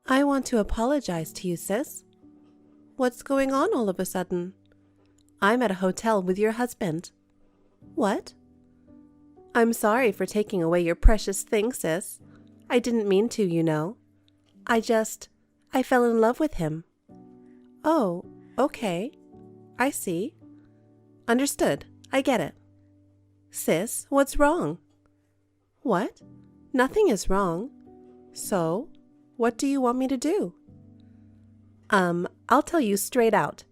I want to apologize to you, sis. What's going on all of a sudden? I'm at a hotel with your husband. What? I'm sorry for taking away your precious thing, sis. I didn't mean to, you know. I fell in love with him. Oh, okay. I see. Understood. I get it. Sis, what's wrong? What? Nothing is wrong. So, what do you want me to do? I'll tell you straight out.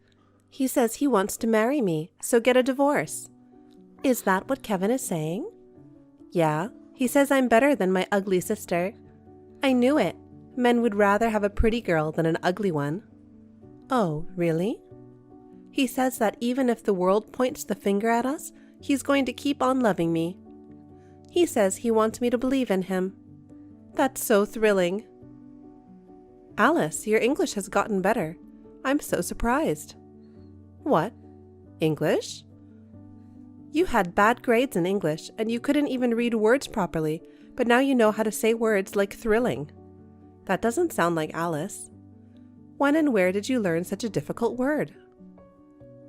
He says he wants to marry me, so get a divorce. Is that what Kevin is saying? Yeah, he says I'm better than my ugly sister. I knew it. Men would rather have a pretty girl than an ugly one. Oh, really? He says that even if the world points the finger at us, he's going to keep on loving me. He says he wants me to believe in him. That's so thrilling. Alice, your English has gotten better. I'm so surprised. What? English? You had bad grades in English, and you couldn't even read words properly, but now you know how to say words like thrilling. That doesn't sound like Alice. When and where did you learn such a difficult word?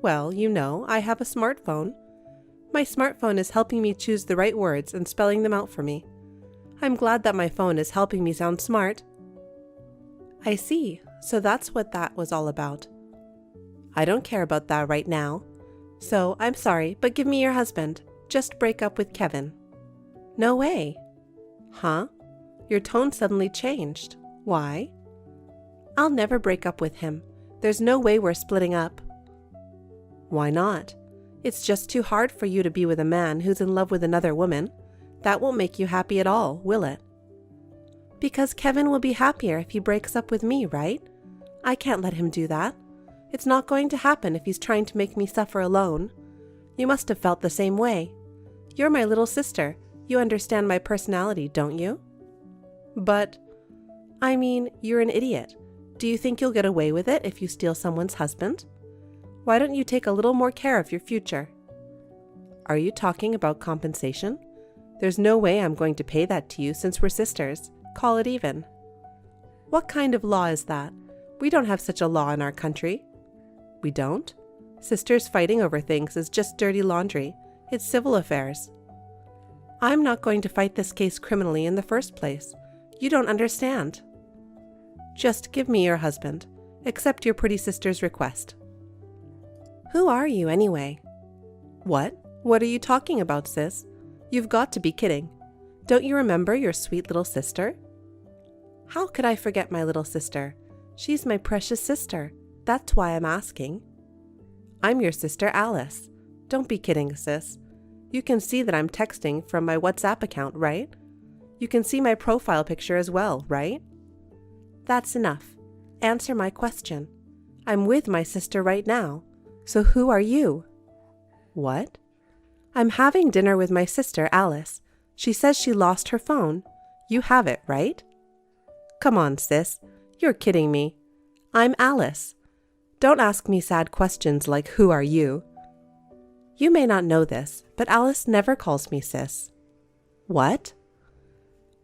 Well, you know, I have a smartphone. My smartphone is helping me choose the right words and spelling them out for me. I'm glad that my phone is helping me sound smart. I see, so that's what that was all about. I don't care about that right now. So, I'm sorry, but give me your husband. Just break up with Kevin. No way. Huh? Your tone suddenly changed. Why? I'll never break up with him. There's no way we're splitting up. Why not? It's just too hard for you to be with a man who's in love with another woman. That won't make you happy at all, will it? Because Kevin will be happier if he breaks up with me, right? I can't let him do that. It's not going to happen if he's trying to make me suffer alone. You must have felt the same way. You're my little sister. You understand my personality, don't you? But, I mean, you're an idiot. Do you think you'll get away with it if you steal someone's husband? Why don't you take a little more care of your future? Are you talking about compensation? There's no way I'm going to pay that to you since we're sisters. Call it even. What kind of law is that? We don't have such a law in our country. We don't? Sisters fighting over things is just dirty laundry. It's civil affairs. I'm not going to fight this case criminally in the first place. You don't understand. Just give me your husband. Accept your pretty sister's request. Who are you, anyway? What? What are you talking about, sis? You've got to be kidding. Don't you remember your sweet little sister? How could I forget my little sister? She's my precious sister. That's why I'm asking. I'm your sister Alice. Don't be kidding, sis. You can see that I'm texting from my WhatsApp account, right? You can see my profile picture as well, right? That's enough. Answer my question. I'm with my sister right now. So who are you? What? I'm having dinner with my sister Alice. She says she lost her phone. You have it, right? Come on, sis. You're kidding me. I'm Alice. Don't ask me sad questions like, who are you? You may not know this, but Alice never calls me sis. What?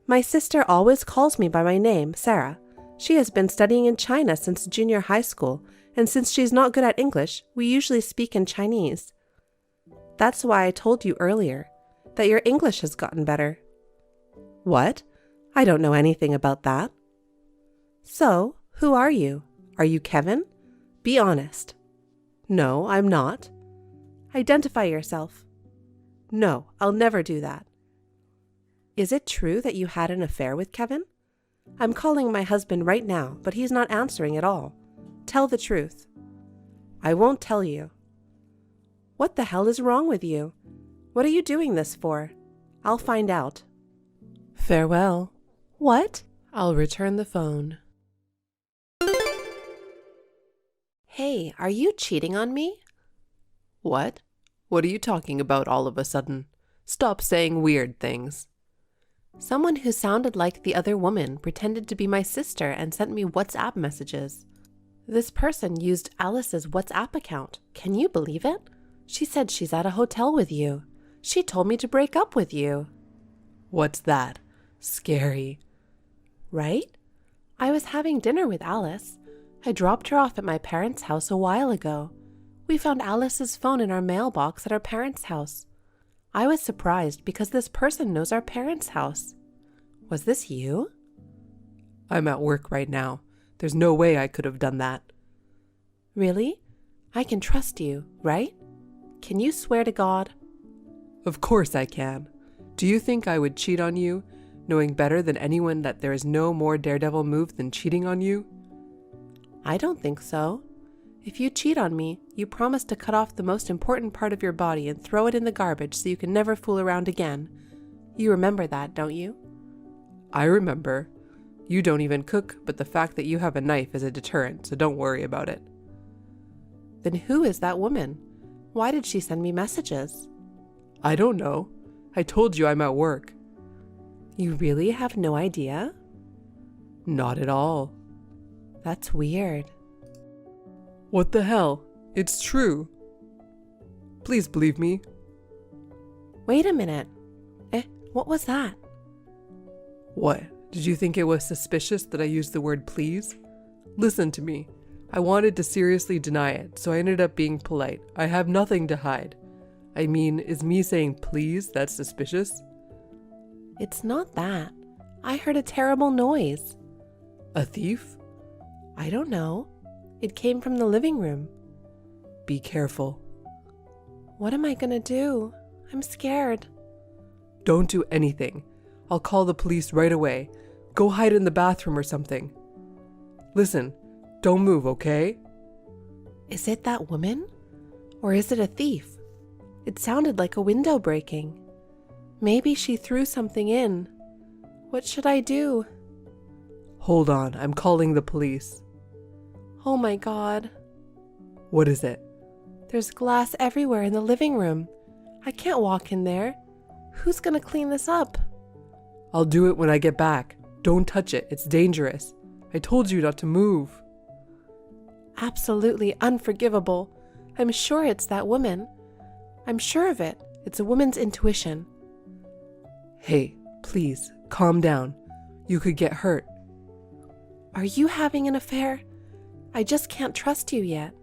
My sister always calls me by my name, Sarah. She has been studying in China since junior high school, and since she's not good at English, we usually speak in Chinese. That's why I told you earlier that your English has gotten better. What? I don't know anything about that. So, who are you? Are you Kevin? Be honest. No, I'm not. Identify yourself. No, I'll never do that. Is it true that you had an affair with Kevin? I'm calling my husband right now, but he's not answering at all. Tell the truth. I won't tell you. What the hell is wrong with you? What are you doing this for? I'll find out. Farewell. What? I'll return the phone. Hey, are you cheating on me? What? What are you talking about all of a sudden? Stop saying weird things. Someone who sounded like the other woman pretended to be my sister and sent me WhatsApp messages. This person used Alice's WhatsApp account. Can you believe it? She said she's at a hotel with you. She told me to break up with you. What's that? Scary. Right? I was having dinner with Alice. I dropped her off at my parents' house a while ago. We found Alice's phone in our mailbox at our parents' house. I was surprised because this person knows our parents' house. Was this you? I'm at work right now. There's no way I could have done that. Really? I can trust you, right? Can you swear to God? Of course I can. Do you think I would cheat on you, knowing better than anyone that there is no more daredevil move than cheating on you? I don't think so. If you cheat on me, you promise to cut off the most important part of your body and throw it in the garbage so you can never fool around again. You remember that, don't you? I remember. You don't even cook, but the fact that you have a knife is a deterrent, so don't worry about it. Then who is that woman? Why did she send me messages? I don't know. I told you I'm at work. You really have no idea? Not at all. That's weird. What the hell? It's true. Please believe me. Wait a minute. What was that? What? Did you think it was suspicious that I used the word please? Listen to me. I wanted to seriously deny it, so I ended up being polite. I have nothing to hide. I mean, is me saying please that suspicious? It's not that. I heard a terrible noise. A thief? I don't know. It came from the living room. Be careful. What am I gonna do? I'm scared. Don't do anything. I'll call the police right away. Go hide in the bathroom or something. Listen, don't move, okay? Is it that woman? Or is it a thief? It sounded like a window breaking. Maybe she threw something in. What should I do? Hold on, I'm calling the police. Oh my God. What is it? There's glass everywhere in the living room. I can't walk in there. Who's gonna clean this up? I'll do it when I get back. Don't touch it, it's dangerous. I told you not to move. Absolutely unforgivable. I'm sure it's that woman. I'm sure of it. It's a woman's intuition. Hey, please, calm down. You could get hurt. Are you having an affair? I just can't trust you yet.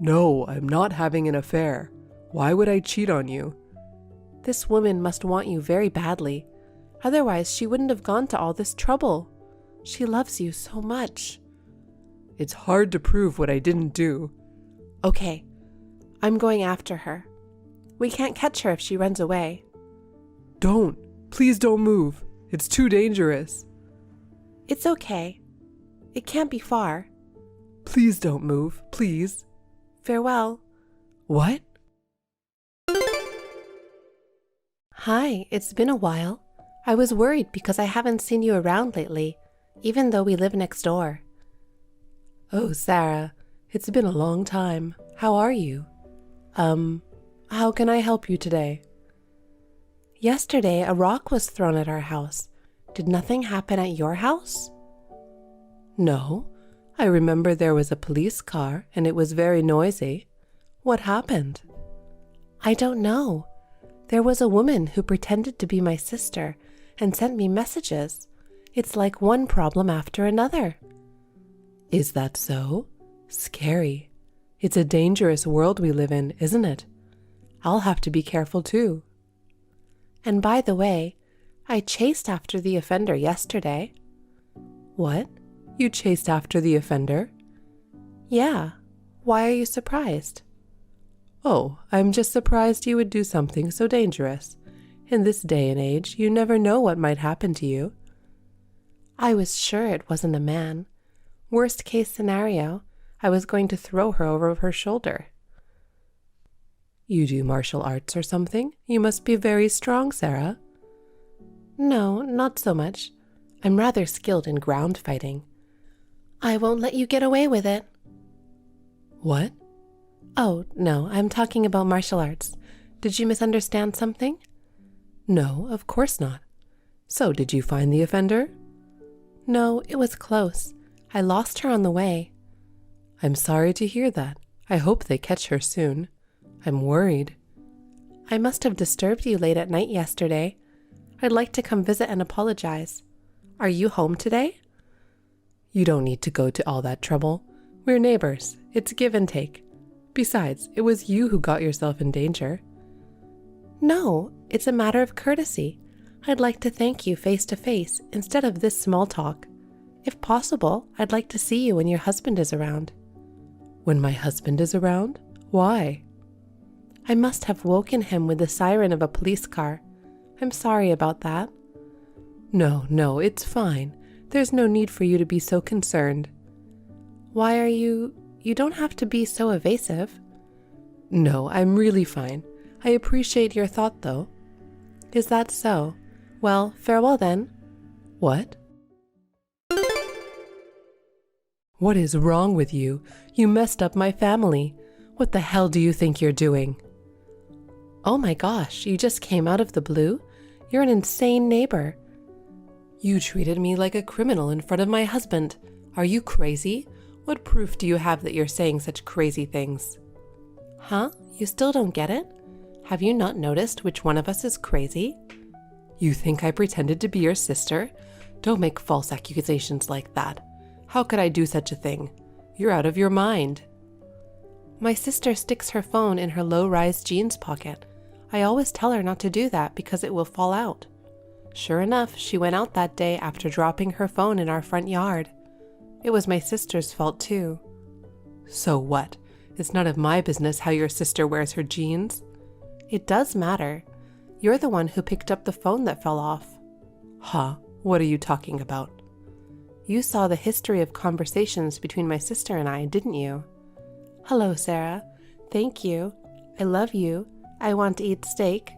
No, I'm not having an affair. Why would I cheat on you? This woman must want you very badly. Otherwise, she wouldn't have gone to all this trouble. She loves you so much. It's hard to prove what I didn't do. Okay, I'm going after her. We can't catch her if she runs away. Don't. Please don't move. It's too dangerous. It's okay. It can't be far. Please don't move. Please. Farewell. What? Hi, it's been a while. I was worried because I haven't seen you around lately, even though we live next door. Oh, Sarah, it's been a long time. How are you? How can I help you today? Yesterday, a rock was thrown at our house. Did nothing happen at your house? No. I remember there was a police car and it was very noisy. What happened? I don't know. There was a woman who pretended to be my sister and sent me messages. It's like one problem after another. Is that so? Scary. It's a dangerous world we live in, isn't it? I'll have to be careful too. And by the way, I chased after the offender yesterday. What? You chased after the offender? Yeah. Why are you surprised? Oh, I'm just surprised you would do something so dangerous. In this day and age, you never know what might happen to you. I was sure it wasn't a man. Worst case scenario, I was going to throw her over her shoulder. You do martial arts or something? You must be very strong, Sarah. No, not so much. I'm rather skilled in ground fighting. I won't let you get away with it. What? Oh, no, I'm talking about martial arts. Did you misunderstand something? No, of course not. So, did you find the offender? No, it was close. I lost her on the way. I'm sorry to hear that. I hope they catch her soon. I'm worried. I must have disturbed you late at night yesterday. I'd like to come visit and apologize. Are you home today? You don't need to go to all that trouble. We're neighbors. It's give and take. Besides, it was you who got yourself in danger. No, it's a matter of courtesy. I'd like to thank you face to face instead of this small talk. If possible, I'd like to see you when your husband is around. When my husband is around? Why? I must have woken him with the siren of a police car. I'm sorry about that. No, it's fine. There's no need for you to be so concerned. Why are you don't have to be so evasive. No, I'm really fine. I appreciate your thought, though. Is that so? Well, farewell then. What? What is wrong with you? You messed up my family. What the hell do you think you're doing? Oh my gosh, you just came out of the blue? You're an insane neighbor. You treated me like a criminal in front of my husband. Are you crazy? What proof do you have that you're saying such crazy things? Huh? You still don't get it? Have you not noticed which one of us is crazy? You think I pretended to be your sister? Don't make false accusations like that. How could I do such a thing? You're out of your mind. My sister sticks her phone in her low-rise jeans pocket. I always tell her not to do that because it will fall out. Sure enough, she went out that day after dropping her phone in our front yard. It was my sister's fault too. So what? It's none of my business how your sister wears her jeans. It does matter. You're the one who picked up the phone that fell off. Huh? What are you talking about? You saw the history of conversations between my sister and I, didn't you? Hello, Sarah. Thank you. I love you. I want to eat steak.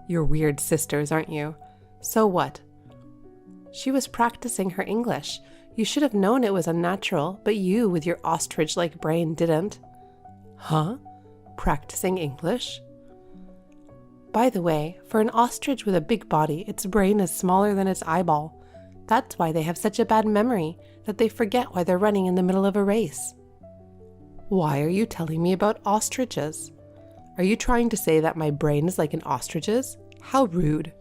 You're weird sisters, aren't you? So what? She was practicing her English. You should have known it was unnatural, but you, with your ostrich-like brain, didn't. Huh? Practicing English? By the way, for an ostrich with a big body, its brain is smaller than its eyeball. That's why they have such a bad memory, that they forget why they're running in the middle of a race. Why are you telling me about ostriches? Are you trying to say that my brain is like an ostrich's? How rude.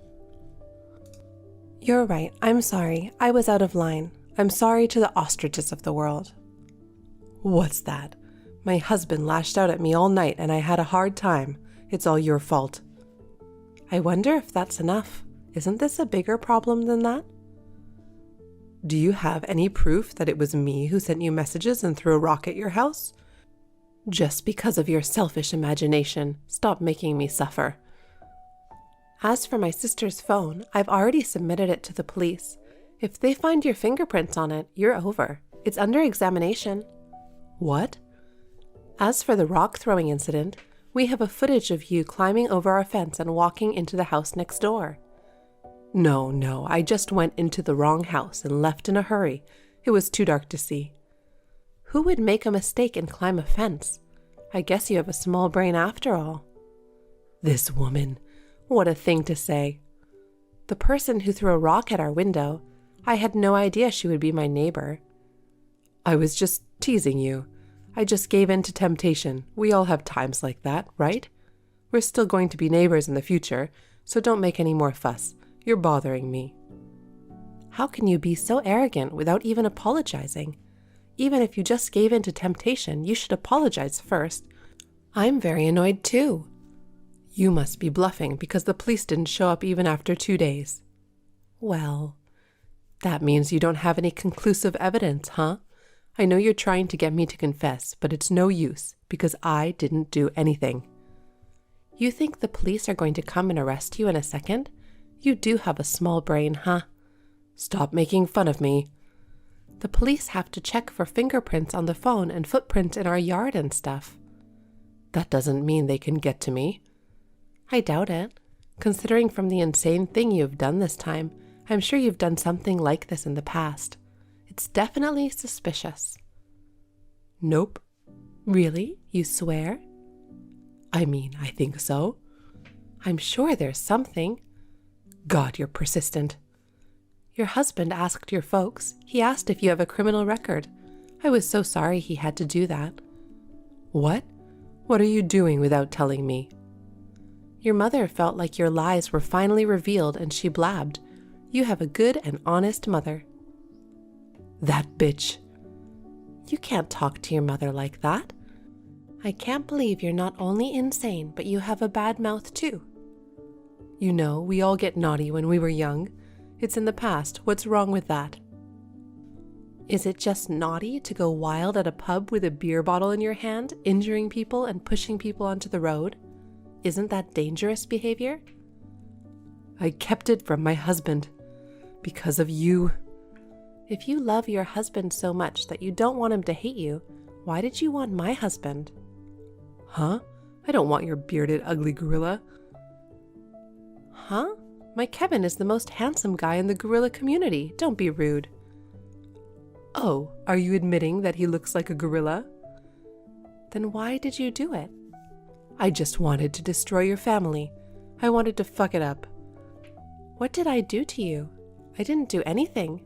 You're right. I'm sorry. I was out of line. I'm sorry to the ostriches of the world. What's that? My husband lashed out at me all night and I had a hard time. It's all your fault. I wonder if that's enough. Isn't this a bigger problem than that? Do you have any proof that it was me who sent you messages and threw a rock at your house? Just because of your selfish imagination. Stop making me suffer. As for my sister's phone, I've already submitted it to the police. If they find your fingerprints on it, you're over. It's under examination. What? As for the rock throwing incident, we have a footage of you climbing over our fence and walking into the house next door. No, I just went into the wrong house and left in a hurry. It was too dark to see. Who would make a mistake and climb a fence? I guess you have a small brain after all. This woman, what a thing to say. The person who threw a rock at our window, I had no idea she would be my neighbor. I was just teasing you. I just gave in to temptation. We all have times like that, right? We're still going to be neighbors in the future, so don't make any more fuss. You're bothering me. How can you be so arrogant without even apologizing? Even if you just gave in to temptation, you should apologize first. I'm very annoyed too. You must be bluffing because the police didn't show up even after 2 days. Well, that means you don't have any conclusive evidence, huh? I know you're trying to get me to confess, but it's no use because I didn't do anything. You think the police are going to come and arrest you in a second? You do have a small brain, huh? Stop making fun of me. The police have to check for fingerprints on the phone and footprints in our yard and stuff. That doesn't mean they can get to me. I doubt it. Considering from the insane thing you've done this time, I'm sure you've done something like this in the past. It's definitely suspicious. Nope. Really? You swear? I mean, I think so. I'm sure there's something. God, you're persistent. Your husband asked your folks. He asked if you have a criminal record. I was so sorry he had to do that. What? What are you doing without telling me? Your mother felt like your lies were finally revealed and she blabbed. You have a good and honest mother. That bitch. You can't talk to your mother like that. I can't believe you're not only insane, but you have a bad mouth too. You know, we all get naughty when we were young. It's in the past. What's wrong with that? Is it just naughty to go wild at a pub with a beer bottle in your hand, injuring people and pushing people onto the road? Isn't that dangerous behavior? I kept it from my husband. Because of you. If you love your husband so much that you don't want him to hate you, why did you want my husband? Huh? I don't want your bearded, ugly gorilla. Huh? My Kevin is the most handsome guy in the gorilla community. Don't be rude. Oh, are you admitting that he looks like a gorilla? Then why did you do it? I just wanted to destroy your family. I wanted to fuck it up. What did I do to you? I didn't do anything.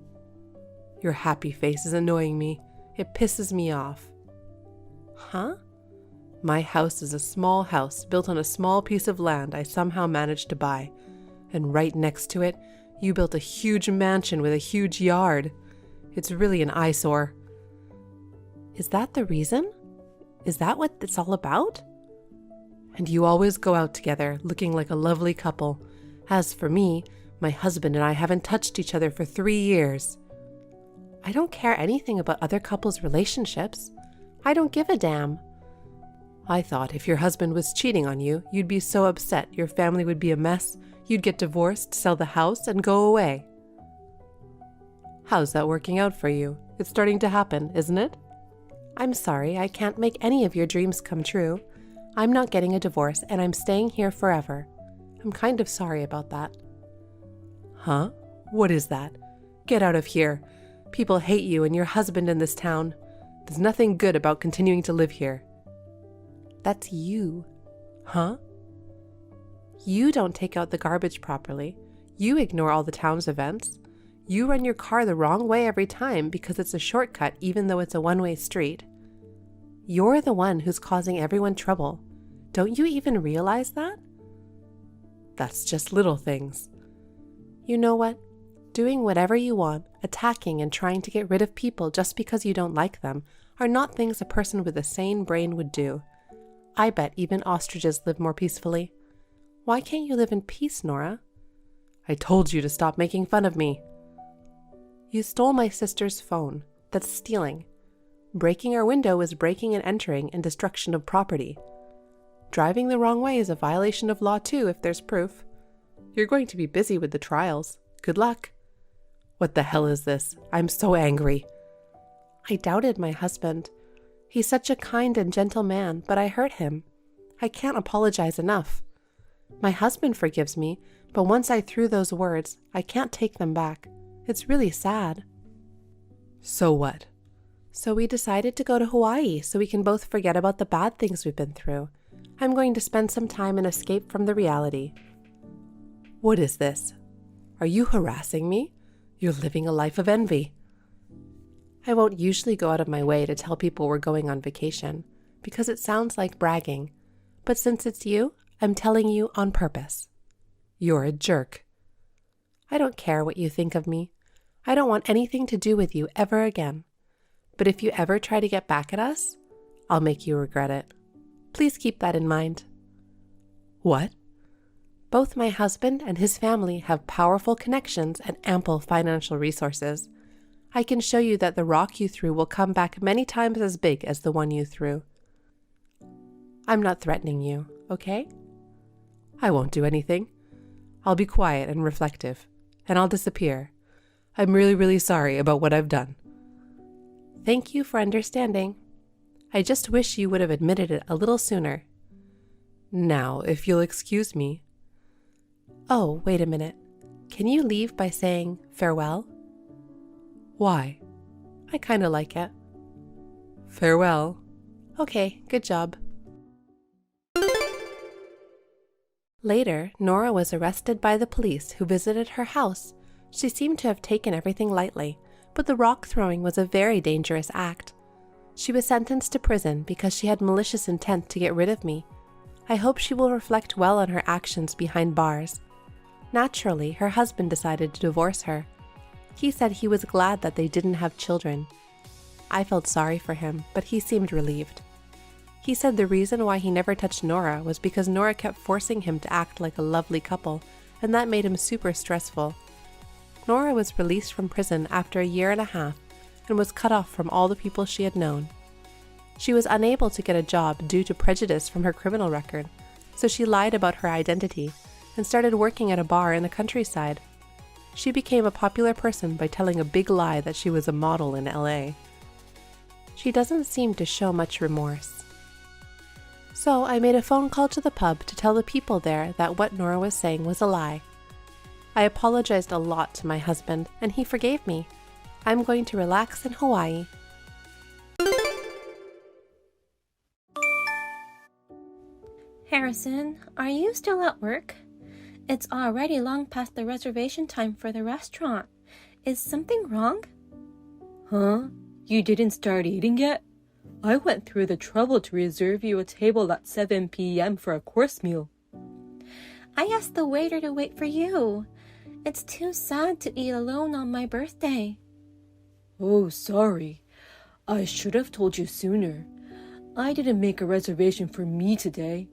Your happy face is annoying me. It pisses me off. Huh? My house is a small house built on a small piece of land I somehow managed to buy. And right next to it, you built a huge mansion with a huge yard. It's really an eyesore. Is that the reason? Is that what it's all about? And you always go out together, looking like a lovely couple. As for me, my husband and I haven't touched each other for 3 years. I don't care anything about other couples' relationships. I don't give a damn. I thought if your husband was cheating on you, you'd be so upset your family would be a mess, you'd get divorced, sell the house, and go away. How's that working out for you? It's starting to happen, isn't it? I'm sorry, I can't make any of your dreams come true. I'm not getting a divorce, and I'm staying here forever. I'm kind of sorry about that. Huh? What is that? Get out of here. People hate you and your husband in this town. There's nothing good about continuing to live here. That's you. Huh? You don't take out the garbage properly. You ignore all the town's events. You run your car the wrong way every time because it's a shortcut even though it's a one-way street. You're the one who's causing everyone trouble. Don't you even realize that? That's just little things. You know what? Doing whatever you want, attacking and trying to get rid of people just because you don't like them are not things a person with a sane brain would do. I bet even ostriches live more peacefully. Why can't you live in peace, Nora? I told you to stop making fun of me. You stole my sister's phone. That's stealing. Breaking our window is breaking and entering and destruction of property. Driving the wrong way is a violation of law too if there's proof. You're going to be busy with the trials. Good luck. What the hell is this? I'm so angry. I doubted my husband. He's such a kind and gentle man, but I hurt him. I can't apologize enough. My husband forgives me, but once I threw those words, I can't take them back. It's really sad. So what? So we decided to go to Hawaii so we can both forget about the bad things we've been through. I'm going to spend some time and escape from the reality. What is this? Are you harassing me? You're living a life of envy. I won't usually go out of my way to tell people we're going on vacation because it sounds like bragging. But since it's you, I'm telling you on purpose. You're a jerk. I don't care what you think of me. I don't want anything to do with you ever again. But if you ever try to get back at us, I'll make you regret it. Please keep that in mind. What? Both my husband and his family have powerful connections and ample financial resources. I can show you that the rock you threw will come back many times as big as the one you threw. I'm not threatening you, okay? I won't do anything. I'll be quiet and reflective, and I'll disappear. I'm really, really sorry about what I've done. Thank you for understanding. I just wish you would have admitted it a little sooner. Now, if you'll excuse me. Oh, wait a minute. Can you leave by saying farewell? Why? I kind of like it. Farewell. Okay, good job. Later, Nora was arrested by the police who visited her house. She seemed to have taken everything lightly, but the rock throwing was a very dangerous act. She was sentenced to prison because she had malicious intent to get rid of me. I hope she will reflect well on her actions behind bars. Naturally, her husband decided to divorce her. He said he was glad that they didn't have children. I felt sorry for him, but he seemed relieved. He said the reason why he never touched Nora was because Nora kept forcing him to act like a lovely couple, and that made him super stressful. Nora was released from prison after 1.5 years and was cut off from all the people she had known. She was unable to get a job due to prejudice from her criminal record, so she lied about her identity and started working at a bar in the countryside. She became a popular person by telling a big lie that she was a model in LA. She doesn't seem to show much remorse. So I made a phone call to the pub to tell the people there that what Nora was saying was a lie. I apologized a lot to my husband, and he forgave me. I'm going to relax in Hawaii. Harrison, are you still at work? It's already long past the reservation time for the restaurant. Is something wrong? Huh? You didn't start eating yet? I went through the trouble to reserve you a table at 7 p.m. for a course meal. I asked the waiter to wait for you. It's too sad to eat alone on my birthday. Oh, sorry. I should have told you sooner. I didn't make a reservation for me today.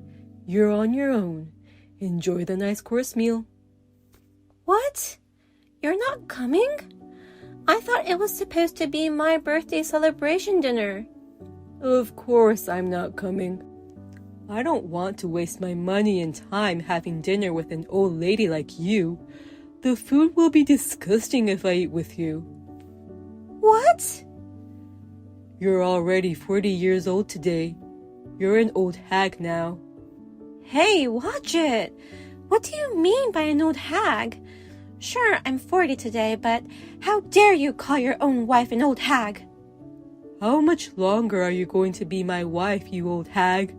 You're on your own. Enjoy the nice course meal. What? You're not coming? I thought it was supposed to be my birthday celebration dinner. Of course I'm not coming. I don't want to waste my money and time having dinner with an old lady like you. The food will be disgusting if I eat with you. What? You're already 40 years old today. You're an old hag now. Hey, watch it! What do you mean by an old hag? Sure, I'm 40 today, but how dare you call your own wife an old hag? How much longer are you going to be my wife, you old hag?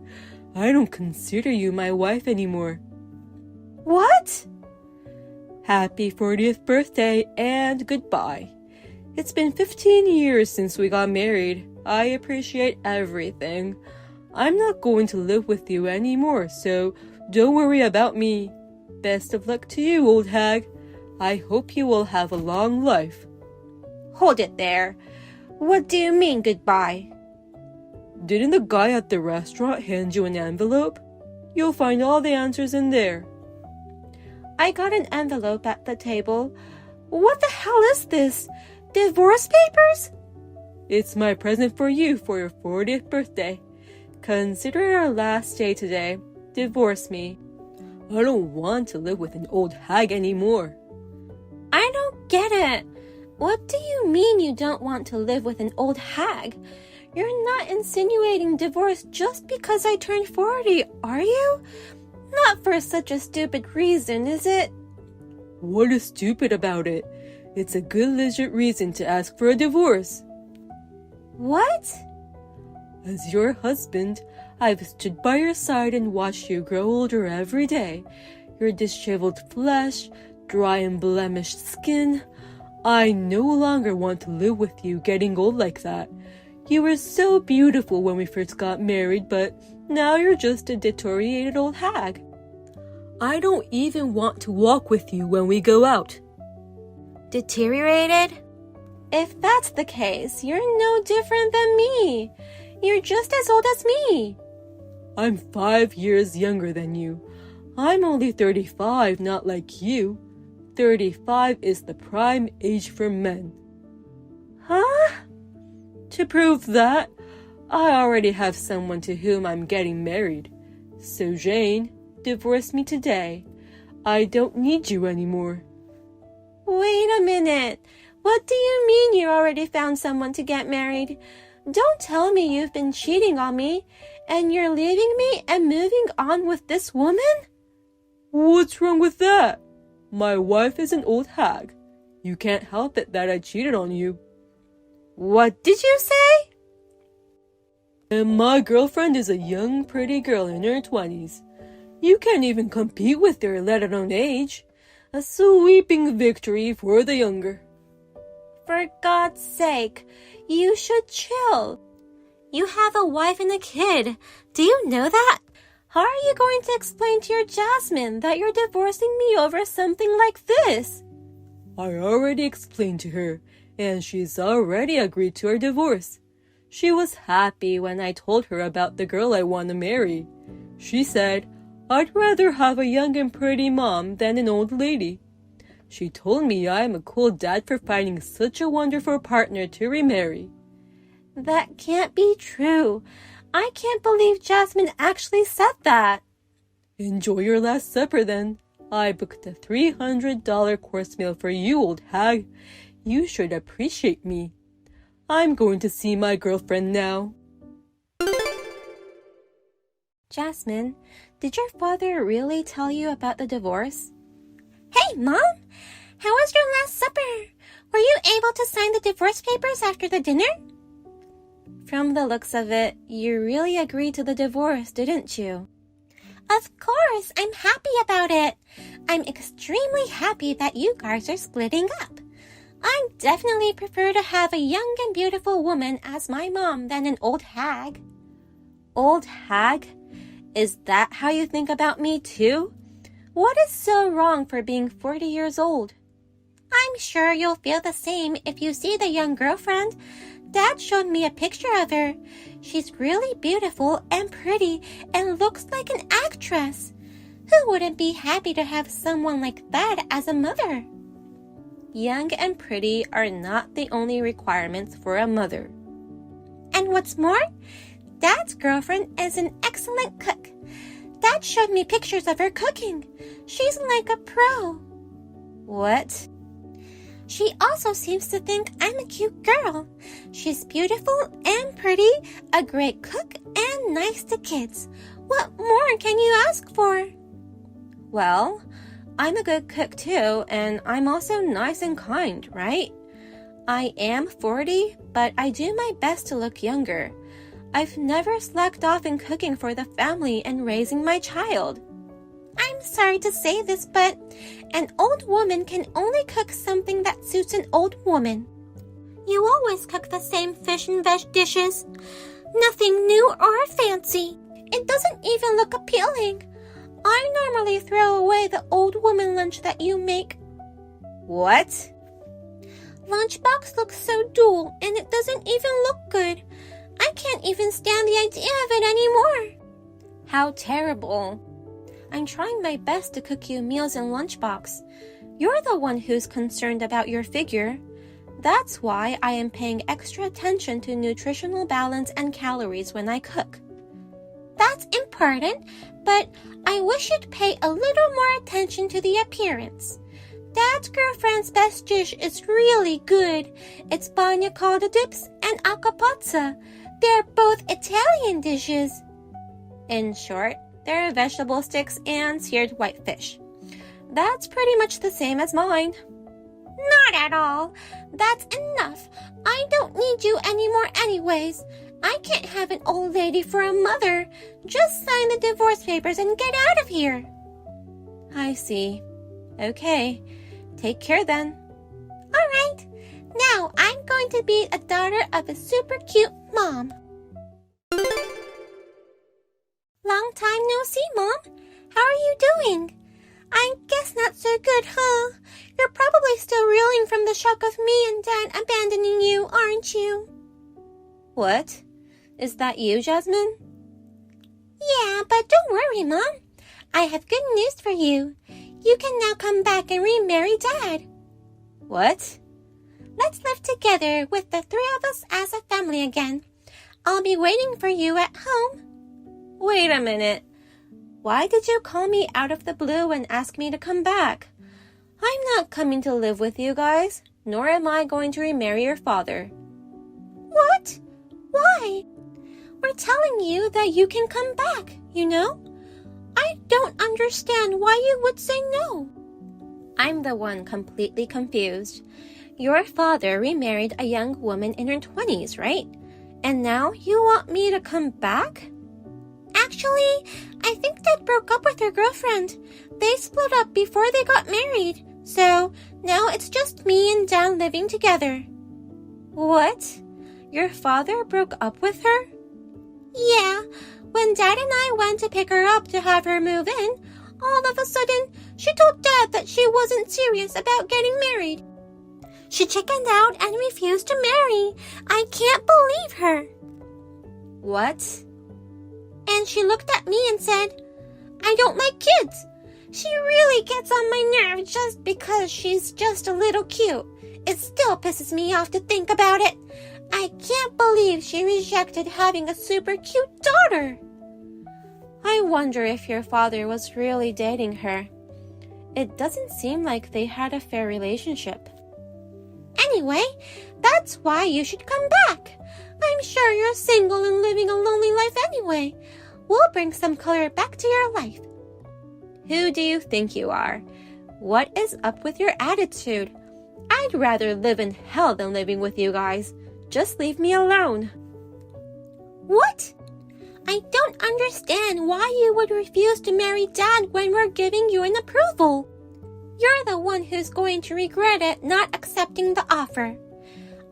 I don't consider you my wife anymore. What? Happy 40th birthday and goodbye. It's been 15 years since we got married. I appreciate everything. I'm not going to live with you anymore, so don't worry about me. Best of luck to you, old hag. I hope you will have a long life. Hold it there. What do you mean, goodbye? Didn't the guy at the restaurant hand you an envelope? You'll find all the answers in there. I got an envelope at the table. What the hell is this? Divorce papers? It's my present for you for your 40th birthday. Consider it our last day today. Divorce me. I don't want to live with an old hag anymore. I don't get it. What do you mean you don't want to live with an old hag? You're not insinuating divorce just because I turned 40, are you? Not for such a stupid reason, is it? What is stupid about it? It's a good legit reason to ask for a divorce. What? As your husband, I've stood by your side and watched you grow older every day. Your disheveled flesh, dry and blemished skin. I no longer want to live with you getting old like that. You were so beautiful when we first got married, but now you're just a deteriorated old hag. I don't even want to walk with you when we go out. Deteriorated? If that's the case, you're no different than me. You're just as old as me. I'm 5 years younger than you. I'm only 35, not like you. 35 is the prime age for men. Huh? To prove that, I already have someone to whom I'm getting married. So Jane, divorce me today. I don't need you anymore. Wait a minute. What do you mean you already found someone to get married? Don't tell me you've been cheating on me and you're leaving me and moving on with this woman? What's wrong with that? My wife is an old hag. You can't help it that I cheated on you. What did you say? And my girlfriend is a young, pretty girl in her 20s. You can't even compete with her, let alone age. A sweeping victory for the younger. For God's sake, you should chill. You have a wife and a kid. Do you know that? How are you going to explain to your Jasmine that you're divorcing me over something like this? I already explained to her, and she's already agreed to our divorce. She was happy when I told her about the girl I want to marry. She said, I'd rather have a young and pretty mom than an old lady. She told me I'm a cool dad for finding such a wonderful partner to remarry. That can't be true. I can't believe Jasmine actually said that. Enjoy your last supper then. I booked a $300 course meal for you, old hag. You should appreciate me. I'm going to see my girlfriend now. Jasmine, did your father really tell you about the divorce? Hey, Mom! How was your last supper? Were you able to sign the divorce papers after the dinner? From the looks of it, you really agreed to the divorce, didn't you? Of course, I'm happy about it. I'm extremely happy that you guys are splitting up. I definitely prefer to have a young and beautiful woman as my mom than an old hag. Old hag? Is that how you think about me too? What is so wrong for being 40 years old? I'm sure you'll feel the same if you see the young girlfriend. Dad showed me a picture of her. She's really beautiful and pretty and looks like an actress. Who wouldn't be happy to have someone like that as a mother? Young and pretty are not the only requirements for a mother. And what's more, Dad's girlfriend is an excellent cook. Dad showed me pictures of her cooking. She's like a pro. What? She also seems to think I'm a cute girl. She's beautiful and pretty, a great cook, and nice to kids. What more can you ask for? Well, I'm a good cook too, and I'm also nice and kind, right? I am 40, but I do my best to look younger. I've never slacked off in cooking for the family and raising my child. I'm sorry to say this, but an old woman can only cook something that suits an old woman. You always cook the same fish and veg dishes. Nothing new or fancy. It doesn't even look appealing. I normally throw away the old woman lunch that you make. What? Lunchbox looks so dull and it doesn't even look good. I can't even stand the idea of it anymore. How terrible. I'm trying my best to cook you meals in lunchbox. You're the one who's concerned about your figure. That's why I am paying extra attention to nutritional balance and calories when I cook. That's important, but I wish you'd pay a little more attention to the appearance. Dad's girlfriend's best dish is really good. It's bagna calda dips and acapazza. They're both Italian dishes. In short, they're vegetable sticks and seared white fish. That's pretty much the same as mine. Not at all. That's enough. I don't need you anymore anyways. I can't have an old lady for a mother. Just sign the divorce papers and get out of here. I see. Okay. Take care then. All right. Now I'm going to be a daughter of a super cute mom. Long time no see, Mom. How are you doing? I guess not so good, huh? You're probably still reeling from the shock of me and Dad abandoning you, aren't you? What? Is that you, Jasmine? Yeah, but don't worry, Mom. I have good news for you. You can now come back and remarry Dad. What? Let's live together with the three of us as a family again. I'll be waiting for you at home. Wait a minute. Why did you call me out of the blue and ask me to come back? I'm not coming to live with you guys, nor am I going to remarry your father. What? Why? We're telling you that you can come back, you know? I don't understand why you would say no. I'm the one completely confused. Your father remarried a young woman in her 20s, right? And now you want me to come back? Actually, I think Dad broke up with her girlfriend. They split up before they got married. So now it's just me and Dad living together. What? Your father broke up with her? Yeah, when Dad and I went to pick her up to have her move in, all of a sudden, she told Dad that she wasn't serious about getting married. She chickened out and refused to marry. I can't believe her. What? And she looked at me and said, I don't like kids. She really gets on my nerves just because she's just a little cute. It still pisses me off to think about it. I can't believe she rejected having a super cute daughter. I wonder if your father was really dating her. It doesn't seem like they had a fair relationship. Anyway, that's why you should come back. I'm sure you're single and living a lonely life anyway. We'll bring some color back to your life. Who do you think you are? What is up with your attitude? I'd rather live in hell than living with you guys. Just leave me alone. What? I don't understand why you would refuse to marry Dad when we're giving you an approval. You're the one who's going to regret it not accepting the offer.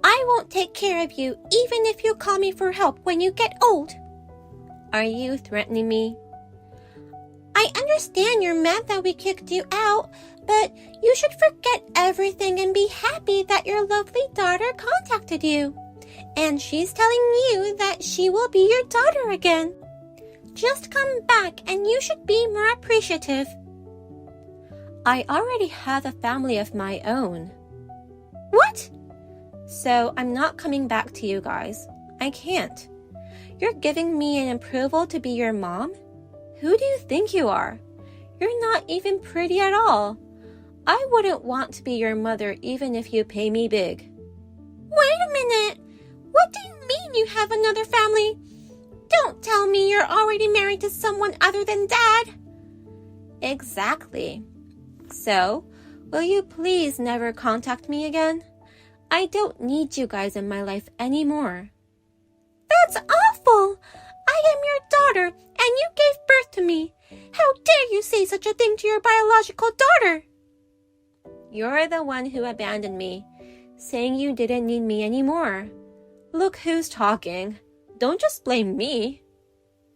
I won't take care of you even if you call me for help when you get old. Are you threatening me? I understand you're mad that we kicked you out, but you should forget everything and be happy that your lovely daughter contacted you. And she's telling you that she will be your daughter again. Just come back and you should be more appreciative. I already have a family of my own. What? So I'm not coming back to you guys. I can't. You're giving me an approval to be your mom? Who do you think you are? You're not even pretty at all. I wouldn't want to be your mother even if you pay me big. Wait a minute. What do you mean you have another family? Don't tell me you're already married to someone other than Dad. Exactly. So, will you please never contact me again? I don't need you guys in my life anymore. That's awful! I am your daughter, and you gave birth to me. How dare you say such a thing to your biological daughter? You're the one who abandoned me, saying you didn't need me anymore. Look who's talking. Don't just blame me.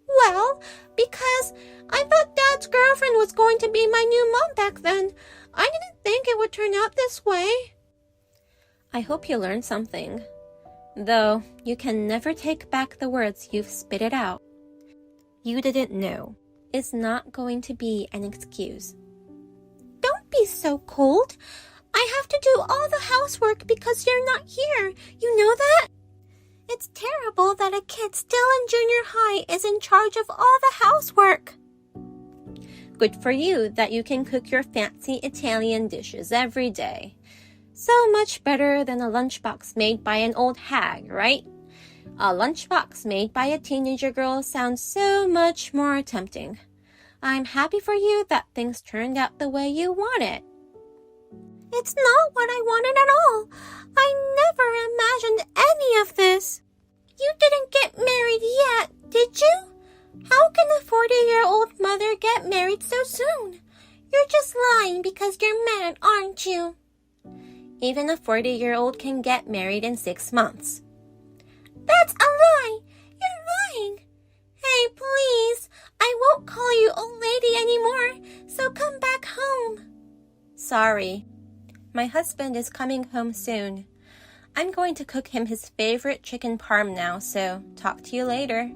Well, because I thought Dad's girlfriend was going to be my new mom back then. I didn't think it would turn out this way. I hope you learned something. Though you can never take back the words you've spitted out. You didn't know. It's not going to be an excuse. Don't be so cold. I have to do all the housework because you're not here. You know that? It's terrible that a kid still in junior high is in charge of all the housework. Good for you that you can cook your fancy Italian dishes every day. So much better than a lunchbox made by an old hag, right? A lunchbox made by a teenager girl sounds so much more tempting. I'm happy for you that things turned out the way you want it. It's not what I wanted at all. I never imagined any of this. You didn't get married yet, did you? How can a 40-year-old mother get married so soon? You're just lying because you're mad, aren't you? Even a 40-year-old can get married in 6 months. That's a lie! You're lying! Hey, please, I won't call you old lady anymore, so come back home. Sorry. My husband is coming home soon. I'm going to cook him his favorite chicken parm now, so talk to you later.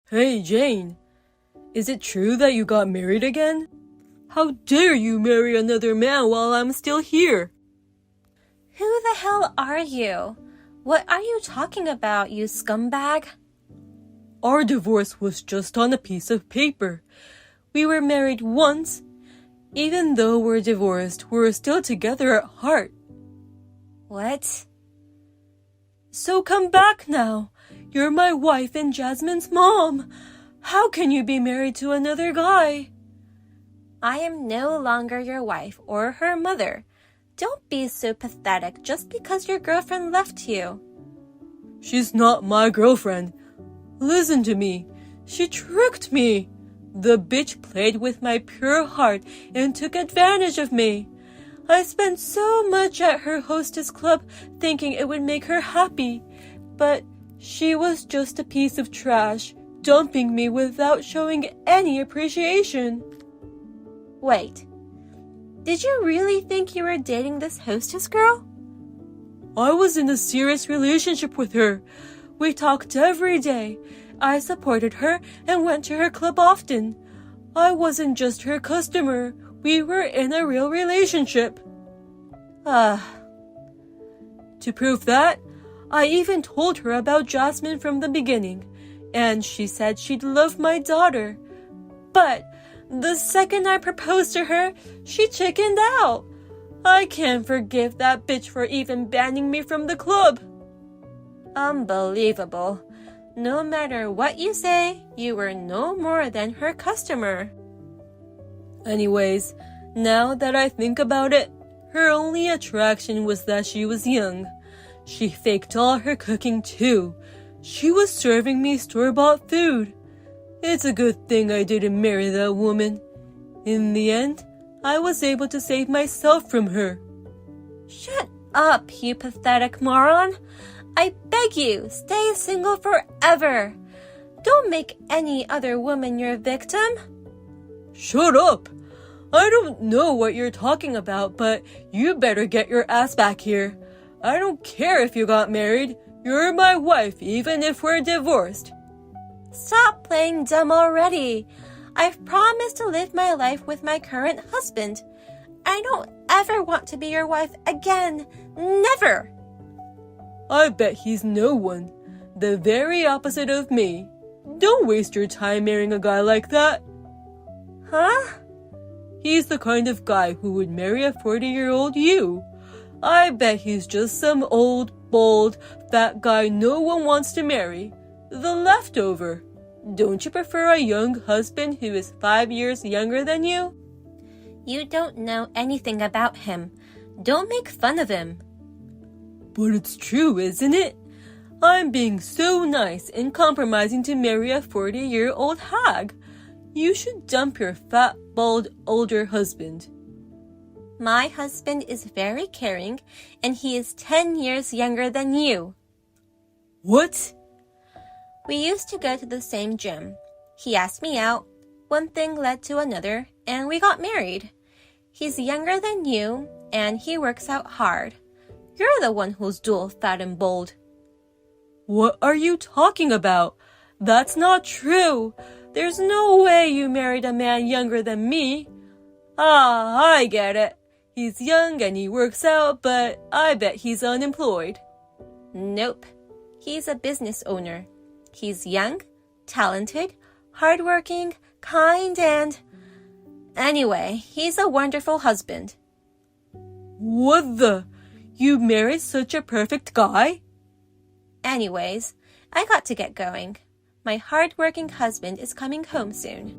Hey, Jane. Is it true that you got married again? How dare you marry another man while I'm still here? Who the hell are you? What are you talking about, you scumbag? Our divorce was just on a piece of paper. We were married once. Even though we're divorced, we're still together at heart. What? So come back now. You're my wife and Jasmine's mom. How can you be married to another guy? I am no longer your wife or her mother. Don't be so pathetic just because your girlfriend left you. She's not my girlfriend. Listen to me. She tricked me. The bitch played with my pure heart and took advantage of me. I spent so much at her hostess club thinking it would make her happy, but she was just a piece of trash, dumping me without showing any appreciation. Wait, Did you really think you were dating this hostess girl? I was in a serious relationship with her. We talked every day. I supported her and went to her club often. I wasn't just her customer. We were in a real relationship. To prove that, I even told her about Jasmine from the beginning, and she said she'd love my daughter. But the second I proposed to her, she chickened out. I can't forgive that bitch for even banning me from the club. Unbelievable. No matter what you say, you were no more than her customer. Anyways, now that I think about it, her only attraction was that she was young. She faked all her cooking too. She was serving me store-bought food. It's a good thing I didn't marry that woman. In the end, I was able to save myself from her. Shut up, you pathetic moron. I beg you, stay single forever. Don't make any other woman your victim. Shut up! I don't know what you're talking about, but you better get your ass back here. I don't care if you got married. You're my wife, even if we're divorced. Stop playing dumb already. I've promised to live my life with my current husband. I don't ever want to be your wife again. Never. I bet he's no one. The very opposite of me. Don't waste your time marrying a guy like that. Huh? He's the kind of guy who would marry a 40-year-old you. I bet he's just some old, bald, fat guy no one wants to marry. The leftover. Don't you prefer a young husband who is 5 years younger than you? You don't know anything about him. Don't make fun of him. But it's true, isn't it? I'm being so nice and compromising to marry a 40-year-old hag. You should dump your fat, bald, older husband. My husband is very caring, and he is 10 years younger than you. What? We used to go to the same gym. He asked me out. One thing led to another, and we got married. He's younger than you, and he works out hard. You're the one who's dual fat and bold. What are you talking about? That's not true. There's no way you married a man younger than me. I get it. He's young and he works out, but I bet he's unemployed. Nope. He's a business owner. He's young, talented, hardworking, kind, and... Anyway, he's a wonderful husband. What the? You married such a perfect guy? Anyways, I got to get going. My hardworking husband is coming home soon.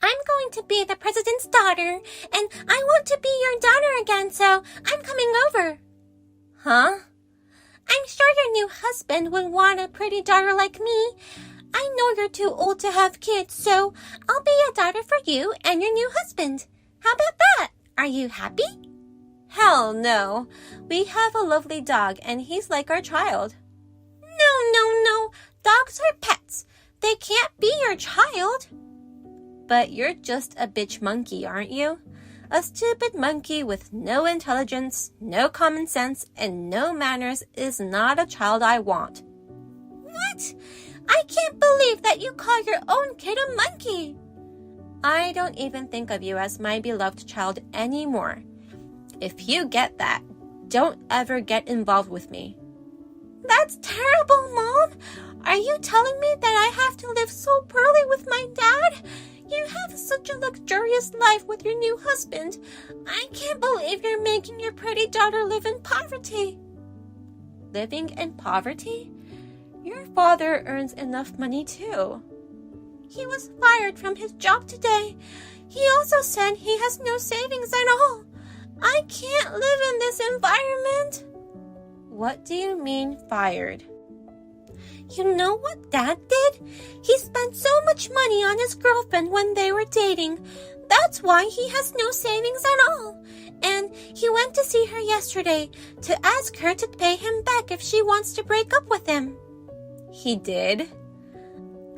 I'm going to be the president's daughter, and I want to be your daughter again, so I'm coming over. Huh? I'm sure your new husband would want a pretty daughter like me. I know you're too old to have kids, so I'll be a daughter for you and your new husband. How about that? Are you happy? Hell no. We have a lovely dog, and he's like our child. No. Dogs are pets. They can't be your child. But you're just a bitch monkey, aren't you? A stupid monkey with no intelligence, no common sense, and no manners is not a child I want. What? I can't believe that you call your own kid a monkey. I don't even think of you as my beloved child anymore. If you get that, don't ever get involved with me. That's terrible, Mom. Are you telling me that I have to live so poorly with my dad? You have such a luxurious life with your new husband. I can't believe you're making your pretty daughter live in poverty. Living in poverty? Your father earns enough money too. He was fired from his job today. He also said he has no savings at all. I can't live in this environment. What do you mean fired? You know what Dad did? He spent so much money on his girlfriend when they were dating. That's why he has no savings at all. And he went to see her yesterday to ask her to pay him back if she wants to break up with him. He did?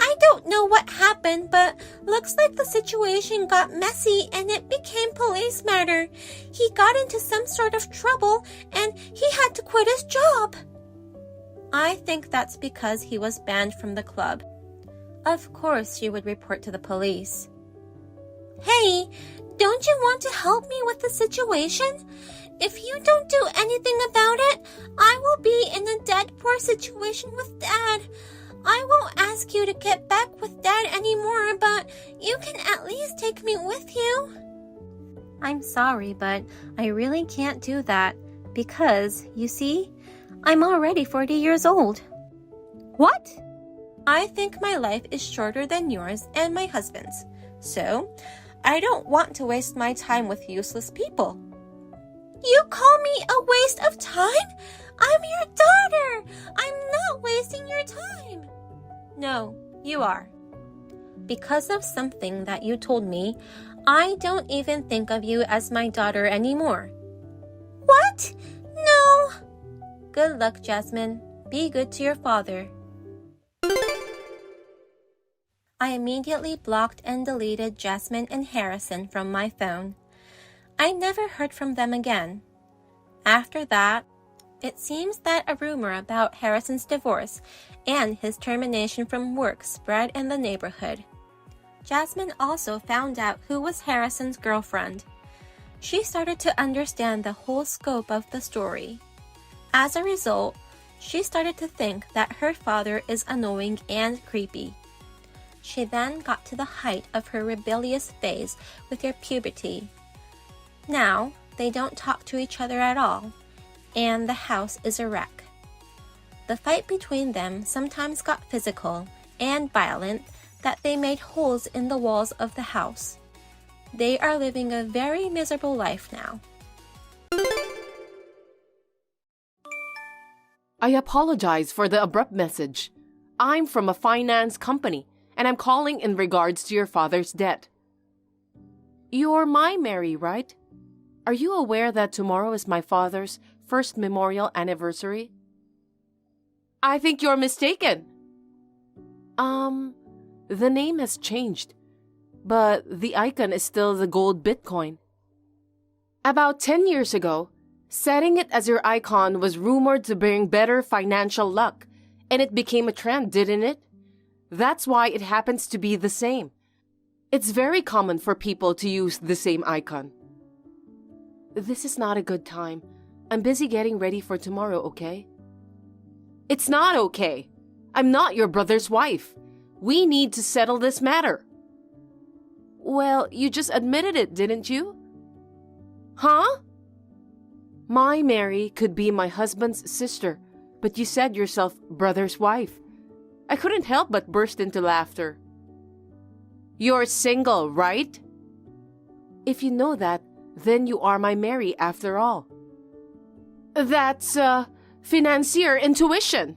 I don't know what happened, but looks like the situation got messy and it became police matter. He got into some sort of trouble and he had to quit his job. I think that's because he was banned from the club. Of course you would report to the police. Hey, don't you want to help me with the situation? If you don't do anything about it, I will be in a dead poor situation with Dad. I won't ask you to get back with Dad anymore, but you can at least take me with you. I'm sorry, but I really can't do that because, you see, I'm already 40 years old. What? I think my life is shorter than yours and my husband's, so I don't want to waste my time with useless people. You call me a waste of time? I'm your daughter. I'm not wasting your time. No, you are. Because of something that you told me, I don't even think of you as my daughter anymore. What? No. Good luck, Jasmine. Be good to your father. I immediately blocked and deleted Jasmine and Harrison from my phone. I never heard from them again. After that, it seems that a rumor about Harrison's divorce and his termination from work spread in the neighborhood. Jasmine also found out who was Harrison's girlfriend. She started to understand the whole scope of the story. As a result, she started to think that her father is annoying and creepy. She then got to the height of her rebellious phase with her puberty. Now, they don't talk to each other at all, and the house is a wreck. The fight between them sometimes got physical and violent that they made holes in the walls of the house. They are living a very miserable life now. I apologize for the abrupt message. I'm from a finance company, and I'm calling in regards to your father's debt. You're my Mary, right? Are you aware that tomorrow is my father's first memorial anniversary? I think you're mistaken. The name has changed, but the icon is still the gold Bitcoin. About 10 years ago, setting it as your icon was rumored to bring better financial luck, and it became a trend, didn't it? That's why it happens to be the same. It's very common for people to use the same icon. This is not a good time. I'm busy getting ready for tomorrow, okay? It's not okay. I'm not your brother's wife. We need to settle this matter. Well, you just admitted it, didn't you? Huh? My Mary could be my husband's sister, but you said yourself brother's wife. I couldn't help but burst into laughter. You're single, right? If you know that, then you are my Mary after all. That's, financier intuition.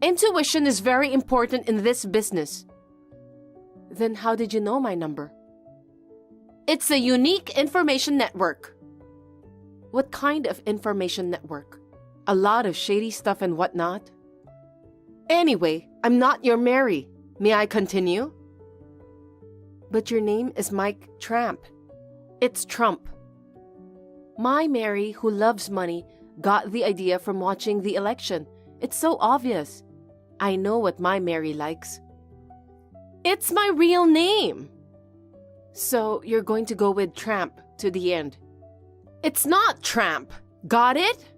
Intuition is very important in this business. Then how did you know my number? It's a unique information network. What kind of information network? A lot of shady stuff and whatnot? Anyway, I'm not your Mary. May I continue? But your name is Mike Tramp. It's Trump. My Mary, who loves money, got the idea from watching the election. It's so obvious. I know what my Mary likes. It's my real name. So you're going to go with Tramp to the end. It's not Tramp. Got it?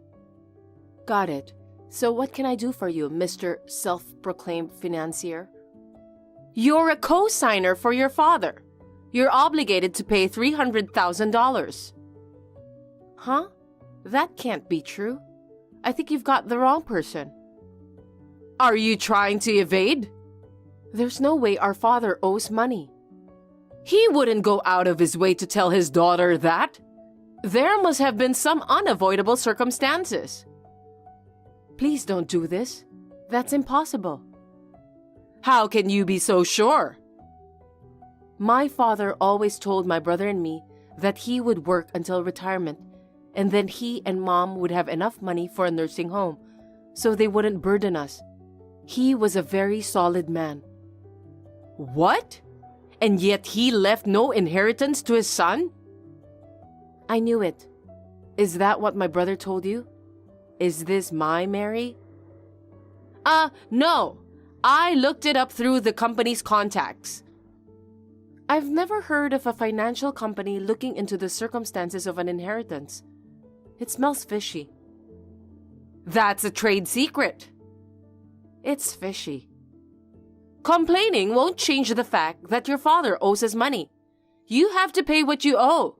Got it. So what can I do for you, Mr. Self-Proclaimed Financier? You're a co-signer for your father. You're obligated to pay $300,000. Huh? That can't be true. I think you've got the wrong person. Are you trying to evade? There's no way our father owes money. He wouldn't go out of his way to tell his daughter that. There must have been some unavoidable circumstances. Please don't do this. That's impossible. How can you be so sure? My father always told my brother and me that he would work until retirement, and then he and Mom would have enough money for a nursing home, so they wouldn't burden us. He was a very solid man. What? And yet he left no inheritance to his son? I knew it. Is that what my brother told you? Is this my Mary? No. I looked it up through the company's contacts. I've never heard of a financial company looking into the circumstances of an inheritance. It smells fishy. That's a trade secret. It's fishy. Complaining won't change the fact that your father owes us money. You have to pay what you owe.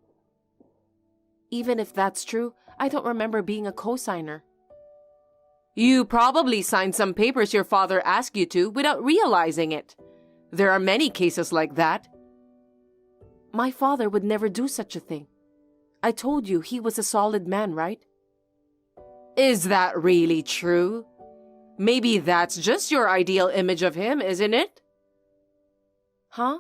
Even if that's true, I don't remember being a co-signer. You probably signed some papers your father asked you to without realizing it. There are many cases like that. My father would never do such a thing. I told you he was a solid man, right? Is that really true? Maybe that's just your ideal image of him, isn't it? Huh?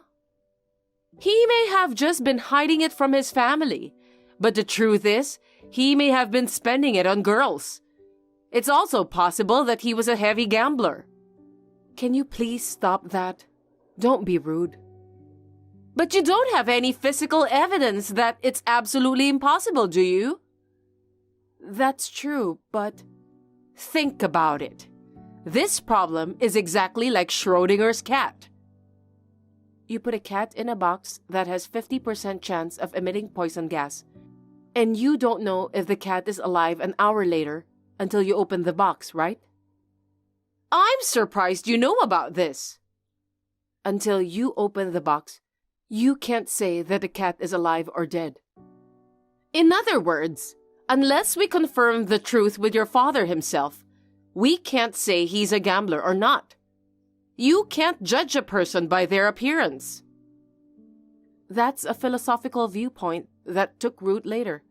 He may have just been hiding it from his family, but the truth is, he may have been spending it on girls. It's also possible that he was a heavy gambler. Can you please stop that? Don't be rude. But you don't have any physical evidence that it's absolutely impossible, do you? That's true, but think about it. This problem is exactly like Schrodinger's cat. You put a cat in a box that has 50% chance of emitting poison gas, and you don't know if the cat is alive an hour later until you open the box, right? I'm surprised you know about this. Until you open the box, you can't say that the cat is alive or dead. In other words, unless we confirm the truth with your father himself, we can't say he's a gambler or not. You can't judge a person by their appearance. That's a philosophical viewpoint that took root later,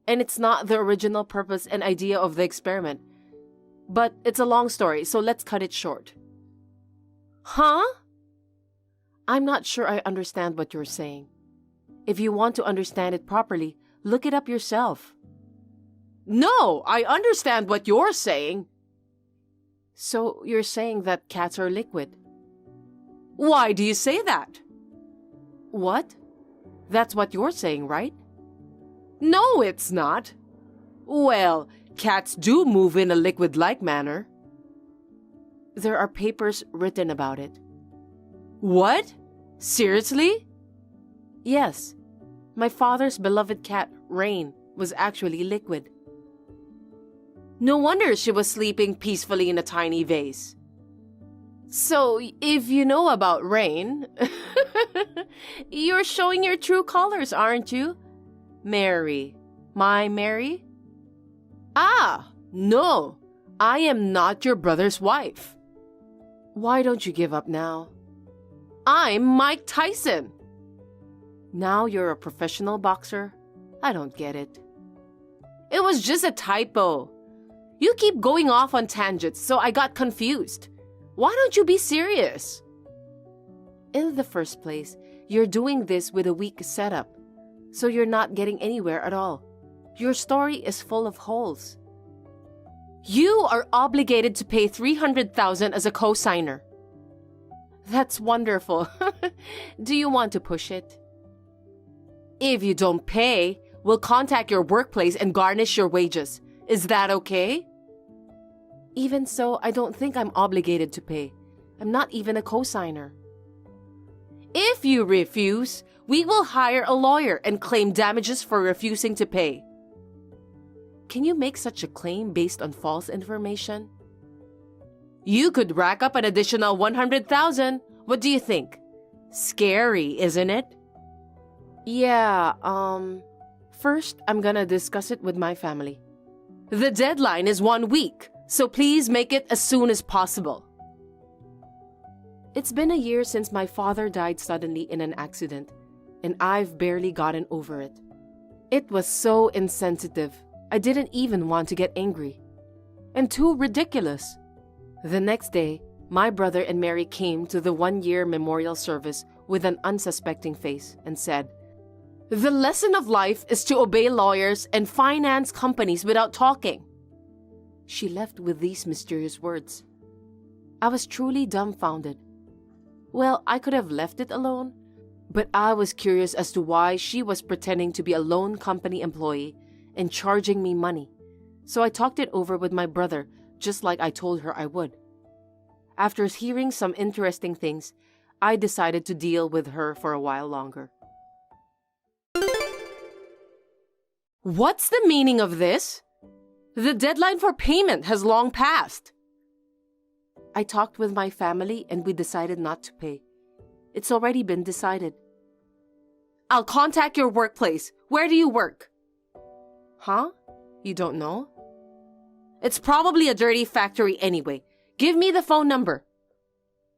and it's not the original purpose and idea of the experiment. But it's a long story, so let's cut it short. Huh? I'm not sure I understand what you're saying. If you want to understand it properly, look it up yourself. No, I understand what you're saying. So you're saying that cats are liquid? Why do you say that? What? That's what you're saying, right? No, it's not. Well, cats do move in a liquid-like manner. There are papers written about it. What? Seriously? Yes. My father's beloved cat, Rain, was actually liquid. No wonder she was sleeping peacefully in a tiny vase. So, if you know about Rain, you're showing your true colors, aren't you? Mary. My Mary? Ah, no. I am not your brother's wife. Why don't you give up now? I'm Mike Tyson. Now you're a professional boxer? I don't get it. It was just a typo. You keep going off on tangents, so I got confused. Why don't you be serious? In the first place, you're doing this with a weak setup, so you're not getting anywhere at all. Your story is full of holes. You are obligated to pay $300,000 as a co-signer. That's wonderful. Do you want to push it? If you don't pay, we'll contact your workplace and garnish your wages. Is that okay? Even so, I don't think I'm obligated to pay. I'm not even a co-signer. If you refuse, we will hire a lawyer and claim damages for refusing to pay. Can you make such a claim based on false information? You could rack up an additional $100,000. What do you think? Scary, isn't it? Yeah, first I'm gonna discuss it with my family. The deadline is 1 week, so please make it as soon as possible. It's been a year since my father died suddenly in an accident, and I've barely gotten over it. It was so insensitive, I didn't even want to get angry. And too ridiculous. The next day, my brother and Mary came to the 1-year memorial service with an unsuspecting face and said, "The lesson of life is to obey lawyers and finance companies without talking." She left with these mysterious words. I was truly dumbfounded. Well, I could have left it alone, but I was curious as to why she was pretending to be a loan company employee and charging me money. So I talked it over with my brother, just like I told her I would. After hearing some interesting things, I decided to deal with her for a while longer. What's the meaning of this? The deadline for payment has long passed. I talked with my family and we decided not to pay. It's already been decided. I'll contact your workplace. Where do you work? Huh? You don't know? It's probably a dirty factory anyway. Give me the phone number.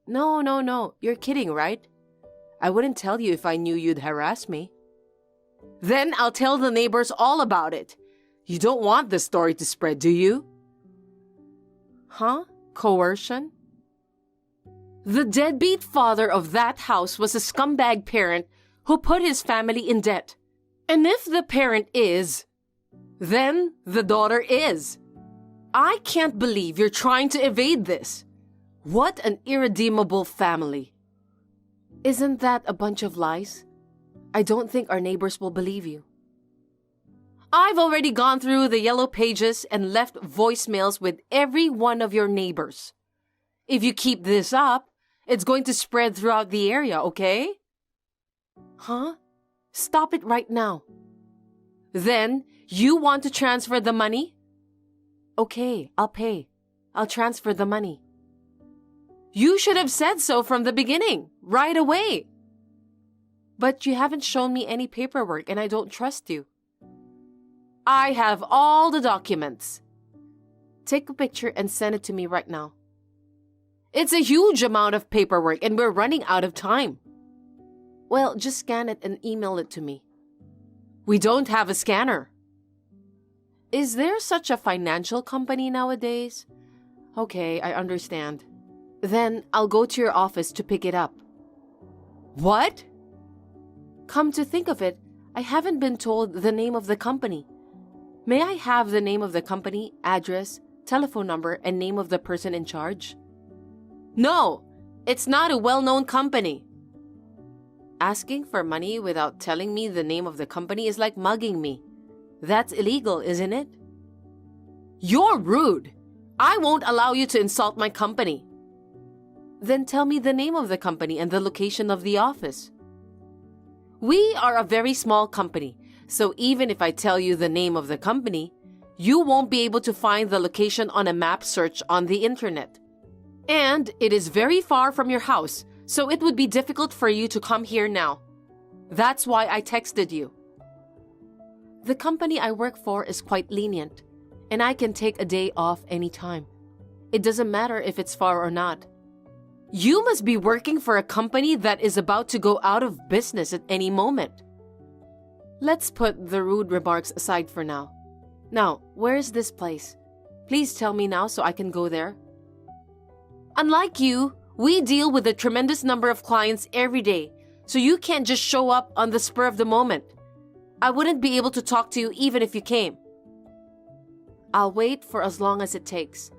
No. You're kidding, right? I wouldn't tell you if I knew you'd harass me. Then I'll tell the neighbors all about it. You don't want this story to spread, do you? Huh? Coercion? The deadbeat father of that house was a scumbag parent who put his family in debt. And if the parent is, then the daughter is. I can't believe you're trying to evade this. What an irredeemable family. Isn't that a bunch of lies? I don't think our neighbors will believe you. I've already gone through the yellow pages and left voicemails with every one of your neighbors. If you keep this up, it's going to spread throughout the area, okay? Huh? Stop it right now. Then, you want to transfer the money? Okay, I'll pay. I'll transfer the money. You should have said so from the beginning, right away. But you haven't shown me any paperwork and I don't trust you. I have all the documents. Take a picture and send it to me right now. It's a huge amount of paperwork and we're running out of time. Well, just scan it and email it to me. We don't have a scanner. Is there such a financial company nowadays? Okay, I understand. Then I'll go to your office to pick it up. What? Come to think of it, I haven't been told the name of the company. May I have the name of the company, address, telephone number, and name of the person in charge? No, it's not a well-known company. Asking for money without telling me the name of the company is like mugging me. That's illegal, isn't it? You're rude. I won't allow you to insult my company. Then tell me the name of the company and the location of the office. We are a very small company, so even if I tell you the name of the company, you won't be able to find the location on a map search on the internet. And it is very far from your house, so it would be difficult for you to come here now. That's why I texted you. The company I work for is quite lenient, and I can take a day off anytime. It doesn't matter if it's far or not. You must be working for a company that is about to go out of business at any moment. Let's put the rude remarks aside for now. Now, where is this place? Please tell me now so I can go there. Unlike you, we deal with a tremendous number of clients every day, so you can't just show up on the spur of the moment. I wouldn't be able to talk to you even if you came. I'll wait for as long as it takes.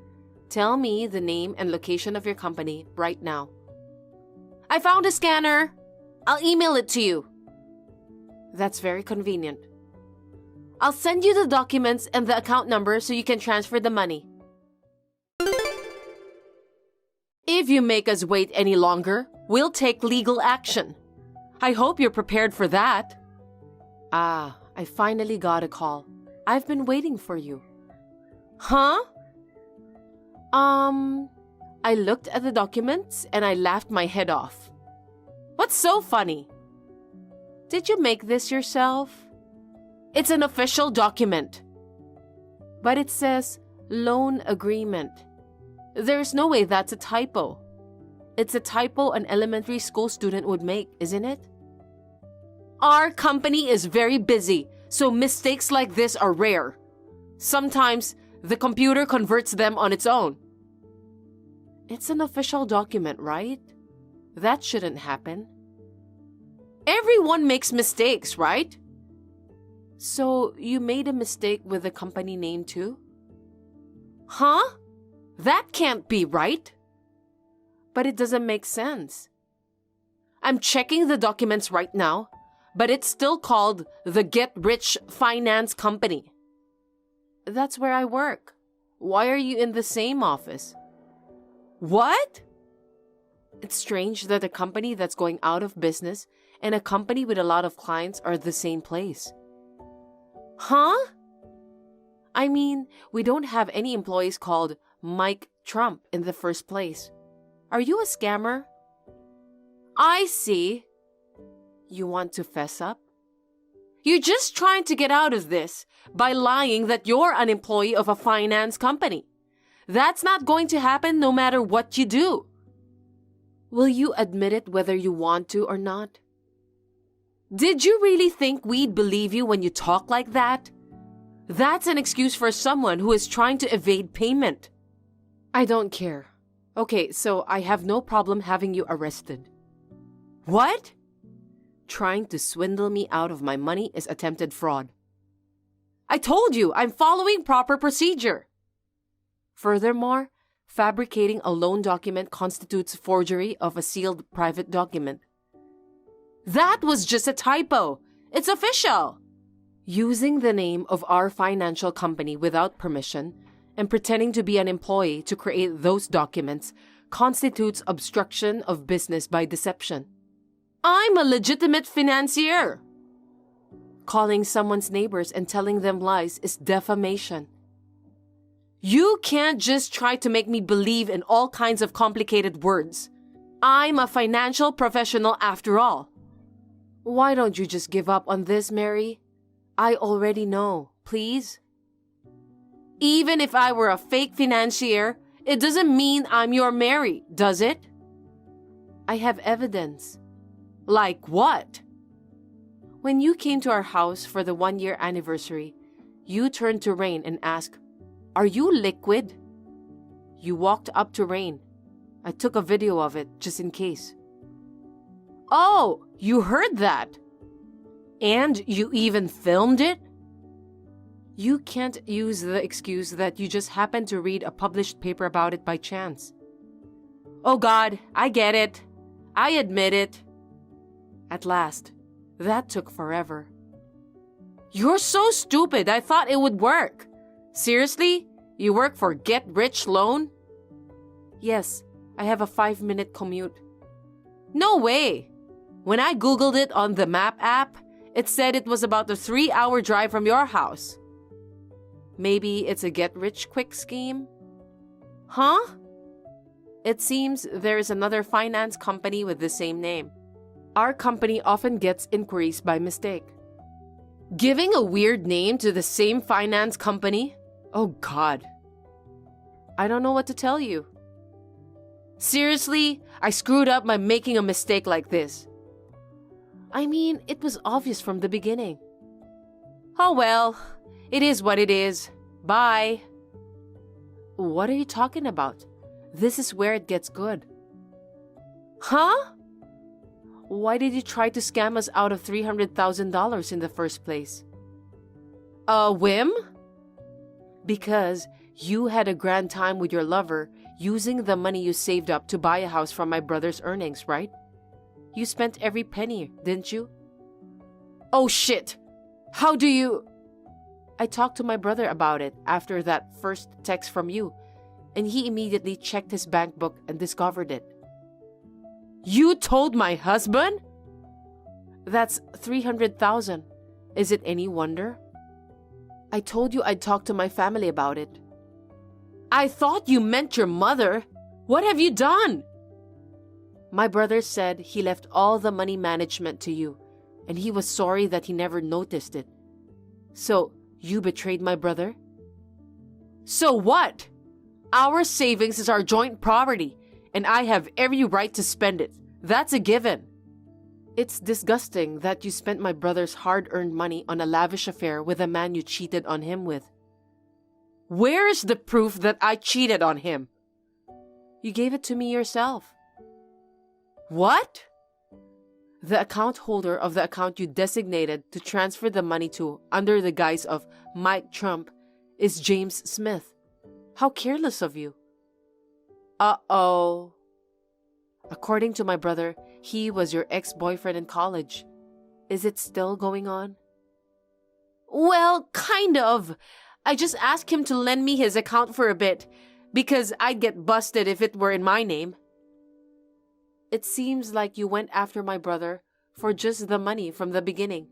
Tell me the name and location of your company right now. I found a scanner. I'll email it to you. That's very convenient. I'll send you the documents and the account number so you can transfer the money. If you make us wait any longer, we'll take legal action. I hope you're prepared for that. Ah, I finally got a call. I've been waiting for you. Huh? I looked at the documents and I laughed my head off. What's so funny? Did you make this yourself? It's an official document. But it says loan agreement. There's no way that's a typo. It's a typo an elementary school student would make, isn't it? Our company is very busy, so mistakes like this are rare. Sometimes the computer converts them on its own. It's an official document, right? That shouldn't happen. Everyone makes mistakes, right? So you made a mistake with the company name too? Huh? That can't be right. But it doesn't make sense. I'm checking the documents right now, but it's still called the Get Rich Finance Company. That's where I work. Why are you in the same office? What? It's strange that a company that's going out of business and a company with a lot of clients are the same place. Huh? I mean, we don't have any employees called Mike Trump in the first place. Are you a scammer? I see. You want to fess up? You're just trying to get out of this by lying that you're an employee of a finance company. That's not going to happen no matter what you do. Will you admit it whether you want to or not? Did you really think we'd believe you when you talk like that? That's an excuse for someone who is trying to evade payment. I don't care. Okay, so I have no problem having you arrested. What? Trying to swindle me out of my money is attempted fraud. I told you, I'm following proper procedure. Furthermore, fabricating a loan document constitutes forgery of a sealed private document. That was just a typo. It's official. Using the name of our financial company without permission and pretending to be an employee to create those documents constitutes obstruction of business by deception. I'm a legitimate financier. Calling someone's neighbors and telling them lies is defamation. You can't just try to make me believe in all kinds of complicated words. I'm a financial professional after all. Why don't you just give up on this, Mary? I already know. Please? Even if I were a fake financier, it doesn't mean I'm your Mary, does it? I have evidence. Like what? When you came to our house for the 1-year anniversary, you turned to Rain and asked, "Are you liquid?" You walked up to Rain. I took a video of it just in case. Oh, you heard that? And you even filmed it? You can't use the excuse that you just happened to read a published paper about it by chance. Oh God, I get it. I admit it. At last, that took forever. You're so stupid, I thought it would work. Seriously? You work for Get Rich Loan? Yes, I have a 5-minute commute. No way! When I Googled it on the map app, it said it was about a 3-hour drive from your house. Maybe it's a get-rich-quick scheme? Huh? It seems there is another finance company with the same name. Our company often gets inquiries by mistake. Giving a weird name to the same finance company? Oh God. I don't know what to tell you. Seriously, I screwed up by making a mistake like this. I mean, it was obvious from the beginning. Oh well, it is what it is. Bye. What are you talking about? This is where it gets good. Huh? Why did you try to scam us out of $300,000 in the first place? A whim? Because you had a grand time with your lover using the money you saved up to buy a house from my brother's earnings, right? You spent every penny, didn't you? Oh shit! How do you... I talked to my brother about it after that first text from you, and he immediately checked his bank book and discovered it. You told my husband? That's $300,000. Is it any wonder? I told you I'd talk to my family about it. I thought you meant your mother. What have you done? My brother said he left all the money management to you, and he was sorry that he never noticed it. So, you betrayed my brother? So what? Our savings is our joint property, and I have every right to spend it. That's a given. It's disgusting that you spent my brother's hard-earned money on a lavish affair with a man you cheated on him with. Where is the proof that I cheated on him? You gave it to me yourself. What? The account holder of the account you designated to transfer the money to under the guise of Mike Trump is James Smith. How careless of you. Uh-oh. According to my brother, he was your ex-boyfriend in college. Is it still going on? Well, kind of. I just asked him to lend me his account for a bit, because I'd get busted if it were in my name. It seems like you went after my brother for just the money from the beginning,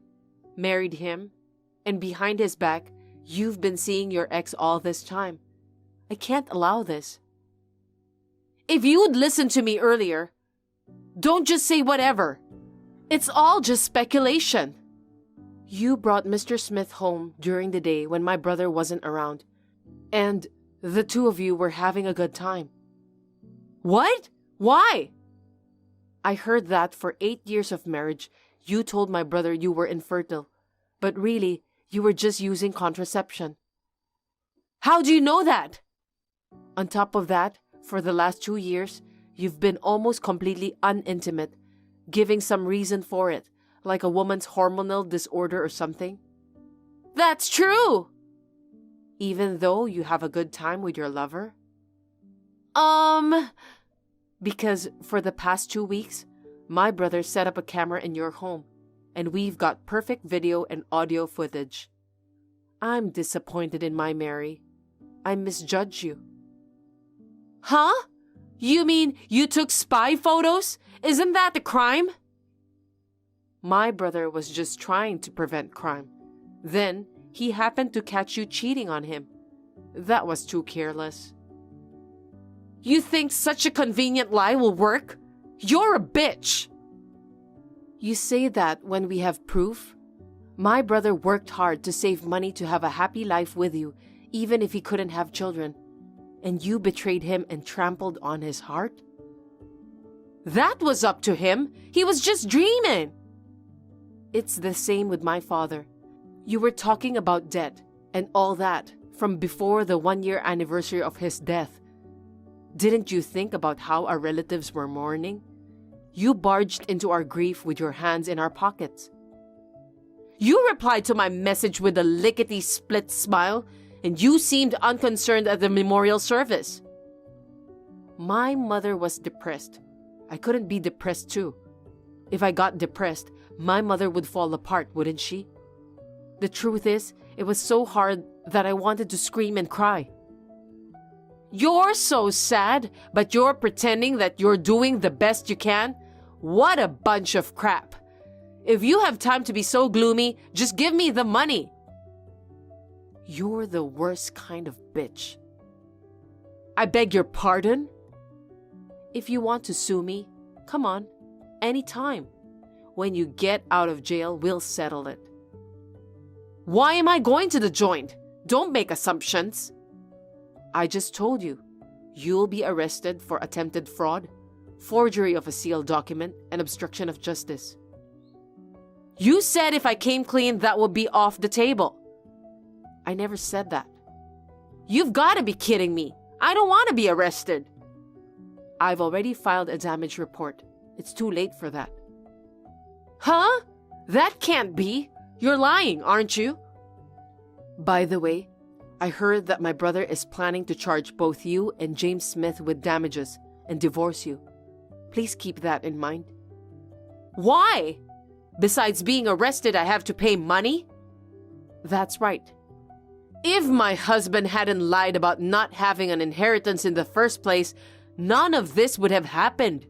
married him, and behind his back, you've been seeing your ex all this time. I can't allow this. If you would listen to me earlier, don't just say whatever. It's all just speculation. You brought Mr. Smith home during the day when my brother wasn't around, and the two of you were having a good time. What? Why? I heard that for 8 years of marriage, you told my brother you were infertile, but really, you were just using contraception. How do you know that? On top of that, for the last 2 years, you've been almost completely unintimate, giving some reason for it, like a woman's hormonal disorder or something. That's true! Even though you have a good time with your lover? Because for the past 2 weeks, my brother set up a camera in your home, and we've got perfect video and audio footage. I'm disappointed in my Mary. I misjudged you. Huh? You mean you took spy photos? Isn't that a crime? My brother was just trying to prevent crime. Then, he happened to catch you cheating on him. That was too careless. You think such a convenient lie will work? You're a bitch! You say that when we have proof? My brother worked hard to save money to have a happy life with you, even if he couldn't have children. And you betrayed him and trampled on his heart? That was up to him. He was just dreaming. It's the same with my father. You were talking about debt and all that from before the 1-year anniversary of his death. Didn't you think about how our relatives were mourning? You barged into our grief with your hands in our pockets. You replied to my message with a lickety-split smile, and you seemed unconcerned at the memorial service. My mother was depressed. I couldn't be depressed too. If I got depressed, my mother would fall apart, wouldn't she? The truth is, it was so hard that I wanted to scream and cry. You're so sad, but you're pretending that you're doing the best you can? What a bunch of crap. If you have time to be so gloomy, just give me the money. You're the worst kind of bitch. I beg your pardon? If you want to sue me, come on, anytime. When you get out of jail, we'll settle it. Why am I going to the joint? Don't make assumptions. I just told you. You'll be arrested for attempted fraud, forgery of a sealed document, and obstruction of justice. You said if I came clean, that would be off the table. I never said that. You've got to be kidding me. I don't want to be arrested. I've already filed a damage report. It's too late for that. Huh? That can't be. You're lying, aren't you? By the way, I heard that my brother is planning to charge both you and James Smith with damages and divorce you. Please keep that in mind. Why? Besides being arrested, I have to pay money? That's right. If my husband hadn't lied about not having an inheritance in the first place, none of this would have happened.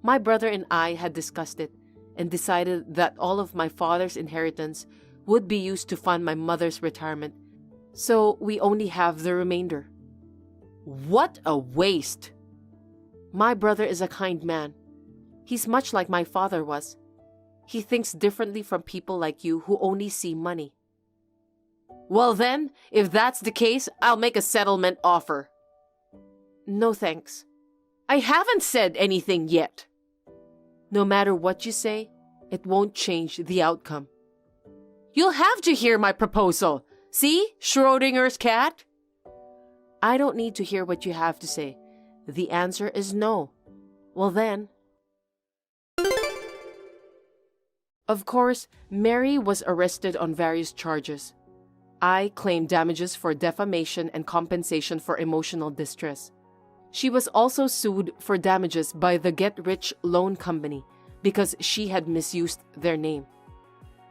My brother and I had discussed it and decided that all of my father's inheritance would be used to fund my mother's retirement, so we only have the remainder. What a waste! My brother is a kind man. He's much like my father was. He thinks differently from people like you who only see money. Well then, if that's the case, I'll make a settlement offer. No thanks. I haven't said anything yet. No matter what you say, it won't change the outcome. You'll have to hear my proposal. See, Schrodinger's cat? I don't need to hear what you have to say. The answer is no. Well then. Of course, Mary was arrested on various charges. I claimed damages for defamation and compensation for emotional distress. She was also sued for damages by the Get Rich Loan Company because she had misused their name.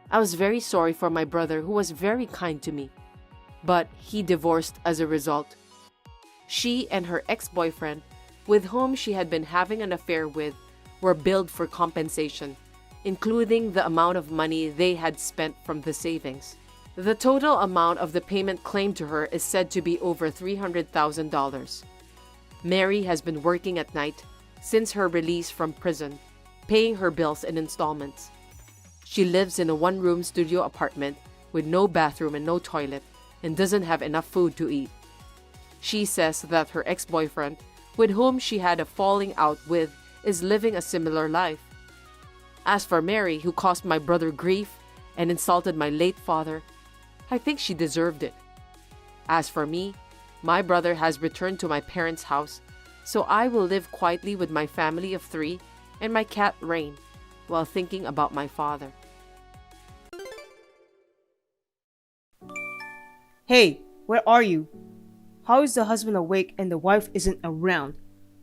I was very sorry for my brother, who was very kind to me, but he divorced as a result. She and her ex-boyfriend, with whom she had been having an affair with, were billed for compensation, including the amount of money they had spent from the savings. The total amount of the payment claimed to her is said to be over $300,000. Mary has been working at night since her release from prison, paying her bills in installments. She lives in a one-room studio apartment with no bathroom and no toilet, and doesn't have enough food to eat. She says that her ex-boyfriend, with whom she had a falling out with, is living a similar life. As for Mary, who caused my brother grief and insulted my late father, I think she deserved it. As for me, my brother has returned to my parents' house, so I will live quietly with my family of 3 and my cat Rain, while thinking about my father. Hey, where are you? How is the husband awake and the wife isn't around?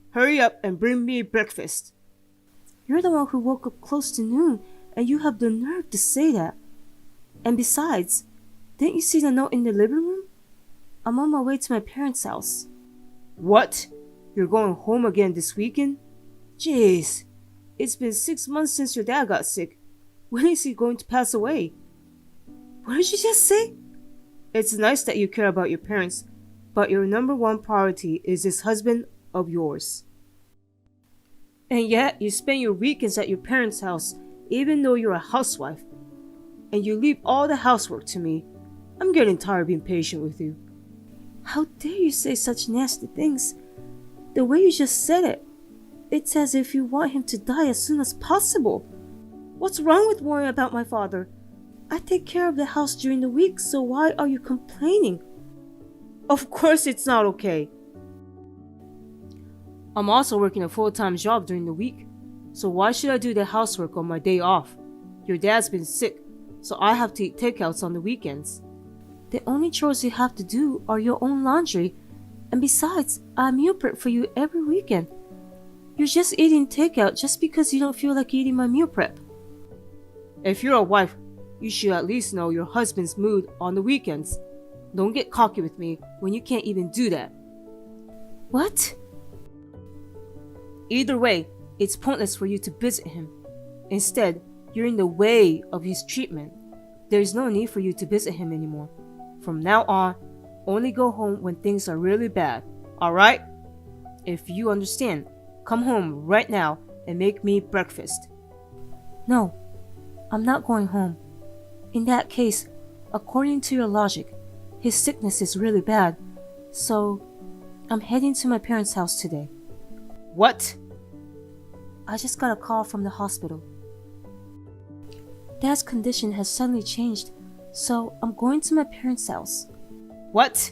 Hurry up and bring me breakfast. You're the one who woke up close to noon, and you have the nerve to say that. And besides, didn't you see the note in the living room? I'm on my way to my parents' house. What? You're going home again this weekend? Jeez, it's been 6 months since your dad got sick. When is he going to pass away? What did you just say? It's nice that you care about your parents, but your number one priority is this husband of yours. And yet, you spend your weekends at your parents' house, even though you're a housewife. And you leave all the housework to me. I'm getting tired of being patient with you. How dare you say such nasty things? The way you just said it, it's as if you want him to die as soon as possible. What's wrong with worrying about my father? I take care of the house during the week, so why are you complaining? Of course it's not okay. I'm also working a full-time job during the week, so why should I do the housework on my day off? Your dad's been sick, so I have to eat takeouts on the weekends. The only chores you have to do are your own laundry, and besides, I meal prep for you every weekend. You're just eating takeout just because you don't feel like eating my meal prep. If you're a wife, you should at least know your husband's mood on the weekends. Don't get cocky with me when you can't even do that. What? Either way, it's pointless for you to visit him. Instead, you're in the way of his treatment. There is no need for you to visit him anymore. From now on, only go home when things are really bad, alright? If you understand, come home right now and make me breakfast. No, I'm not going home. In that case, according to your logic, his sickness is really bad, so I'm heading to my parents' house today. What? I just got a call from the hospital. Dad's condition has suddenly changed, so I'm going to my parents' house. What?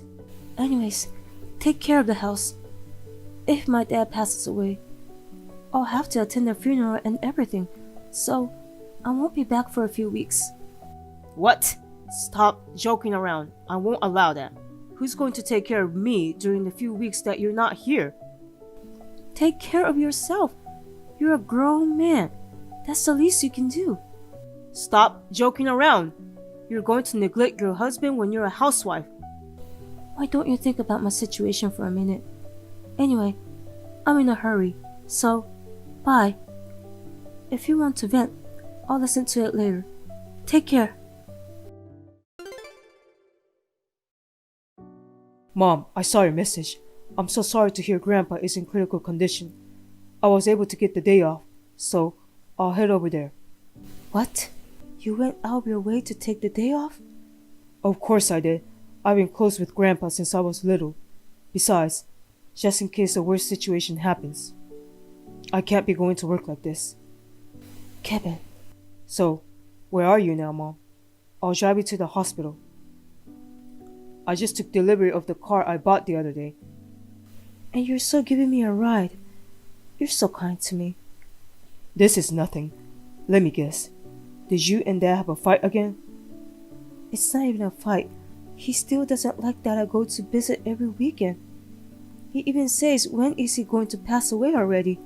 Anyways, take care of the house. If my dad passes away, I'll have to attend the funeral and everything, so I won't be back for a few weeks. What? Stop joking around. I won't allow that. Who's going to take care of me during the few weeks that you're not here? Take care of yourself. You're a grown man. That's the least you can do. Stop joking around. You're going to neglect your husband when you're a housewife. Why don't you think about my situation for a minute? Anyway, I'm in a hurry, so bye. If you want to vent, I'll listen to it later. Take care. Mom, I saw your message. I'm so sorry to hear Grandpa is in critical condition. I was able to get the day off, so I'll head over there. What? You went out of your way to take the day off? Of course I did. I've been close with Grandpa since I was little. Besides, just in case the worst situation happens. I can't be going to work like this. Kevin. So, where are you now, Mom? I'll drive you to the hospital. I just took delivery of the car I bought the other day. And you're still giving me a ride. You're so kind to me. This is nothing. Let me guess. Did you and Dad have a fight again? It's not even a fight. He still doesn't like that I go to visit every weekend. He even says, when is he going to pass away already?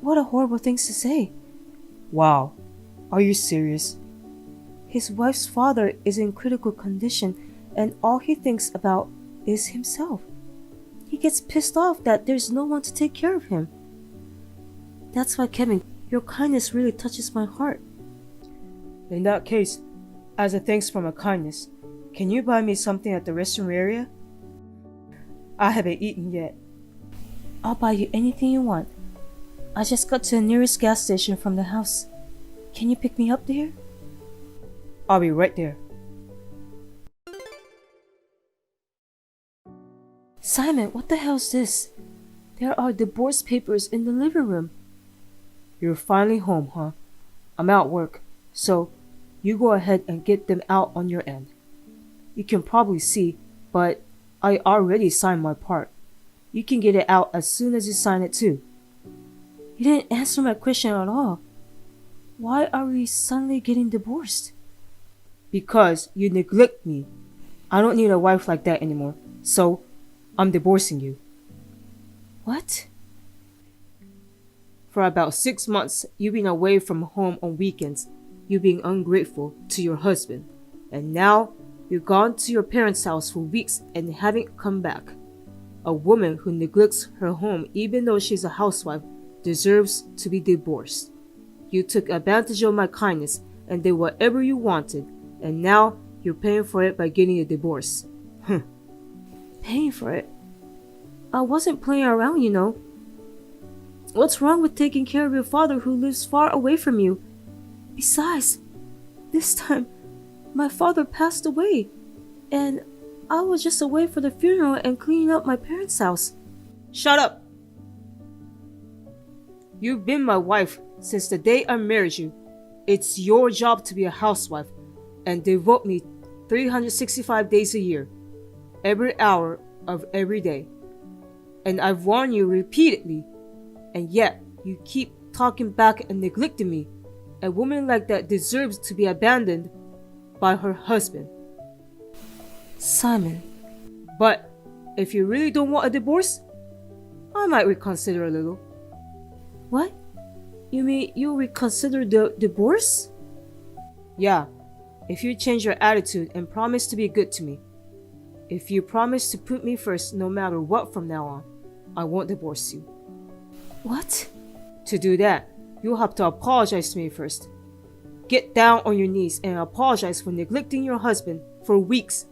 What a horrible thing to say. Wow, are you serious? His wife's father is in critical condition and all he thinks about is himself. He gets pissed off that there's no one to take care of him. That's why, Kevin, your kindness really touches my heart. In that case, as a thanks for my kindness, can you buy me something at the restroom area? I haven't eaten yet. I'll buy you anything you want. I just got to the nearest gas station from the house. Can you pick me up there? I'll be right there. Simon, what the hell's this? There are divorce papers in the living room. You're finally home, huh? I'm at work, so you go ahead and get them out on your end. You can probably see, but I already signed my part. You can get it out as soon as you sign it too. You didn't answer my question at all. Why are we suddenly getting divorced? Because you neglect me. I don't need a wife like that anymore, so I'm divorcing you. What? For about 6 months, you've been away from home on weekends. You've been ungrateful to your husband. And now, you've gone to your parents' house for weeks and haven't come back. A woman who neglects her home even though she's a housewife deserves to be divorced. You took advantage of my kindness and did whatever you wanted, and now you're paying for it by getting a divorce. Paying for it? I wasn't playing around, you know. What's wrong with taking care of your father who lives far away from you? Besides, this time, my father passed away, and I was just away for the funeral and cleaning up my parents' house. Shut up! You've been my wife since the day I married you. It's your job to be a housewife and devote me 365 days a year, every hour of every day. And I've warned you repeatedly, and yet you keep talking back and neglecting me. A woman like that deserves to be abandoned by her husband. Simon. But if you really don't want a divorce, I might reconsider a little. What? You mean you'll reconsider the divorce? Yeah, if you change your attitude and promise to be good to me. If you promise to put me first no matter what from now on, I won't divorce you. What? To do that, you'll have to apologize to me first. Get down on your knees and apologize for neglecting your husband for weeks.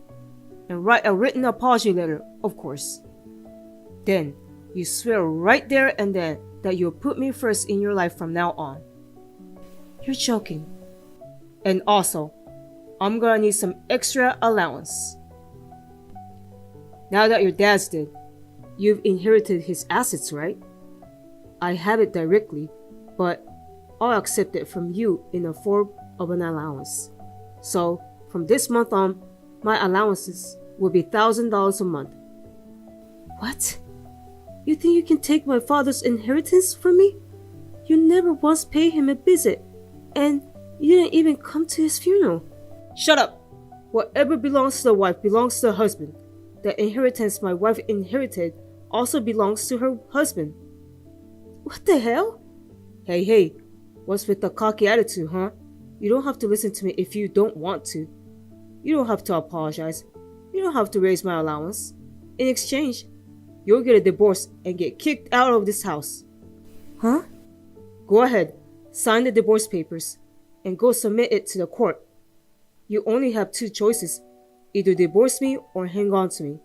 And write a written apology letter, of course. Then, you swear right there and then that you'll put me first in your life from now on. You're joking. And also, I'm gonna need some extra allowance. Now that your dad's dead, you've inherited his assets, right? I have it directly, but I'll accept it from you in the form of an allowance. So, from this month on, my allowances will be $1,000 a month. What? You think you can take my father's inheritance from me? You never once paid him a visit, and you didn't even come to his funeral. Shut up! Whatever belongs to the wife belongs to the husband. The inheritance my wife inherited also belongs to her husband. What the hell? Hey, what's with the cocky attitude, huh? You don't have to listen to me if you don't want to. You don't have to apologize. You don't have to raise my allowance. In exchange, you'll get a divorce and get kicked out of this house. Huh? Go ahead, sign the divorce papers, and go submit it to the court. You only have 2 choices. Either divorce me or hang on to me.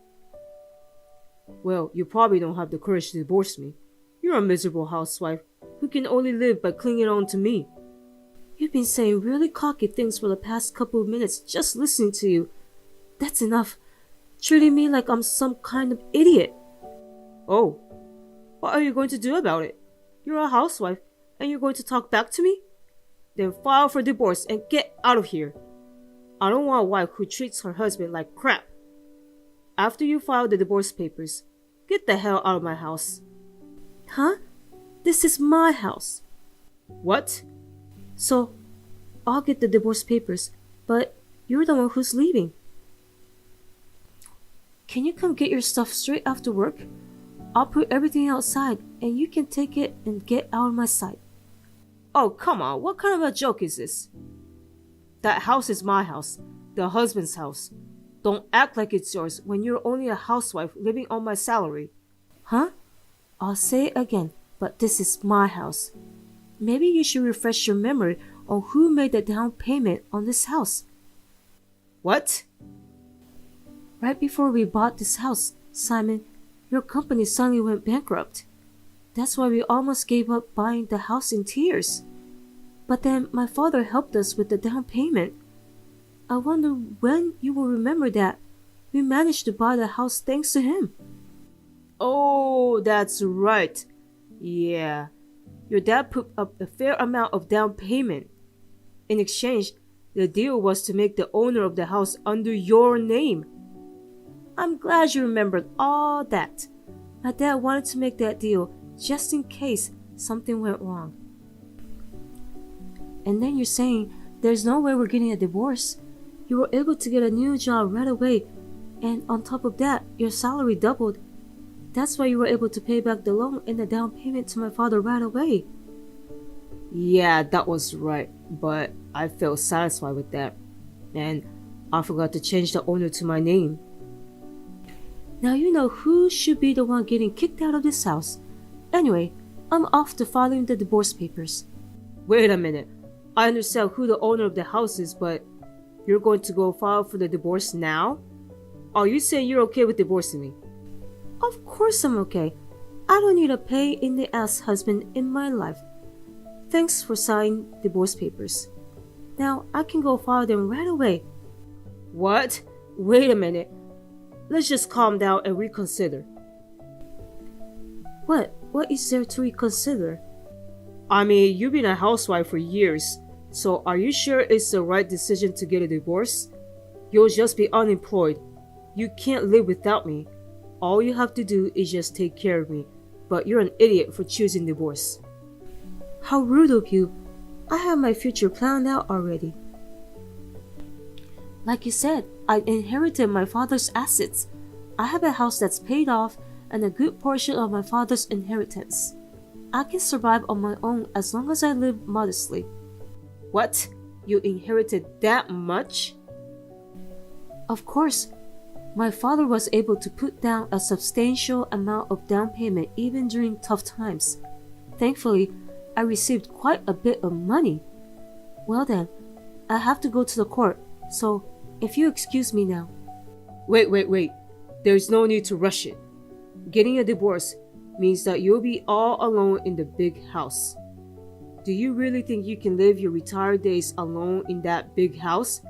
Well, you probably don't have the courage to divorce me. You're a miserable housewife who can only live by clinging on to me. You've been saying really cocky things for the past couple of minutes just listening to you. That's enough. Treating me like I'm some kind of idiot. Oh, what are you going to do about it? You're a housewife and you're going to talk back to me? Then file for divorce and get out of here. I don't want a wife who treats her husband like crap. After you file the divorce papers, get the hell out of my house. Huh? This is my house. What? So, I'll get the divorce papers, but you're the one who's leaving. Can you come get your stuff straight after work? I'll put everything outside and you can take it and get out of my sight. Oh, come on, what kind of a joke is this? That house is my house, the husband's house. Don't act like it's yours when you're only a housewife living on my salary. Huh? I'll say it again, but this is my house. Maybe you should refresh your memory on who made the down payment on this house. What? Right before we bought this house, Simon, your company suddenly went bankrupt. That's why we almost gave up buying the house in tears. But then my father helped us with the down payment. I wonder when you will remember that we managed to buy the house thanks to him. Oh, that's right. Yeah, your dad put up a fair amount of down payment. In exchange, the deal was to make the owner of the house under your name. I'm glad you remembered all that. My dad wanted to make that deal just in case something went wrong. And then you're saying there's no way we're getting a divorce. You were able to get a new job right away, and on top of that, your salary doubled. That's why you were able to pay back the loan and the down payment to my father right away. Yeah, that was right, but I felt satisfied with that. And I forgot to change the owner to my name. Now you know who should be the one getting kicked out of this house. Anyway, I'm off to filing the divorce papers. Wait a minute. I understand who the owner of the house is, but you're going to go file for the divorce now? Are you saying you're okay with divorcing me? Of course I'm okay. I don't need a pain-in-the-ass husband in my life. Thanks for signing divorce papers. Now I can go file them right away. What? Wait a minute. Let's just calm down and reconsider. What? What is there to reconsider? I mean, you've been a housewife for years, so are you sure it's the right decision to get a divorce? You'll just be unemployed. You can't live without me. All you have to do is just take care of me, but you're an idiot for choosing divorce. How rude of you. I have my future planned out already. Like you said, I inherited my father's assets. I have a house that's paid off and a good portion of my father's inheritance. I can survive on my own as long as I live modestly. What? You inherited that much? Of course. My father was able to put down a substantial amount of down payment even during tough times. Thankfully, I received quite a bit of money. Well then, I have to go to the court, so if you excuse me now. Wait. There's no need to rush it. Getting a divorce means that you'll be all alone in the big house. Do you really think you can live your retired days alone in that big house?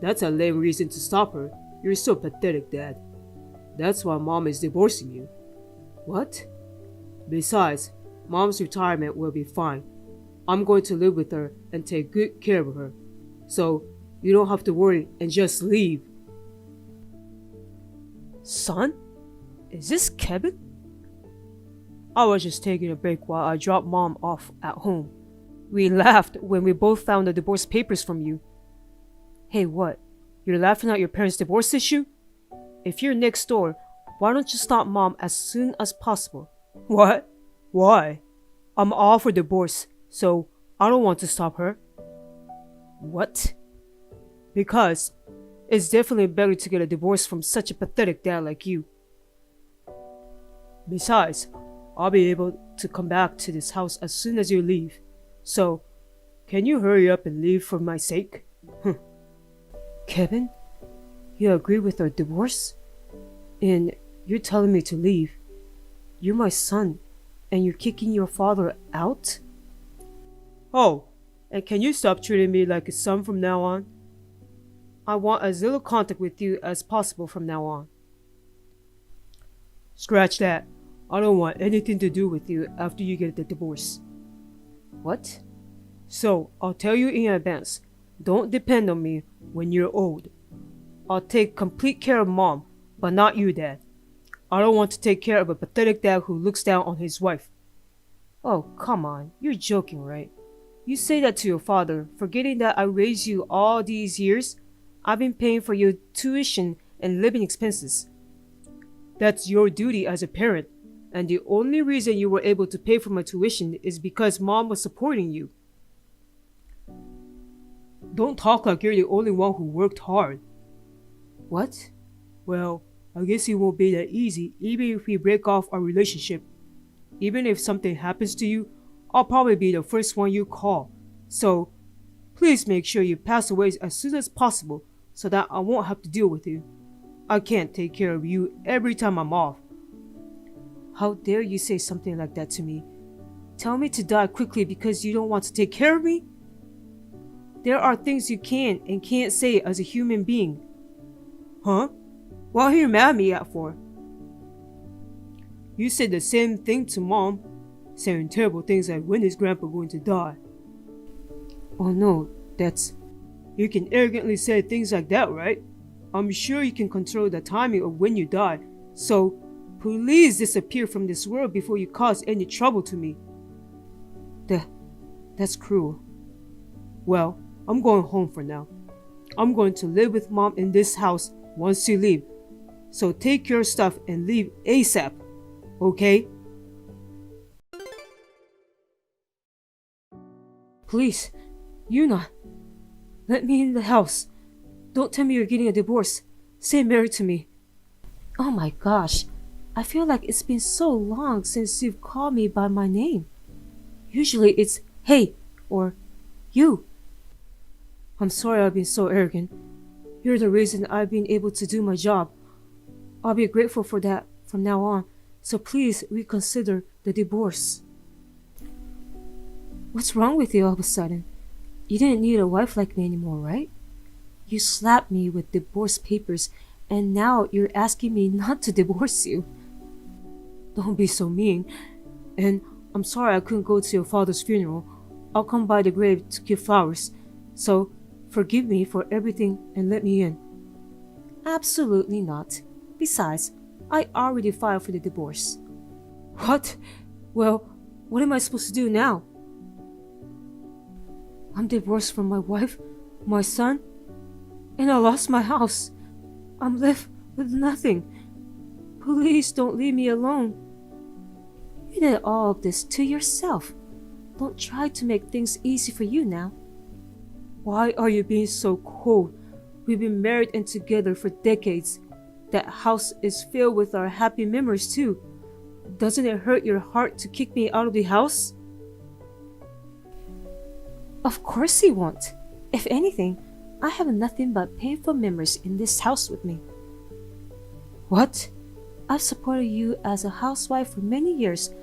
That's a lame reason to stop her. You're so pathetic, Dad. That's why Mom is divorcing you. What? Besides, Mom's retirement will be fine. I'm going to live with her and take good care of her. So, you don't have to worry and just leave. Son? Is this Kevin? I was just taking a break while I dropped Mom off at home. We laughed when we both found the divorce papers from you. Hey, what? You're laughing at your parents' divorce issue? If you're next door, why don't you stop Mom as soon as possible? What? Why? I'm all for divorce, so I don't want to stop her. What? Because it's definitely better to get a divorce from such a pathetic dad like you. Besides, I'll be able to come back to this house as soon as you leave. So, can you hurry up and leave for my sake? Kevin, you agree with our divorce? And you're telling me to leave? You're my son, and you're kicking your father out? Oh, and can you stop treating me like a son from now on? I want as little contact with you as possible from now on. Scratch that. I don't want anything to do with you after you get the divorce. What? So, I'll tell you in advance. Don't depend on me when you're old. I'll take complete care of Mom, but not you, Dad. I don't want to take care of a pathetic dad who looks down on his wife. Oh, come on. You're joking, right? You say that to your father, forgetting that I raised you all these years. I've been paying for your tuition and living expenses. That's your duty as a parent, and the only reason you were able to pay for my tuition is because Mom was supporting you. Don't talk like you're the only one who worked hard. What? Well, I guess it won't be that easy even if we break off our relationship. Even if something happens to you, I'll probably be the first one you call. So, please make sure you pass away as soon as possible so that I won't have to deal with you. I can't take care of you every time I'm off. How dare you say something like that to me? Tell me to die quickly because you don't want to take care of me? There are things you can and can't say as a human being. Huh? What are you mad at me for? You said the same thing to Mom, saying terrible things like when is Grandpa going to die? Oh no, that's... You can arrogantly say things like that, right? I'm sure you can control the timing of when you die, so please disappear from this world before you cause any trouble to me. That's cruel. Well, I'm going home for now. I'm going to live with Mom in this house once you leave. So take your stuff and leave ASAP, okay? Please, Yuna, let me in the house. Don't tell me you're getting a divorce. Stay married to me. Oh my gosh, I feel like it's been so long since you've called me by my name. Usually it's hey or you. I'm sorry I've been so arrogant. You're the reason I've been able to do my job. I'll be grateful for that from now on, so please reconsider the divorce. What's wrong with you all of a sudden? You didn't need a wife like me anymore, right? You slapped me with divorce papers, and now you're asking me not to divorce you. Don't be so mean. And I'm sorry I couldn't go to your father's funeral. I'll come by the grave to give flowers. So, forgive me for everything and let me in. Absolutely not. Besides, I already filed for the divorce. What? Well, what am I supposed to do now? I'm divorced from my wife, my son, and I lost my house. I'm left with nothing. Please don't leave me alone. You did all of this to yourself. Don't try to make things easy for you now. Why are you being so cold? We've been married and together for decades. That house is filled with our happy memories too. Doesn't it hurt your heart to kick me out of the house? Of course he won't. If anything, I have nothing but painful memories in this house with me. What? I've supported you as a housewife for many years,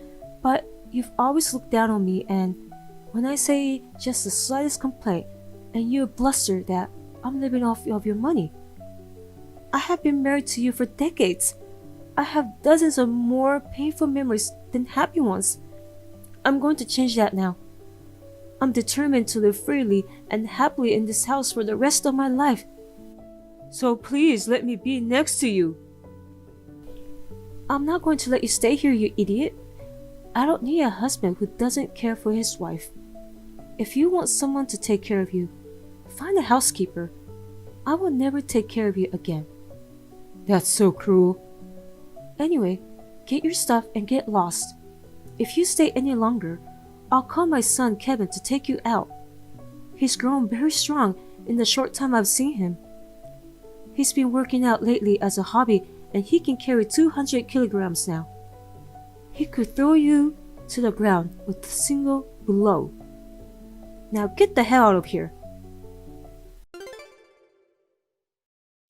but you've always looked down on me, and when I say just the slightest complaint, and you bluster that I'm living off of your money. I have been married to you for decades. I have dozens of more painful memories than happy ones. I'm going to change that now. I'm determined to live freely and happily in this house for the rest of my life. So please let me be next to you. I'm not going to let you stay here, you idiot. I don't need a husband who doesn't care for his wife. If you want someone to take care of you, find a housekeeper. I will never take care of you again. That's so cruel. Anyway, get your stuff and get lost. If you stay any longer, I'll call my son Kevin to take you out. He's grown very strong in the short time I've seen him. He's been working out lately as a hobby, and he can carry 200 kilograms now. He could throw you to the ground with a single blow. Now get the hell out of here.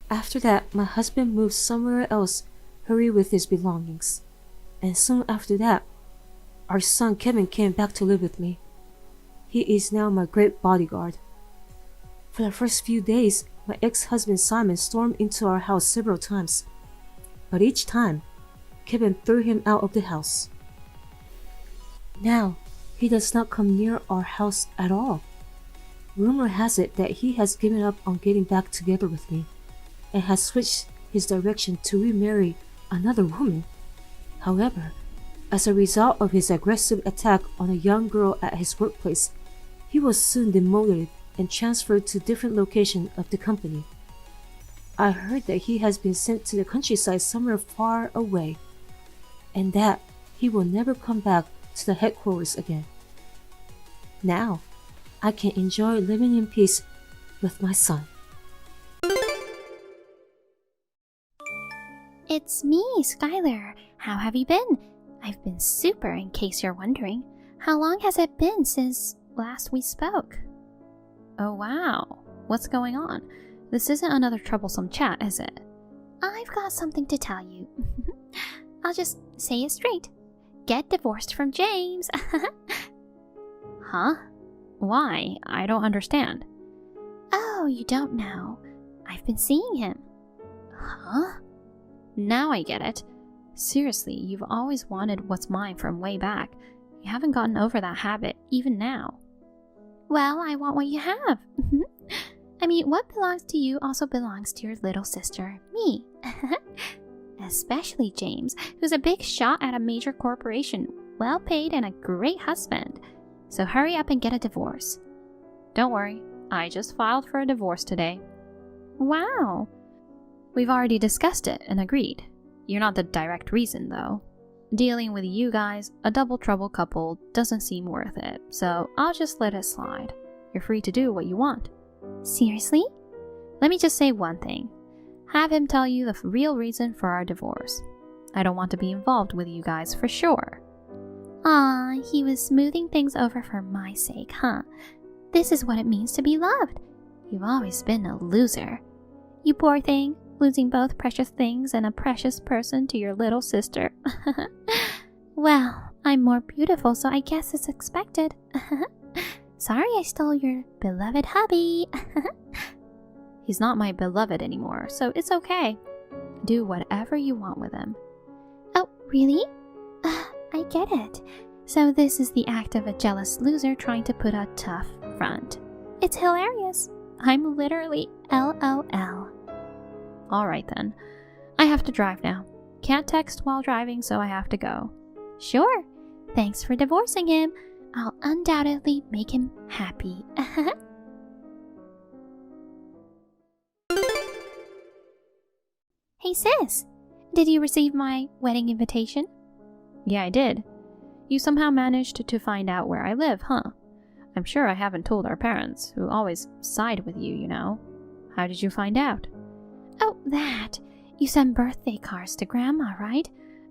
After that, my husband moved somewhere else, hurried with his belongings. And soon after that, our son Kevin came back to live with me. He is now my great bodyguard. For the first few days, my ex-husband Simon stormed into our house several times. But each time, Kevin threw him out of the house. Now, he does not come near our house at all. Rumor has it that he has given up on getting back together with me, and has switched his direction to remarry another woman. However, as a result of his aggressive attack on a young girl at his workplace, he was soon demoted and transferred to a different location of the company. I heard that he has been sent to the countryside somewhere far away, and that he will never come back to the headquarters again. Now, I can enjoy living in peace with my son. It's me, Skylar. How have you been? I've been super, in case you're wondering. How long has it been since last we spoke? Oh wow, what's going on? This isn't another troublesome chat, is it? I've got something to tell you. I'll just say it straight. Get divorced from James. Huh? Why? I don't understand. Oh, you don't know. I've been seeing him. Huh? Now I get it. Seriously, you've always wanted what's mine from way back. You haven't gotten over that habit, even now. Well, I want what you have. I mean, what belongs to you also belongs to your little sister, me. Especially James, who's a big shot at a major corporation, well paid and a great husband. So hurry up and get a divorce. Don't worry, I just filed for a divorce today. Wow. We've already discussed it and agreed. You're not the direct reason, though. Dealing with you guys, a double trouble couple, doesn't seem worth it, so I'll just let it slide. You're free to do what you want. Seriously? Let me just say one thing. Have him tell you the real reason for our divorce. I don't want to be involved with you guys for sure. Aw, he was smoothing things over for my sake, huh? This is what it means to be loved. You've always been a loser. You poor thing, losing both precious things and a precious person to your little sister. Well, I'm more beautiful, so I guess it's expected. Sorry I stole your beloved hubby. He's not my beloved anymore, so it's okay. Do whatever you want with him. Oh, really? I get it. So this is the act of a jealous loser trying to put a tough front. It's hilarious. I'm literally LOL. Alright then. I have to drive now. Can't text while driving, so I have to go. Sure. Thanks for divorcing him. I'll undoubtedly make him happy. Hey sis, did you receive my wedding invitation? Yeah, I did. You somehow managed to find out where I live, huh? I'm sure I haven't told our parents, who always side with you, you know. How did you find out? Oh, that. You sent birthday cards to Grandma, right?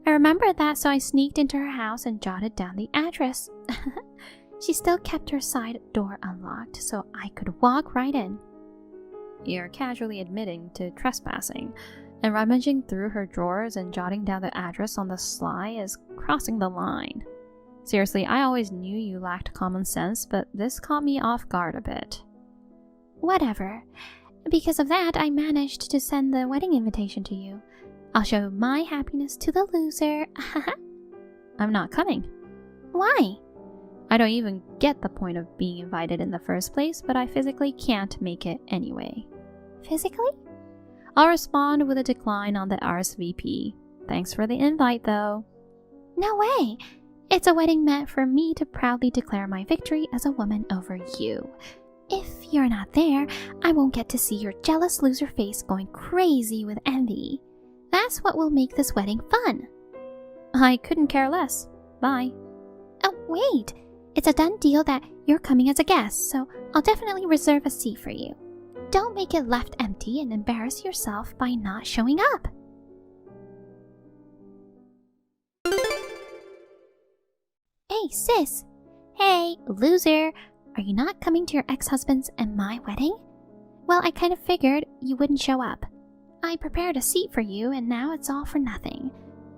I remembered that, so I sneaked into her house and jotted down the address. She still kept her side door unlocked, so I could walk right in. You're casually admitting to trespassing, and rummaging through her drawers and jotting down the address on the sly is crossing the line. Seriously, I always knew you lacked common sense, but this caught me off guard a bit. Whatever. Because of that, I managed to send the wedding invitation to you. I'll show my happiness to the loser. I'm not coming. Why? I don't even get the point of being invited in the first place, but I physically can't make it anyway. Physically? I'll respond with a decline on the RSVP. Thanks for the invite, though. No way! It's a wedding meant for me to proudly declare my victory as a woman over you. If you're not there, I won't get to see your jealous loser face going crazy with envy. That's what will make this wedding fun. I couldn't care less. Bye. Oh, wait! It's a done deal that you're coming as a guest, so I'll definitely reserve a seat for you. Don't make it left empty and embarrass yourself by not showing up. Hey, sis! Hey, loser! Are you not coming to your ex-husband's and my wedding? Well, I kind of figured you wouldn't show up. I prepared a seat for you, and now it's all for nothing.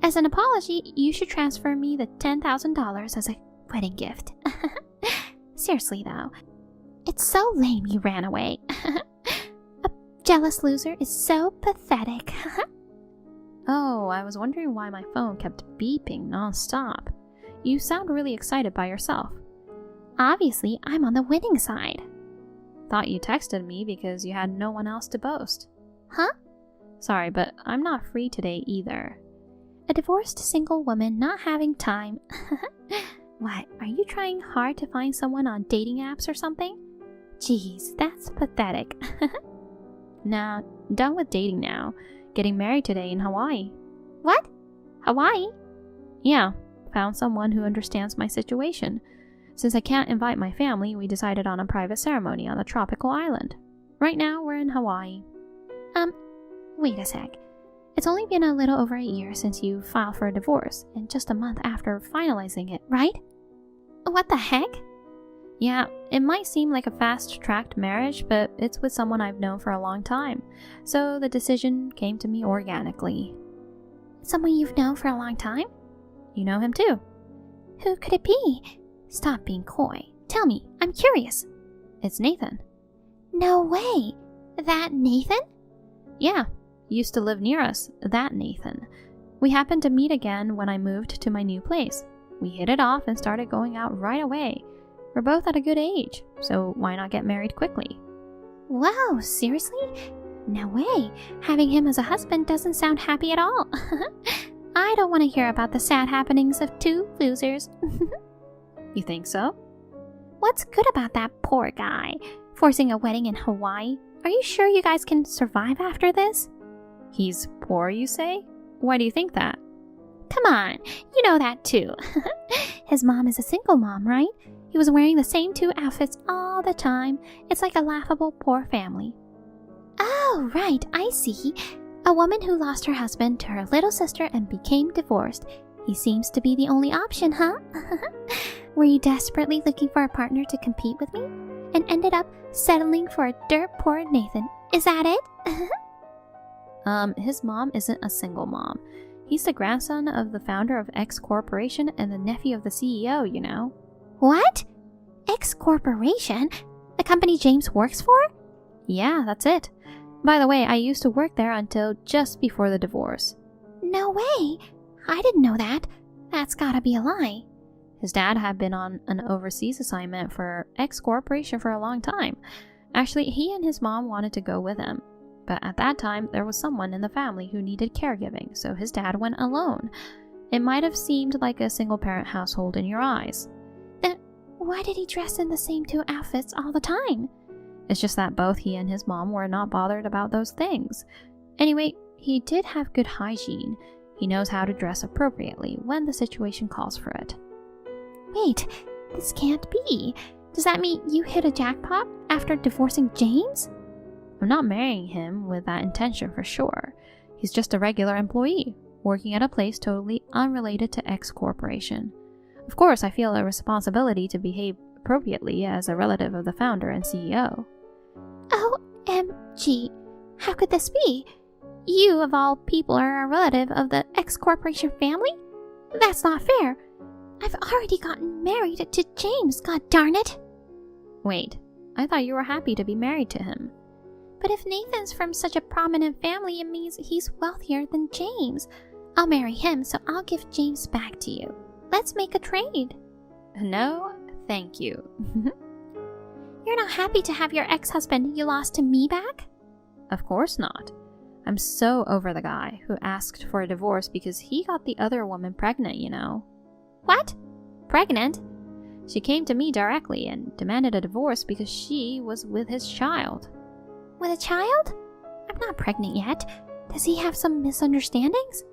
As an apology, you should transfer me the $10,000 as a wedding gift. Seriously, though. It's so lame you ran away. A jealous loser is so pathetic. Oh, I was wondering why my phone kept beeping nonstop. You sound really excited by yourself. Obviously, I'm on the winning side. Thought you texted me because you had no one else to boast. Huh? Sorry, but I'm not free today either. A divorced single woman not having time. What, are you trying hard to find someone on dating apps or something? Jeez, that's pathetic. Nah, done with dating now. Getting married today in Hawaii. What? Hawaii? Yeah, found someone who understands my situation. Since I can't invite my family, we decided on a private ceremony on a tropical island. Right now, we're in Hawaii. Wait a sec. It's only been a little over a year since you filed for a divorce, and just a month after finalizing it, right? What the heck? Yeah, it might seem like a fast-tracked marriage, but it's with someone I've known for a long time, so the decision came to me organically. Someone you've known for a long time? You know him too. Who could it be? Stop being coy. Tell me, I'm curious. It's Nathan. No way! That Nathan? Yeah, used to live near us, that Nathan. We happened to meet again when I moved to my new place. We hit it off and started going out right away. We're both at a good age, so why not get married quickly? Wow, seriously? No way. Having him as a husband doesn't sound happy at all. I don't want to hear about the sad happenings of two losers. You think so? What's good about that poor guy? Forcing a wedding in Hawaii? Are you sure you guys can survive after this? He's poor, you say? Why do you think that? Come on, you know that too. His mom is a single mom, right? He was wearing the same 2 outfits all the time. It's like a laughable poor family. Oh, right, I see. A woman who lost her husband to her little sister and became divorced. He seems to be the only option, huh? Were you desperately looking for a partner to compete with me? And ended up settling for a dirt poor Nathan. Is that it? His mom isn't a single mom. He's the grandson of the founder of X Corporation and the nephew of the CEO, you know. What? X Corporation? The company James works for? Yeah, that's it. By the way, I used to work there until just before the divorce. No way! I didn't know that. That's gotta be a lie. His dad had been on an overseas assignment for X Corporation for a long time. Actually, he and his mom wanted to go with him. But at that time, there was someone in the family who needed caregiving, so his dad went alone. It might have seemed like a single-parent household in your eyes. Then why did he dress in the same 2 outfits all the time? It's just that both he and his mom were not bothered about those things. Anyway, he did have good hygiene. He knows how to dress appropriately when the situation calls for it. Wait, this can't be. Does that mean you hit a jackpot after divorcing James? I'm not marrying him with that intention for sure. He's just a regular employee, working at a place totally unrelated to X Corporation. Of course, I feel a responsibility to behave appropriately as a relative of the founder and CEO. OMG, how could this be? You, of all people, are a relative of the X Corporation family? That's not fair. I've already gotten married to James, god darn it. Wait, I thought you were happy to be married to him. But if Nathan's from such a prominent family, it means he's wealthier than James. I'll marry him, so I'll give James back to you. Let's make a trade. No, thank you. You're not happy to have your ex-husband you lost to me back? Of course not. I'm so over the guy who asked for a divorce because he got the other woman pregnant, you know. What? Pregnant? She came to me directly and demanded a divorce because she was with his child. With a child? I'm not pregnant yet. Does he have some misunderstandings?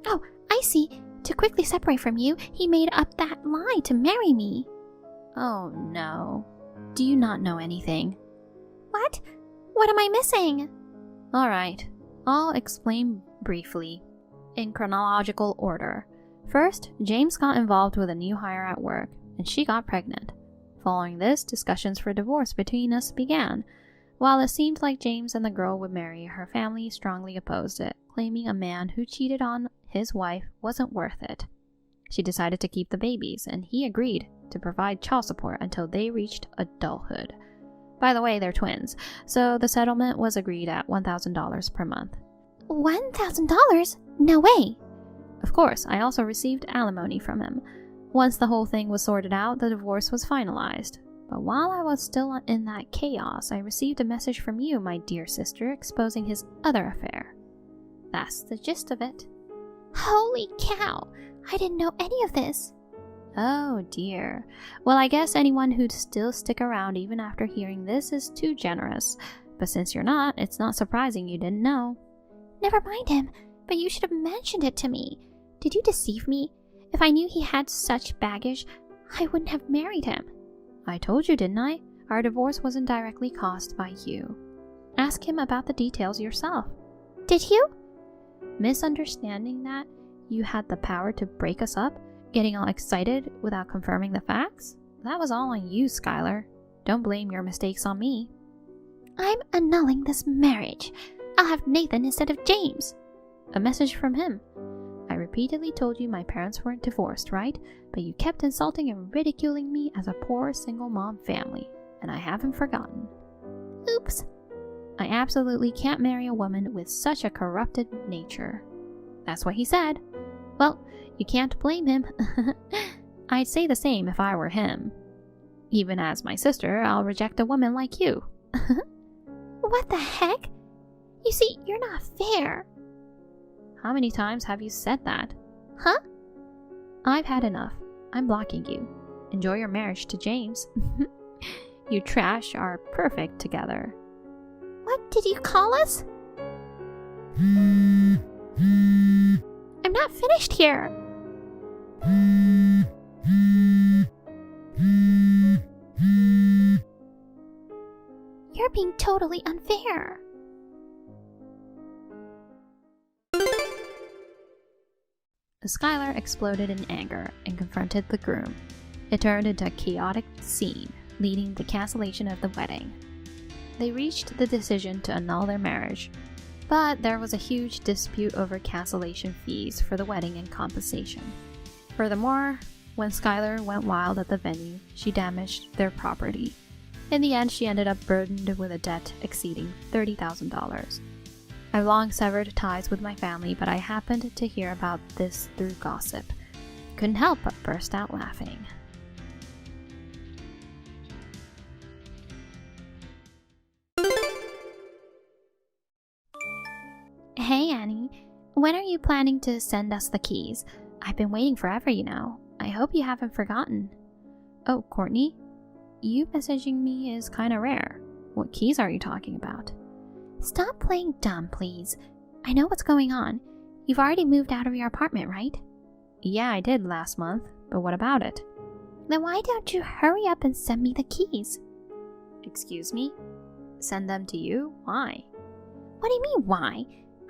Oh, I see. To quickly separate from you, he made up that lie to marry me. Oh no. Do you not know anything? What? What am I missing? Alright, I'll explain briefly, in chronological order. First, James got involved with a new hire at work, and she got pregnant. Following this, discussions for divorce between us began. While it seemed like James and the girl would marry, her family strongly opposed it, claiming a man who cheated on his wife wasn't worth it. She decided to keep the babies, and he agreed to provide child support until they reached adulthood. By the way, they're twins, so the settlement was agreed at $1,000 per month. $1,000? No way! Of course, I also received alimony from him. Once the whole thing was sorted out, the divorce was finalized. But while I was still in that chaos, I received a message from you, my dear sister, exposing his other affair. That's the gist of it. Holy cow! I didn't know any of this. Oh dear. Well, I guess anyone who'd still stick around even after hearing this is too generous. But since you're not, it's not surprising you didn't know. Never mind him, but you should have mentioned it to me. Did you deceive me? If I knew he had such baggage, I wouldn't have married him. I told you, didn't I? Our divorce wasn't directly caused by you. Ask him about the details yourself. Did you? Misunderstanding that you had the power to break us up, getting all excited without confirming the facts? That was all on you, Skylar. Don't blame your mistakes on me. I'm annulling this marriage. I'll have Nathan instead of James. A message from him. I repeatedly told you my parents weren't divorced, right? But you kept insulting and ridiculing me as a poor single mom family, and I haven't forgotten. Oops. I absolutely can't marry a woman with such a corrupted nature. That's what he said. Well, you can't blame him. I'd say the same if I were him. Even as my sister, I'll reject a woman like you. What the heck? You see, you're not fair. How many times have you said that? Huh? I've had enough. I'm blocking you. Enjoy your marriage to James. You trash are perfect together. What did you call us? I'm not finished here. You're being totally unfair. Skylar exploded in anger and confronted the groom. It turned into a chaotic scene, leading to cancellation of the wedding. They reached the decision to annul their marriage, but there was a huge dispute over cancellation fees for the wedding and compensation. Furthermore, when Skylar went wild at the venue, she damaged their property. In the end, she ended up burdened with a debt exceeding $30,000. I've long severed ties with my family, but I happened to hear about this through gossip. Couldn't help but burst out laughing. Hey, Annie. When are you planning to send us the keys? I've been waiting forever, you know. I hope you haven't forgotten. Oh, Courtney? You messaging me is kinda rare. What keys are you talking about? Stop playing dumb, please. I know what's going on. You've already moved out of your apartment, right? Yeah, I did last month, but what about it? Then why don't you hurry up and send me the keys? Excuse me? Send them to you? Why? What do you mean, why?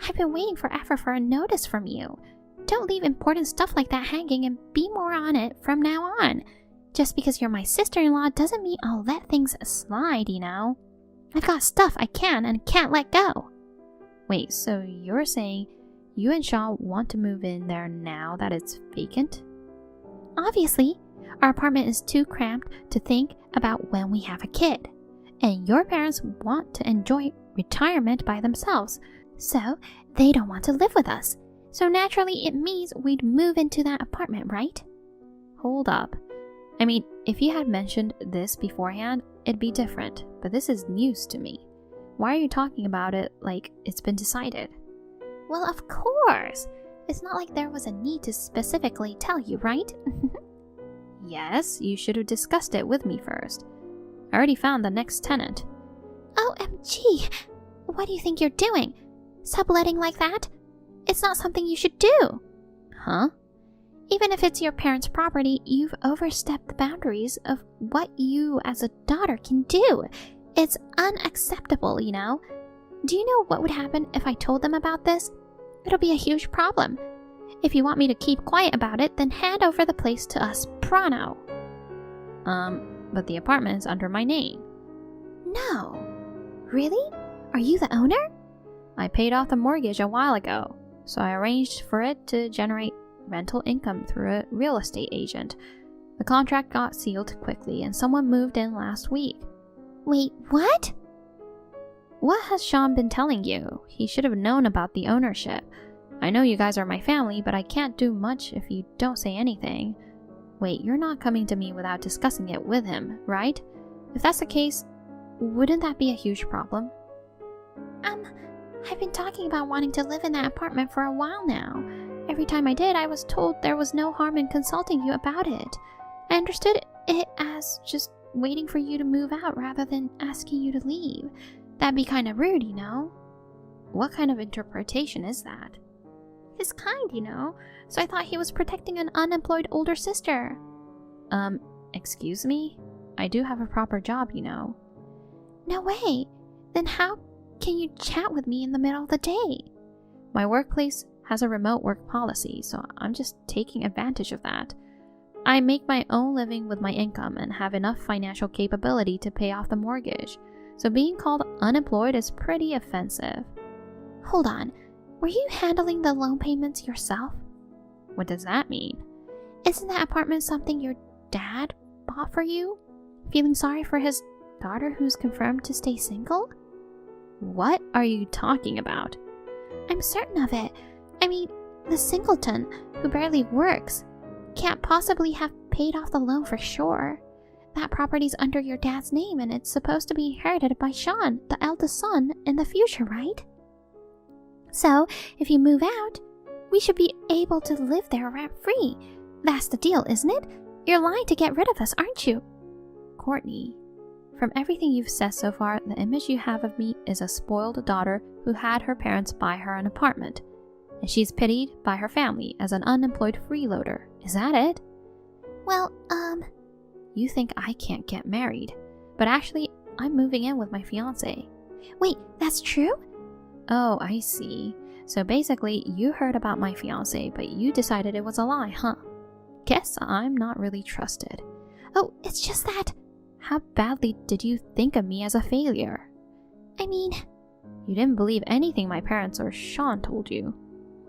I've been waiting forever for a notice from you. Don't leave important stuff like that hanging and be more on it from now on. Just because you're my sister-in-law doesn't mean I'll let things slide, you know? I've got stuff I can and can't let go. Wait, so you're saying you and Shaw want to move in there now that it's vacant? Obviously, our apartment is too cramped to think about when we have a kid. And your parents want to enjoy retirement by themselves, so they don't want to live with us. So naturally, it means we'd move into that apartment, right? Hold up. I mean, if you had mentioned this beforehand, it'd be different, but this is news to me. Why are you talking about it like it's been decided? Well, of course. It's not like there was a need to specifically tell you, right? Yes, you should have discussed it with me first. I already found the next tenant. OMG! What do you think you're doing? Subletting like that? It's not something you should do. Huh? Even if it's your parents' property, you've overstepped the boundaries of what you as a daughter can do. It's unacceptable, you know? Do you know what would happen if I told them about this? It'll be a huge problem. If you want me to keep quiet about it, then hand over the place to us pronto. But the apartment is under my name. No. Really? Are you the owner? I paid off the mortgage a while ago, so I arranged for it to generate rental income through a real estate agent. The contract got sealed quickly and someone moved in last week. Wait, what? What has Sean been telling you? He should have known about the ownership. I know you guys are my family, but I can't do much if you don't say anything. Wait, you're not coming to me without discussing it with him, right? If that's the case, wouldn't that be a huge problem? I've been talking about wanting to live in that apartment for a while now. Every time I did, I was told there was no harm in consulting you about it. I understood it as just waiting for you to move out rather than asking you to leave. That'd be kind of rude, you know? What kind of interpretation is that? His kind, you know? So I thought he was protecting an unemployed older sister. Excuse me? I do have a proper job, you know. No way. Then how can you chat with me in the middle of the day? My workplace has a remote work policy, so I'm just taking advantage of that. I make my own living with my income and have enough financial capability to pay off the mortgage, so being called unemployed is pretty offensive. Hold on. Were you handling the loan payments yourself? What does that mean? Isn't that apartment something your dad bought for you? Feeling sorry for his daughter who's confirmed to stay single? What are you talking about? I'm certain of it. I mean, the singleton, who barely works, can't possibly have paid off the loan for sure. That property's under your dad's name and it's supposed to be inherited by Sean, the eldest son, in the future, right? So, if you move out, we should be able to live there rent-free. That's the deal, isn't it? You're lying to get rid of us, aren't you? Courtney, from everything you've said so far, the image you have of me is a spoiled daughter who had her parents buy her an apartment, and she's pitied by her family as an unemployed freeloader. Is that it? Well, You think I can't get married, but actually, I'm moving in with my fiancé. Wait, that's true? Oh, I see. So basically, you heard about my fiancé, but you decided it was a lie, huh? Guess I'm not really trusted. Oh, it's just that... How badly did you think of me as a failure? I mean... You didn't believe anything my parents or Sean told you.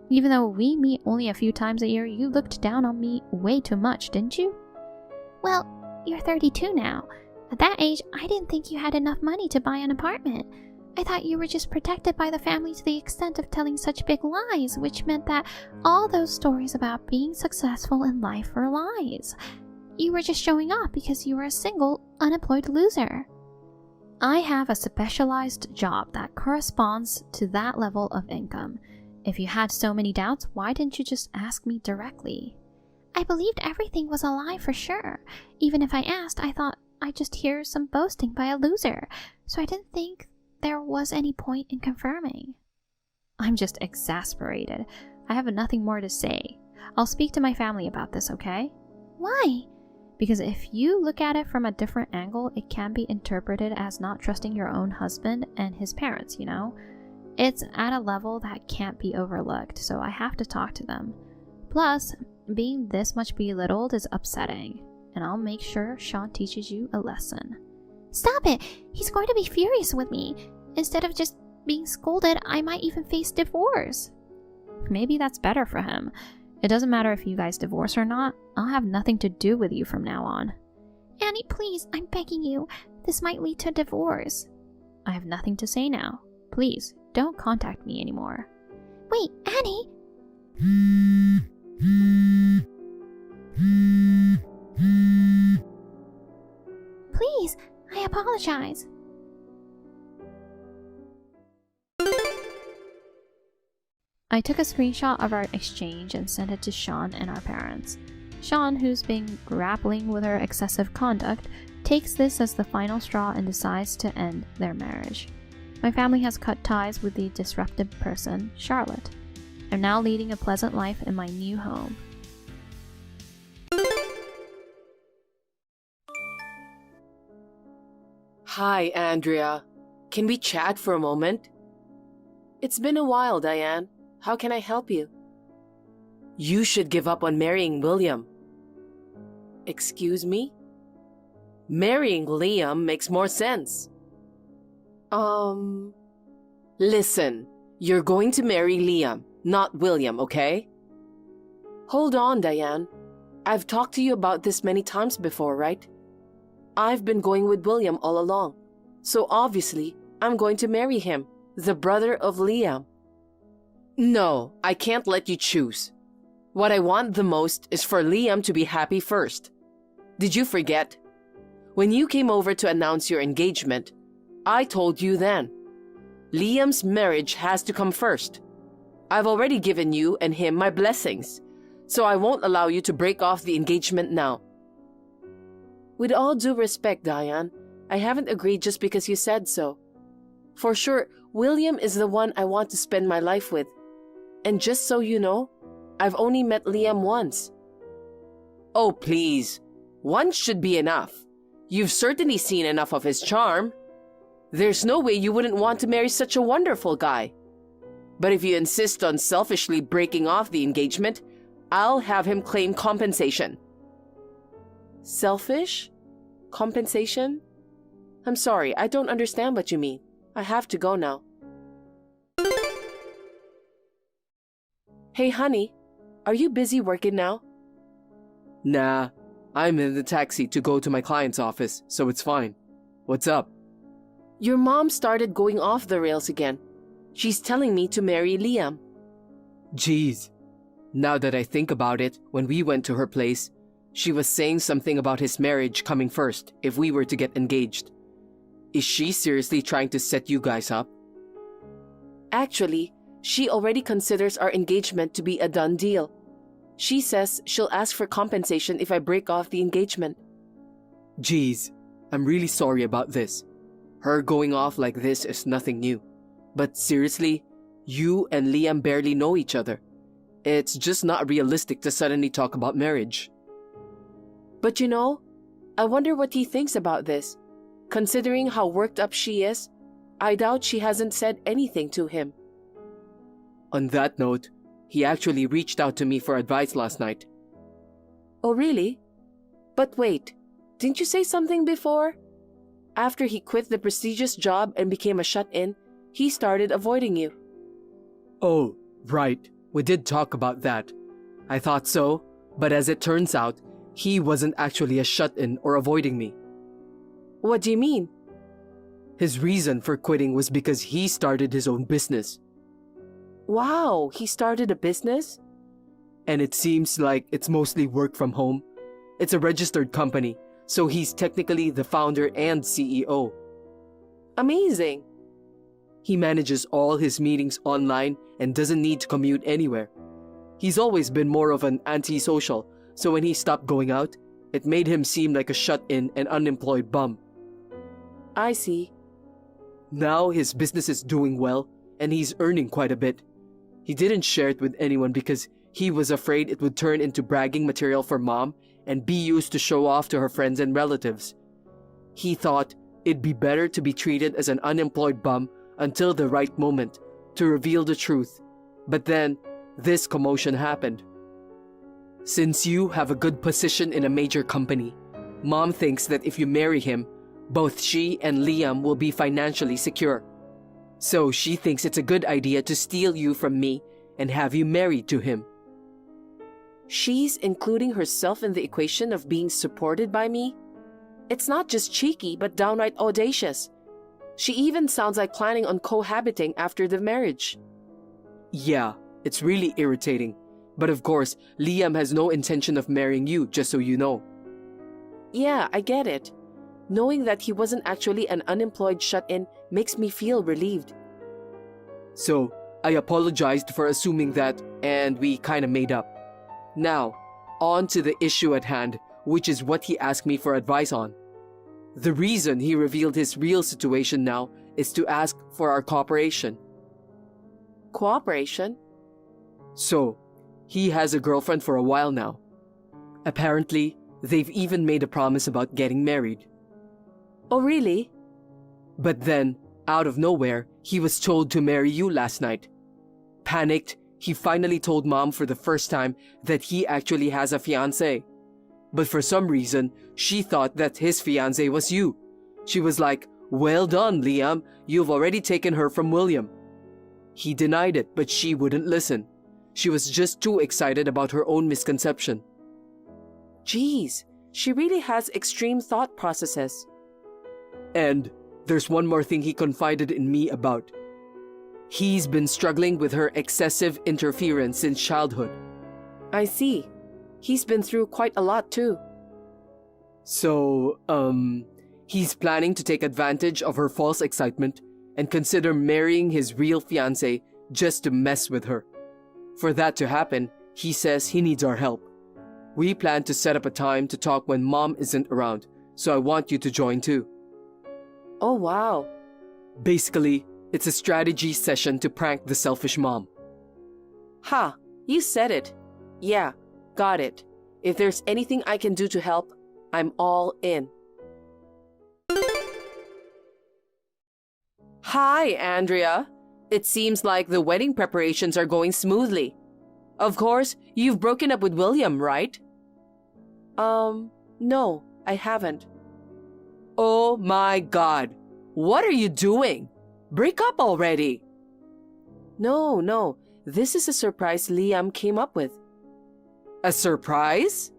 Even though we meet only a few times a year, you looked down on me way too much, didn't you? Well, you're 32 now. At that age, I didn't think you had enough money to buy an apartment. I thought you were just protected by the family to the extent of telling such big lies, which meant that all those stories about being successful in life were lies. You were just showing off because you were a single, unemployed loser. I have a specialized job that corresponds to that level of income. If you had so many doubts, why didn't you just ask me directly? I believed everything was a lie for sure. Even if I asked, I thought I'd just hear some boasting by a loser, so I didn't think there was any point in confirming. I'm just exasperated. I have nothing more to say. I'll speak to my family about this, okay? Why? Because if you look at it from a different angle, it can be interpreted as not trusting your own husband and his parents, you know? It's at a level that can't be overlooked, so I have to talk to them. Plus, being this much belittled is upsetting, and I'll make sure Sean teaches you a lesson. Stop it! He's going to be furious with me. Instead of just being scolded, I might even face divorce. Maybe that's better for him. It doesn't matter if you guys divorce or not. I'll have nothing to do with you from now on. Annie, please, I'm begging you. This might lead to divorce. I have nothing to say now. Please, don't contact me anymore. Wait, Annie! Please, I apologize. I took a screenshot of our exchange and sent it to Sean and our parents. Sean, who's been grappling with her excessive conduct, takes this as the final straw and decides to end their marriage. My family has cut ties with the disruptive person, Charlotte. I'm now leading a pleasant life in my new home. Hi, Andrea. Can we chat for a moment? It's been a while, Diane. How can I help you? You should give up on marrying William. Excuse me? Marrying Liam makes more sense. Listen, you're going to marry Liam, not William, okay? Hold on, Diane. I've talked to you about this many times before, right? I've been going with William all along, so obviously I'm going to marry him, the brother of Liam. No, I can't let you choose. What I want the most is for Liam to be happy first. Did you forget? When you came over to announce your engagement, I told you then. Liam's marriage has to come first. I've already given you and him my blessings, so I won't allow you to break off the engagement now. With all due respect, Diane, I haven't agreed just because you said so. For sure, William is the one I want to spend my life with. And just so you know, I've only met Liam once. Oh, please. Once should be enough. You've certainly seen enough of his charm. There's no way you wouldn't want to marry such a wonderful guy. But if you insist on selfishly breaking off the engagement, I'll have him claim compensation. Selfish? Compensation? I'm sorry, I don't understand what you mean. I have to go now. Hey, honey, are you busy working now? Nah, I'm in the taxi to go to my client's office, so it's fine. What's up? Your mom started going off the rails again. She's telling me to marry Liam. Jeez. Now that I think about it, when we went to her place, she was saying something about his marriage coming first if we were to get engaged. Is she seriously trying to set you guys up? Actually, she already considers our engagement to be a done deal. She says she'll ask for compensation if I break off the engagement. Jeez, I'm really sorry about this. Her going off like this is nothing new. But seriously, you and Liam barely know each other. It's just not realistic to suddenly talk about marriage. But you know, I wonder what he thinks about this. Considering how worked up she is, I doubt she hasn't said anything to him. On that note, he actually reached out to me for advice last night. Oh, really? But wait, didn't you say something before? After he quit the prestigious job and became a shut-in, he started avoiding you. Oh, right. We did talk about that. I thought so, but as it turns out, he wasn't actually a shut-in or avoiding me. What do you mean? His reason for quitting was because he started his own business. Wow, he started a business? And it seems like it's mostly work from home. It's a registered company, so he's technically the founder and CEO. Amazing. He manages all his meetings online and doesn't need to commute anywhere. He's always been more of an antisocial, so when he stopped going out, it made him seem like a shut-in and unemployed bum. I see. Now his business is doing well, and he's earning quite a bit. He didn't share it with anyone because he was afraid it would turn into bragging material for Mom and be used to show off to her friends and relatives. He thought it'd be better to be treated as an unemployed bum until the right moment to reveal the truth. But then, this commotion happened. Since you have a good position in a major company, Mom thinks that if you marry him, both she and Liam will be financially secure. So she thinks it's a good idea to steal you from me and have you married to him. She's including herself in the equation of being supported by me? It's not just cheeky, but downright audacious. She even sounds like planning on cohabiting after the marriage. Yeah, it's really irritating. But of course, Liam has no intention of marrying you, just so you know. Yeah, I get it. Knowing that he wasn't actually an unemployed shut-in makes me feel relieved. So, I apologized for assuming that, and we kinda made up. Now, on to the issue at hand, which is what he asked me for advice on. The reason he revealed his real situation now is to ask for our cooperation. Cooperation? So, he has a girlfriend for a while now. Apparently, they've even made a promise about getting married. Oh, really? But then, out of nowhere, he was told to marry you last night. Panicked, he finally told Mom for the first time that he actually has a fiancé. But for some reason, she thought that his fiancé was you. She was like, "Well done, Liam, you've already taken her from William." He denied it, but she wouldn't listen. She was just too excited about her own misconception. Geez, she really has extreme thought processes. And there's one more thing he confided in me about. He's been struggling with her excessive interference since childhood. I see. He's been through quite a lot too. So, he's planning to take advantage of her false excitement and consider marrying his real fiancé just to mess with her. For that to happen, he says he needs our help. We plan to set up a time to talk when Mom isn't around, so I want you to join too. Oh, wow. Basically, it's a strategy session to prank the selfish mom. Ha, you said it. Yeah, got it. If there's anything I can do to help, I'm all in. Hi, Andrea. It seems like the wedding preparations are going smoothly. Of course, you've broken up with William, right? No, I haven't. Oh my God. What are you doing? Break up already. No. This is a surprise Liam came up with. A surprise?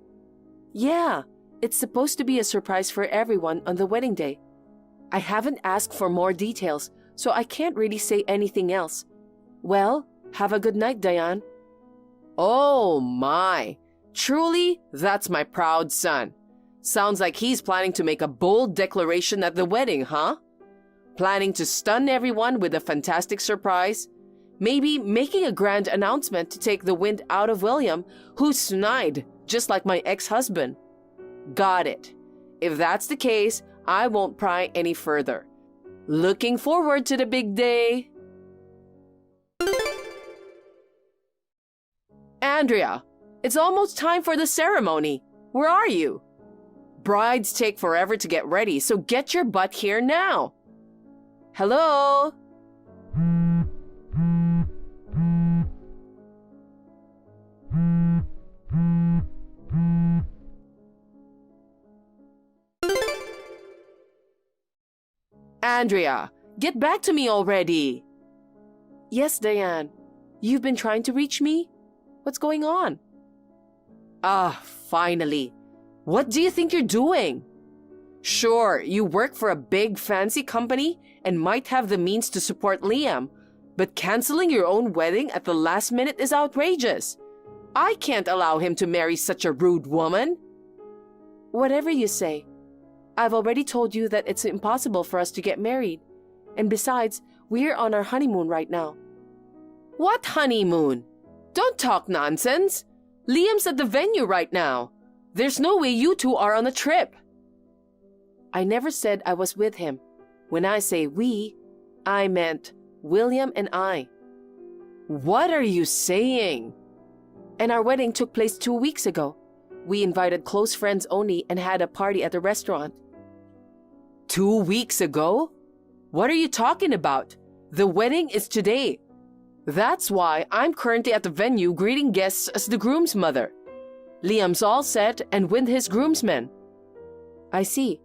Yeah, it's supposed to be a surprise for everyone on the wedding day. I haven't asked for more details, so I can't really say anything else. Well, have a good night, Diane. Oh my. Truly, that's my proud son. Sounds like he's planning to make a bold declaration at the wedding, huh? Planning to stun everyone with a fantastic surprise? Maybe making a grand announcement to take the wind out of William, who's snide, just like my ex-husband. Got it. If that's the case, I won't pry any further. Looking forward to the big day. Andrea, it's almost time for the ceremony. Where are you? Brides take forever to get ready, so get your butt here now. Hello? Andrea, get back to me already. Yes, Diane. You've been trying to reach me? What's going on? Ah, finally. What do you think you're doing? Sure, you work for a big fancy company and might have the means to support Liam, but canceling your own wedding at the last minute is outrageous. I can't allow him to marry such a rude woman. Whatever you say. I've already told you that it's impossible for us to get married. And besides, we're on our honeymoon right now. What honeymoon? Don't talk nonsense. Liam's at the venue right now. There's no way you two are on a trip. I never said I was with him. When I say we, I meant William and I. What are you saying? And our wedding took place 2 weeks ago. We invited close friends only and had a party at the restaurant. 2 weeks ago? What are you talking about? The wedding is today. That's why I'm currently at the venue greeting guests as the groom's mother. Liam's all set and with his groomsmen. I see.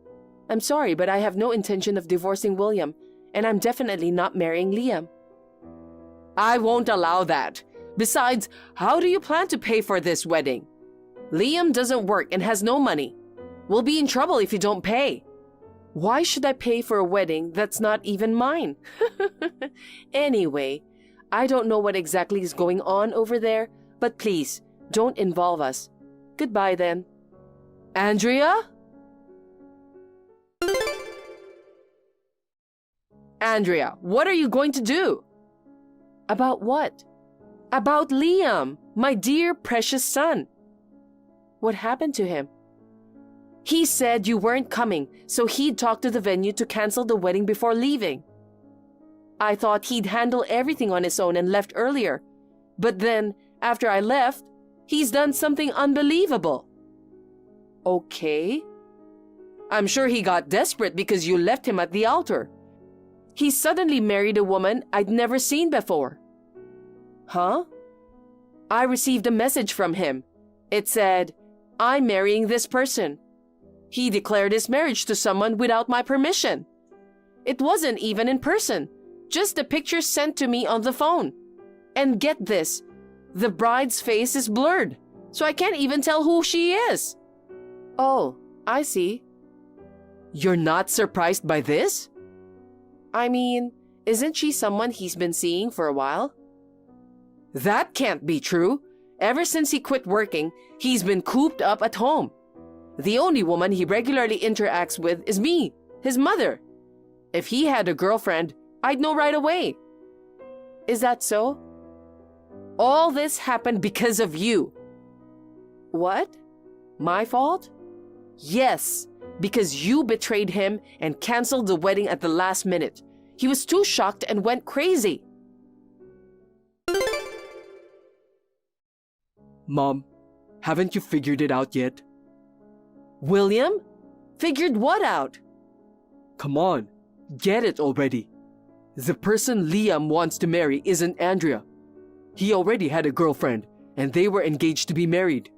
I'm sorry, but I have no intention of divorcing William, and I'm definitely not marrying Liam. I won't allow that. Besides, how do you plan to pay for this wedding? Liam doesn't work and has no money. We'll be in trouble if you don't pay. Why should I pay for a wedding that's not even mine? Anyway, I don't know what exactly is going on over there, but please, don't involve us. Goodbye then. Andrea? Andrea, what are you going to do? About what? About Liam, my dear precious son. What happened to him? He said you weren't coming, so he'd talk to the venue to cancel the wedding before leaving. I thought he'd handle everything on his own and left earlier. But then, after I left, he's done something unbelievable. Okay. I'm sure he got desperate because you left him at the altar. He suddenly married a woman I'd never seen before. Huh? I received a message from him. It said, I'm marrying this person. He declared his marriage to someone without my permission. It wasn't even in person, just a picture sent to me on the phone. And get this, the bride's face is blurred, so I can't even tell who she is. Oh, I see. You're not surprised by this? I mean, isn't she someone he's been seeing for a while? That can't be true. Ever since he quit working, he's been cooped up at home. The only woman he regularly interacts with is me, his mother. If he had a girlfriend, I'd know right away. Is that so? All this happened because of you. What? My fault? Yes, because you betrayed him and canceled the wedding at the last minute. He was too shocked and went crazy. Mom, haven't you figured it out yet? William? Figured what out? Come on, get it already. The person Liam wants to marry isn't Andrea. He already had a girlfriend, and they were engaged to be married.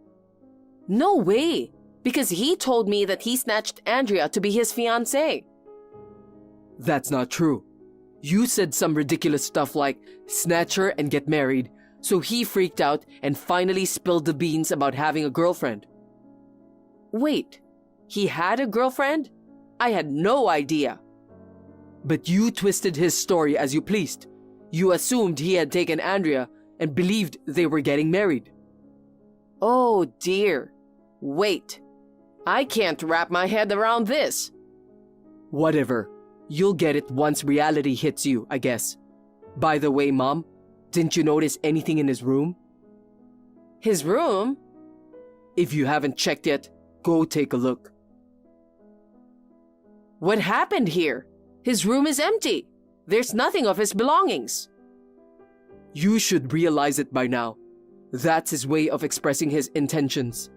No way, because he told me that he snatched Andrea to be his fiancée. That's not true. You said some ridiculous stuff like snatch her and get married, so he freaked out and finally spilled the beans about having a girlfriend. Wait, he had a girlfriend? I had no idea. But you twisted his story as you pleased. You assumed he had taken Andrea and believed they were getting married. Oh dear. Wait, I can't wrap my head around this. Whatever. You'll get it once reality hits you, I guess. By the way, Mom, didn't you notice anything in his room? His room? If you haven't checked yet, go take a look. What happened here? His room is empty. There's nothing of his belongings. You should realize it by now. That's his way of expressing his intentions.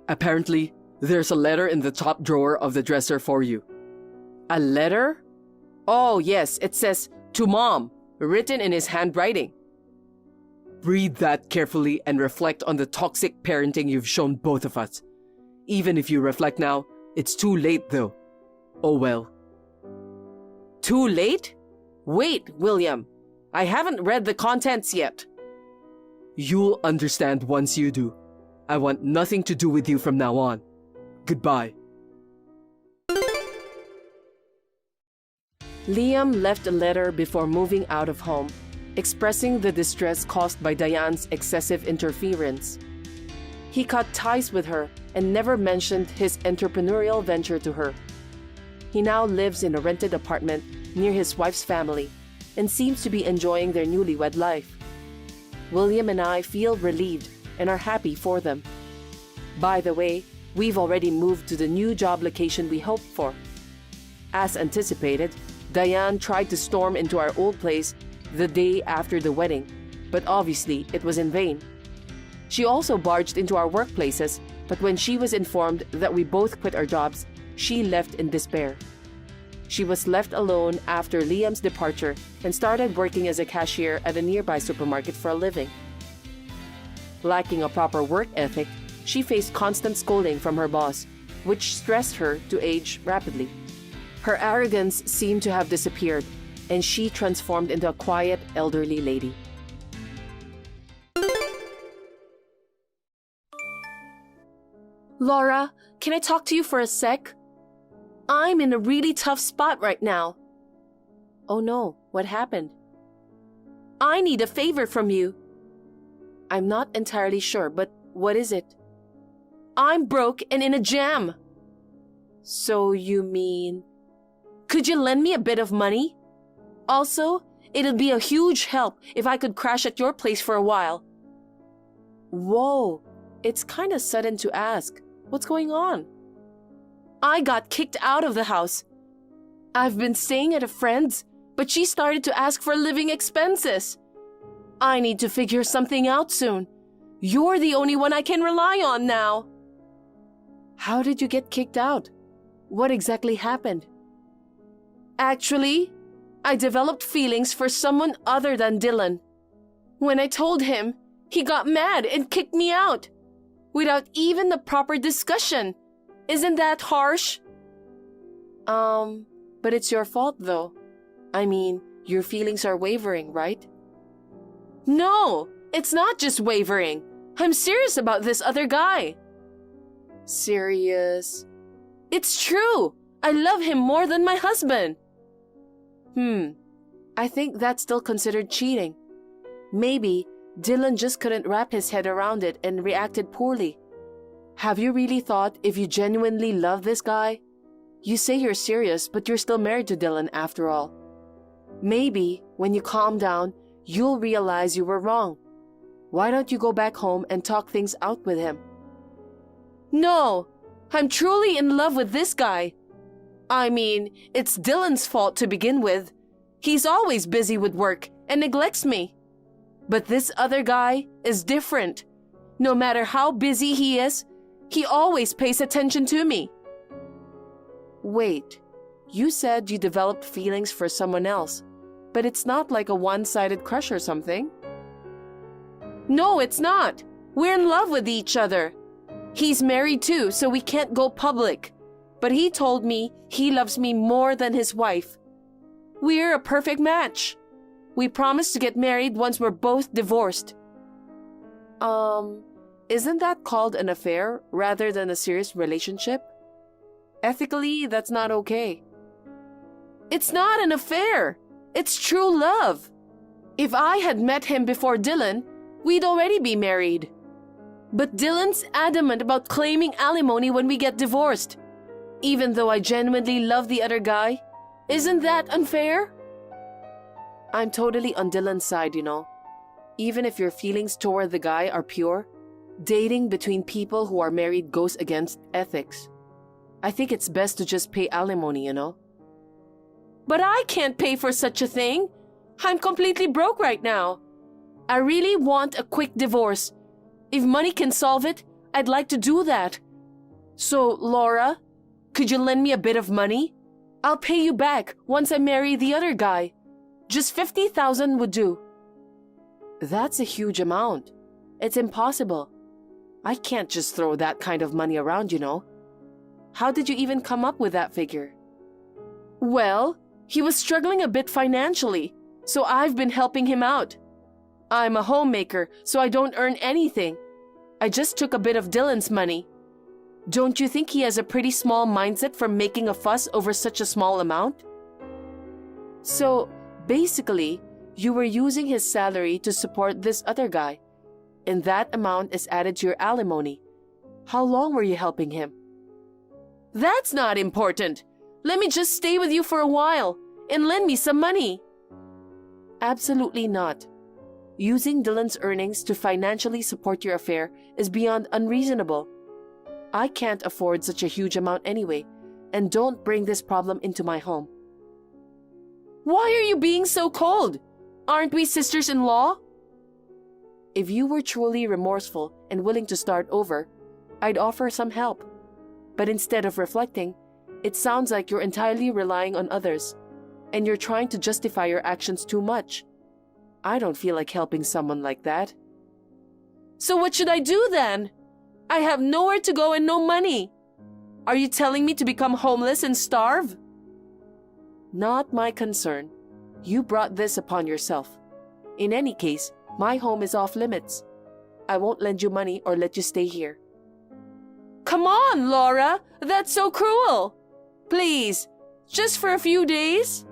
Apparently, there's a letter in the top drawer of the dresser for you. A letter? Oh, yes, it says, "To Mom," written in his handwriting. Read that carefully and reflect on the toxic parenting you've shown both of us. Even if you reflect now, it's too late though. Oh well. Too late? Wait, William. I haven't read the contents yet. You'll understand once you do. I want nothing to do with you from now on. Goodbye. Liam left a letter before moving out of home, expressing the distress caused by Diane's excessive interference. He cut ties with her and never mentioned his entrepreneurial venture to her. He now lives in a rented apartment near his wife's family and seems to be enjoying their newlywed life. William and I feel relieved and are happy for them. By the way, we've already moved to the new job location we hoped for. As anticipated, Diane tried to storm into our old place the day after the wedding, but obviously it was in vain. She also barged into our workplaces, but when she was informed that we both quit our jobs, she left in despair. She was left alone after Liam's departure and started working as a cashier at a nearby supermarket for a living. Lacking a proper work ethic, she faced constant scolding from her boss, which stressed her to age rapidly. Her arrogance seemed to have disappeared, and she transformed into a quiet, elderly lady. Laura, can I talk to you for a sec? I'm in a really tough spot right now. Oh no, what happened? I need a favor from you. I'm not entirely sure, but what is it? I'm broke and in a jam. So you mean... Could you lend me a bit of money? Also, it'd be a huge help if I could crash at your place for a while. Whoa, it's kind of sudden to ask. What's going on? I got kicked out of the house. I've been staying at a friend's, but she started to ask for living expenses. I need to figure something out soon. You're the only one I can rely on now. How did you get kicked out? What exactly happened? Actually, I developed feelings for someone other than Dylan. When I told him, he got mad and kicked me out. Without even the proper discussion. Isn't that harsh? But it's your fault though. I mean, your feelings are wavering, right? No, it's not just wavering. I'm serious about this other guy. Serious? It's true. I love him more than my husband. I think that's still considered cheating. Maybe Dylan just couldn't wrap his head around it and reacted poorly. Have you really thought if you genuinely love this guy? You say you're serious, but you're still married to Dylan after all. Maybe when you calm down, you'll realize you were wrong. Why don't you go back home and talk things out with him? No, I'm truly in love with this guy. I mean, it's Dylan's fault to begin with. He's always busy with work and neglects me. But this other guy is different. No matter how busy he is, he always pays attention to me. Wait, you said you developed feelings for someone else, but it's not like a one-sided crush or something. No, it's not. We're in love with each other. He's married too, so we can't go public. But he told me he loves me more than his wife. We're a perfect match. We promised to get married once we're both divorced. Isn't that called an affair rather than a serious relationship? Ethically, that's not okay. It's not an affair. It's true love. If I had met him before Dylan, we'd already be married. But Dylan's adamant about claiming alimony when we get divorced. Even though I genuinely love the other guy, isn't that unfair? I'm totally on Dylan's side, you know. Even if your feelings toward the guy are pure, dating between people who are married goes against ethics. I think it's best to just pay alimony, you know. But I can't pay for such a thing. I'm completely broke right now. I really want a quick divorce. If money can solve it, I'd like to do that. So, Laura, could you lend me a bit of money? I'll pay you back once I marry the other guy. Just 50,000 would do. That's a huge amount. It's impossible. I can't just throw that kind of money around, you know. How did you even come up with that figure? Well, he was struggling a bit financially, so I've been helping him out. I'm a homemaker, so I don't earn anything. I just took a bit of Dylan's money. Don't you think he has a pretty small mindset for making a fuss over such a small amount? So, basically, you were using his salary to support this other guy, and that amount is added to your alimony. How long were you helping him? That's not important. Let me just stay with you for a while and lend me some money. Absolutely not. Using Dylan's earnings to financially support your affair is beyond unreasonable. I can't afford such a huge amount anyway, and don't bring this problem into my home. Why are you being so cold? Aren't we sisters-in-law? If you were truly remorseful and willing to start over, I'd offer some help. But instead of reflecting, it sounds like you're entirely relying on others, and you're trying to justify your actions too much. I don't feel like helping someone like that. So what should I do then? I have nowhere to go and no money. Are you telling me to become homeless and starve? Not my concern. You brought this upon yourself. In any case, my home is off limits. I won't lend you money or let you stay here. Come on, Laura! That's so cruel! Please, just for a few days?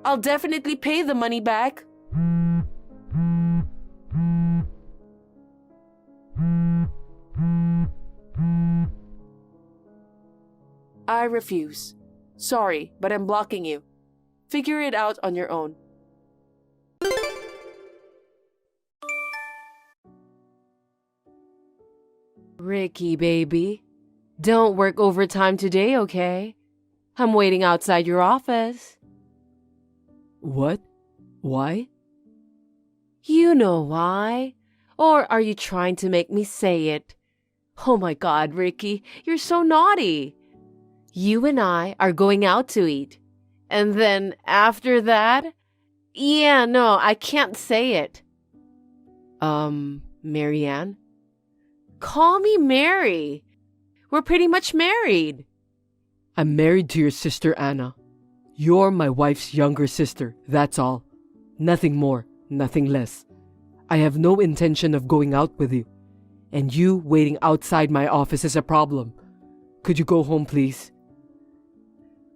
I'll definitely pay the money back. I refuse. Sorry, but I'm blocking you. Figure it out on your own. Ricky, baby, don't work overtime today, okay? I'm waiting outside your office. What? Why? You know why. Or are you trying to make me say it? Oh my God, Ricky, you're so naughty. You and I are going out to eat. And then after that? Yeah, no, I can't say it. Marianne? Call me Mary. We're pretty much married. I'm married to your sister Anna. You're my wife's younger sister, that's all. Nothing more, nothing less. I have no intention of going out with you. And you waiting outside my office is a problem. Could you go home, please?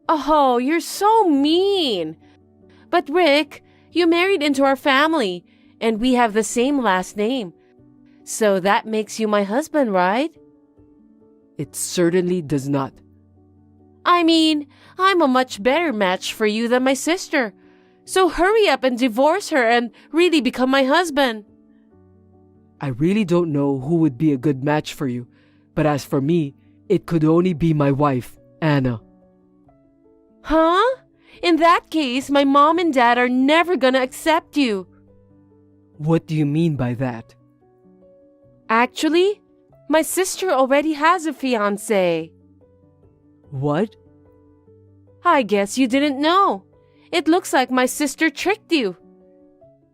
Oh, you're so mean. But Rick, you married into our family, and we have the same last name. So that makes you my husband, right? It certainly does not. I mean, I'm a much better match for you than my sister. So hurry up and divorce her and really become my husband. I really don't know who would be a good match for you, but as for me, it could only be my wife, Anna. Huh? In that case, my mom and dad are never gonna accept you. What do you mean by that? Actually, my sister already has a fiancé. What? I guess you didn't know. It looks like my sister tricked you.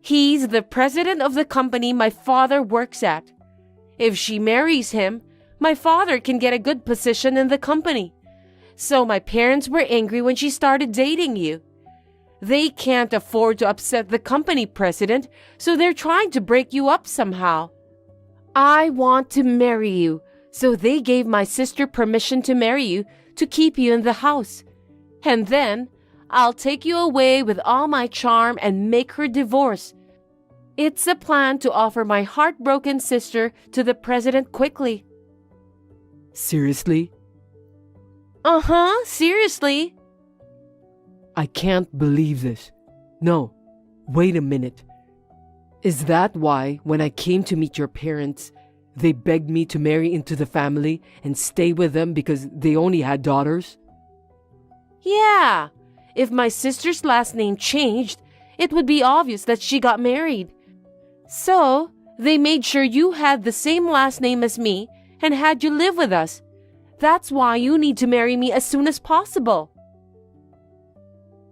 He's the president of the company my father works at. If she marries him, my father can get a good position in the company. So my parents were angry when she started dating you. They can't afford to upset the company president, so they're trying to break you up somehow. I want to marry you, so they gave my sister permission to marry you to keep you in the house. And then I'll take you away with all my charm and make her divorce. It's a plan to offer my heartbroken sister to the president quickly. Seriously? Seriously. I can't believe this. No, wait a minute. Is that why, when I came to meet your parents, they begged me to marry into the family and stay with them because they only had daughters? Yeah. If my sister's last name changed, it would be obvious that she got married. So, they made sure you had the same last name as me and had you live with us. That's why you need to marry me as soon as possible.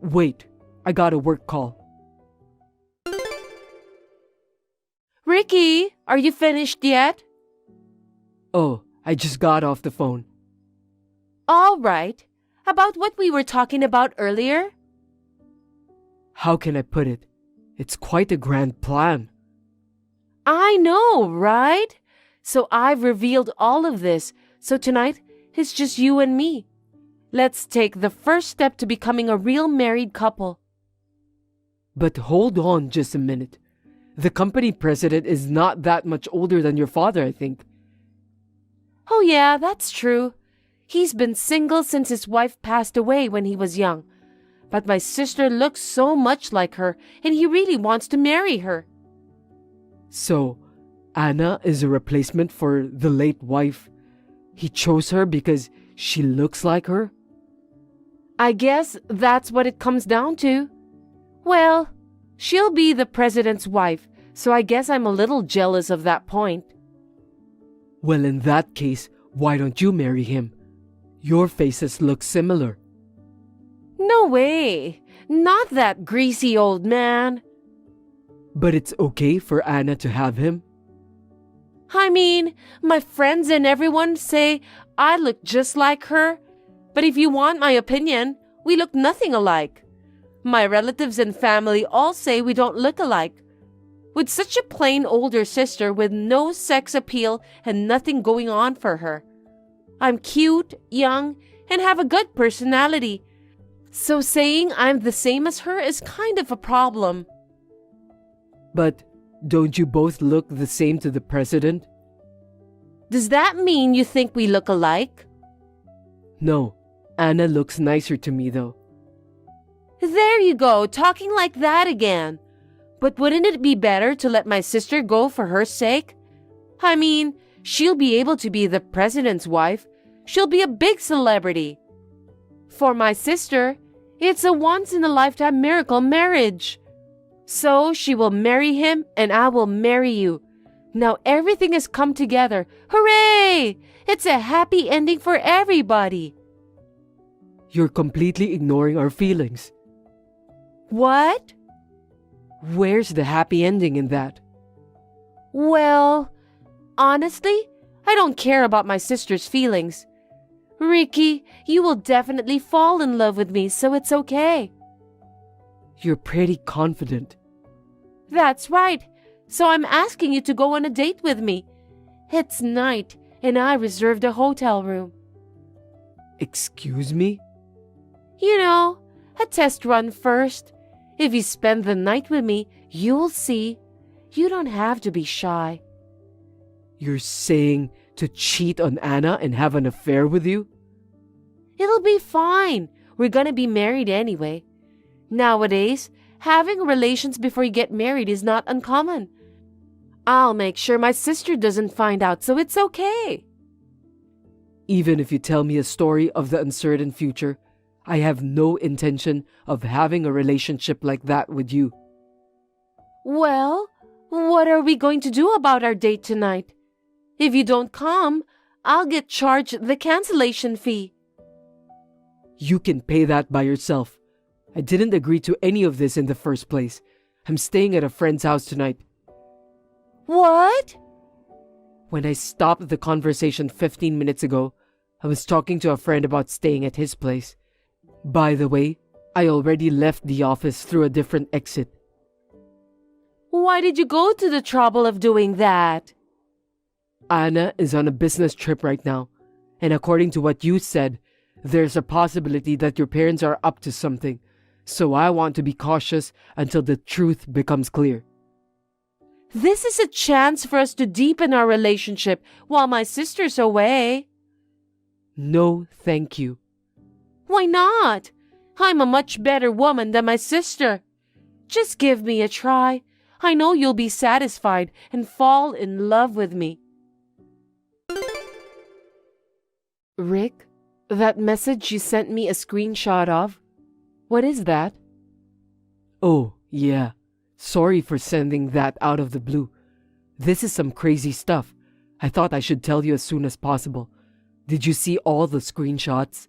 Wait, I got a work call. Ricky, are you finished yet? Oh, I just got off the phone. All right. About what we were talking about earlier? How can I put it? It's quite a grand plan. I know, right? So I've revealed all of this. So tonight, it's just you and me. Let's take the first step to becoming a real married couple. But hold on just a minute. The company president is not that much older than your father, I think. Oh yeah, that's true. He's been single since his wife passed away when he was young. But my sister looks so much like her, and he really wants to marry her. So, Anna is a replacement for the late wife. He chose her because she looks like her? I guess that's what it comes down to. Well, she'll be the president's wife, so I guess I'm a little jealous of that point. Well, in that case, why don't you marry him? Your faces look similar. No way. Not that greasy old man. But it's okay for Anna to have him? I mean, my friends and everyone say I look just like her. But if you want my opinion, we look nothing alike. My relatives and family all say we don't look alike. With such a plain older sister with no sex appeal and nothing going on for her. I'm cute, young, and have a good personality. So saying I'm the same as her is kind of a problem. But don't you both look the same to the president? Does that mean you think we look alike? No, Anna looks nicer to me though. There you go, talking like that again. But wouldn't it be better to let my sister go for her sake? I mean, she'll be able to be the president's wife. She'll be a big celebrity. For my sister, it's a once-in-a-lifetime miracle marriage. So she will marry him and I will marry you. Now everything has come together. Hooray! It's a happy ending for everybody. You're completely ignoring our feelings. What? Where's the happy ending in that? Well, honestly, I don't care about my sister's feelings. Ricky, you will definitely fall in love with me, so it's okay. You're pretty confident. That's right. So I'm asking you to go on a date with me. It's night, and I reserved a hotel room. Excuse me? You know, a test run first. If you spend the night with me, you'll see. You don't have to be shy. You're saying to cheat on Anna and have an affair with you? It'll be fine. We're gonna be married anyway. Nowadays, having relations before you get married is not uncommon. I'll make sure my sister doesn't find out, so it's okay. Even if you tell me a story of the uncertain future, I have no intention of having a relationship like that with you. Well, what are we going to do about our date tonight? If you don't come, I'll get charged the cancellation fee. You can pay that by yourself. I didn't agree to any of this in the first place. I'm staying at a friend's house tonight. What? When I stopped the conversation 15 minutes ago, I was talking to a friend about staying at his place. By the way, I already left the office through a different exit. Why did you go to the trouble of doing that? Anna is on a business trip right now, and according to what you said, there's a possibility that your parents are up to something, so I want to be cautious until the truth becomes clear. This is a chance for us to deepen our relationship while my sister's away. No, thank you. Why not? I'm a much better woman than my sister. Just give me a try. I know you'll be satisfied and fall in love with me. Rick, that message you sent me a screenshot of, what is that? Oh, yeah. Sorry for sending that out of the blue. This is some crazy stuff. I thought I should tell you as soon as possible. Did you see all the screenshots?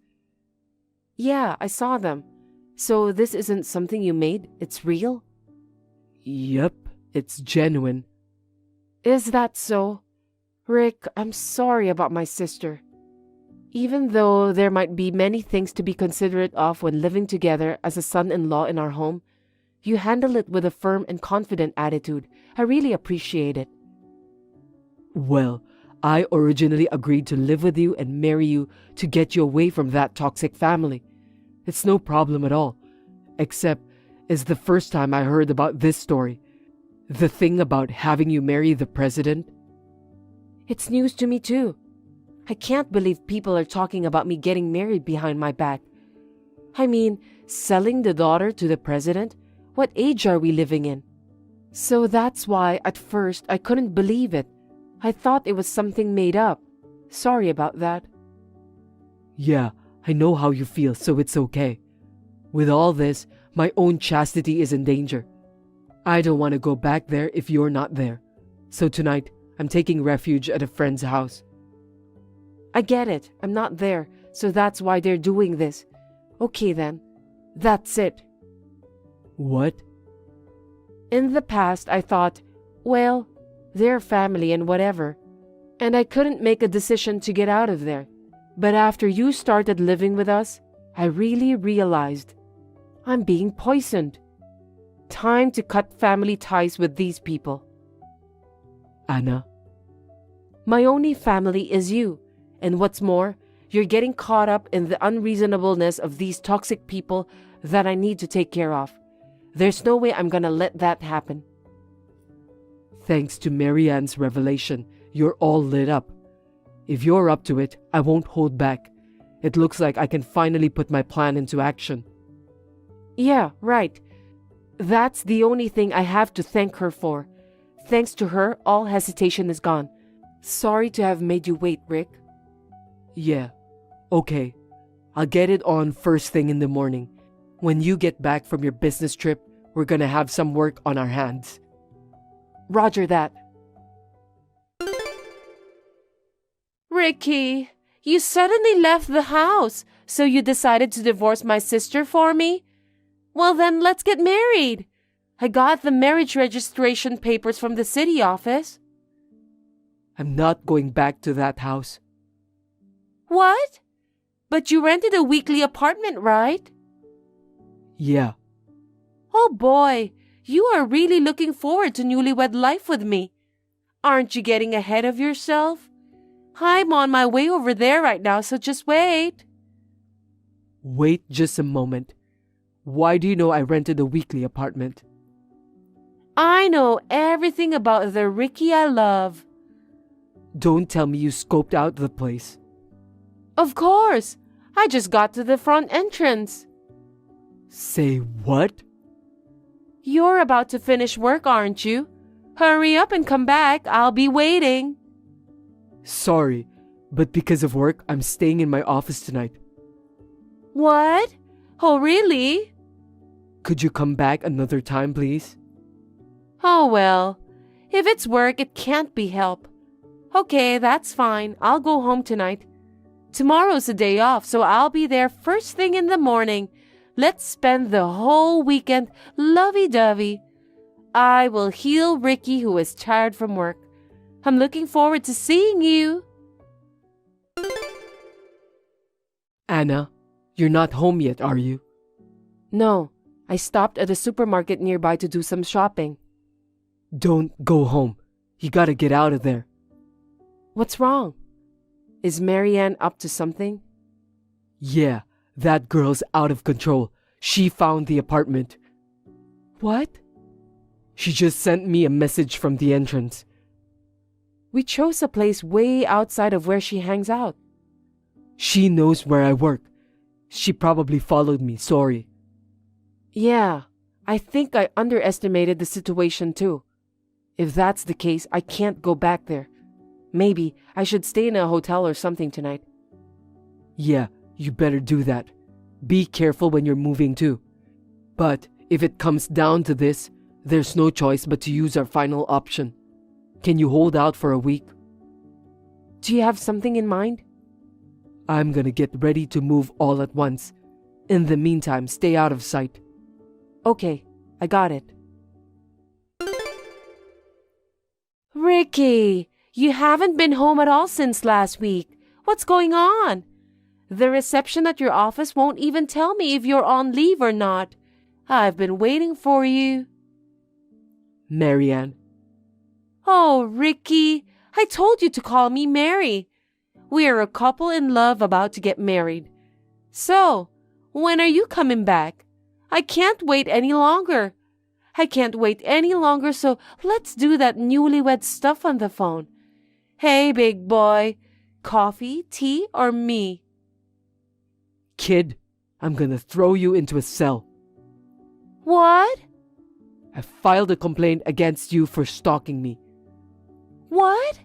Yeah, I saw them. So this isn't something you made? It's real? Yep, it's genuine. Is that so? Rick, I'm sorry about my sister. Even though there might be many things to be considerate of when living together as a son-in-law in our home, you handle it with a firm and confident attitude. I really appreciate it. Well, I originally agreed to live with you and marry you to get you away from that toxic family. It's no problem at all. Except, it's the first time I heard about this story. The thing about having you marry the president. It's news to me too. I can't believe people are talking about me getting married behind my back. I mean, selling the daughter to the president? What age are we living in? So that's why at first I couldn't believe it. I thought it was something made up. Sorry about that. Yeah, I know how you feel, so it's okay. With all this, my own chastity is in danger. I don't want to go back there if you're not there. So tonight, I'm taking refuge at a friend's house. I get it. I'm not there, so that's why they're doing this. Okay then. That's it. What? In the past, I thought, well, they're family and whatever. And I couldn't make a decision to get out of there. But after you started living with us, I really realized I'm being poisoned. Time to cut family ties with these people. Anna? My only family is you. And what's more, you're getting caught up in the unreasonableness of these toxic people that I need to take care of. There's no way I'm gonna let that happen. Thanks to Marianne's revelation, you're all lit up. If you're up to it, I won't hold back. It looks like I can finally put my plan into action. Yeah, right. That's the only thing I have to thank her for. Thanks to her, all hesitation is gone. Sorry to have made you wait, Rick. Yeah, okay. I'll get it on first thing in the morning. When you get back from your business trip, we're gonna have some work on our hands. Roger that. Ricky, you suddenly left the house, so you decided to divorce my sister for me? Well then, let's get married. I got the marriage registration papers from the city office. I'm not going back to that house. What? But you rented a weekly apartment, right? Yeah. Oh boy, you are really looking forward to newlywed life with me. Aren't you getting ahead of yourself? I'm on my way over there right now, so just wait. Wait just a moment. Why do you know I rented a weekly apartment? I know everything about the Ricky I love. Don't tell me you scoped out the place. Of course. I just got to the front entrance. Say what? You're about to finish work, aren't you? Hurry up and come back. I'll be waiting. Sorry, but because of work, I'm staying in my office tonight. What? Oh, really? Could you come back another time, please? Oh, well. If it's work, it can't be help. Okay, that's fine. I'll go home tonight. Tomorrow's a day off, so I'll be there first thing in the morning. Let's spend the whole weekend lovey-dovey. I will heal Ricky, who is tired from work. I'm looking forward to seeing you. Anna, you're not home yet, are you? No, I stopped at a supermarket nearby to do some shopping. Don't go home. You gotta get out of there. What's wrong? Is Marianne up to something? Yeah, that girl's out of control. She found the apartment. What? She just sent me a message from the entrance. We chose a place way outside of where she hangs out. She knows where I work. She probably followed me, sorry. Yeah, I think I underestimated the situation too. If that's the case, I can't go back there. Maybe I should stay in a hotel or something tonight. Yeah, you better do that. Be careful when you're moving too. But if it comes down to this, there's no choice but to use our final option. Can you hold out for a week? Do you have something in mind? I'm gonna get ready to move all at once. In the meantime, stay out of sight. Okay, I got it. Ricky, you haven't been home at all since last week. What's going on? The reception at your office won't even tell me if you're on leave or not. I've been waiting for you. Marianne. Oh, Ricky, I told you to call me Mary. We are a couple in love about to get married. So, when are you coming back? I can't wait any longer. So let's do that newlywed stuff on the phone. Hey, big boy, coffee, tea, or me? Kid, I'm gonna throw you into a cell. What? I filed a complaint against you for stalking me. What?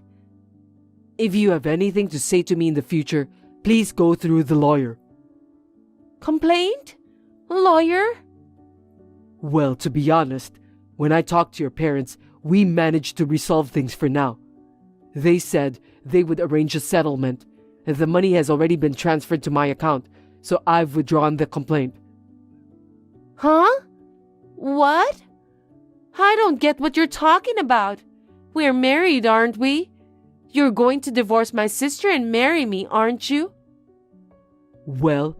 If you have anything to say to me in the future, please go through the lawyer. Complaint? Lawyer? Well, to be honest, when I talked to your parents, we managed to resolve things for now. They said they would arrange a settlement, and the money has already been transferred to my account, so I've withdrawn the complaint. Huh? What? I don't get what you're talking about. We're married, aren't we? You're going to divorce my sister and marry me, aren't you? Well,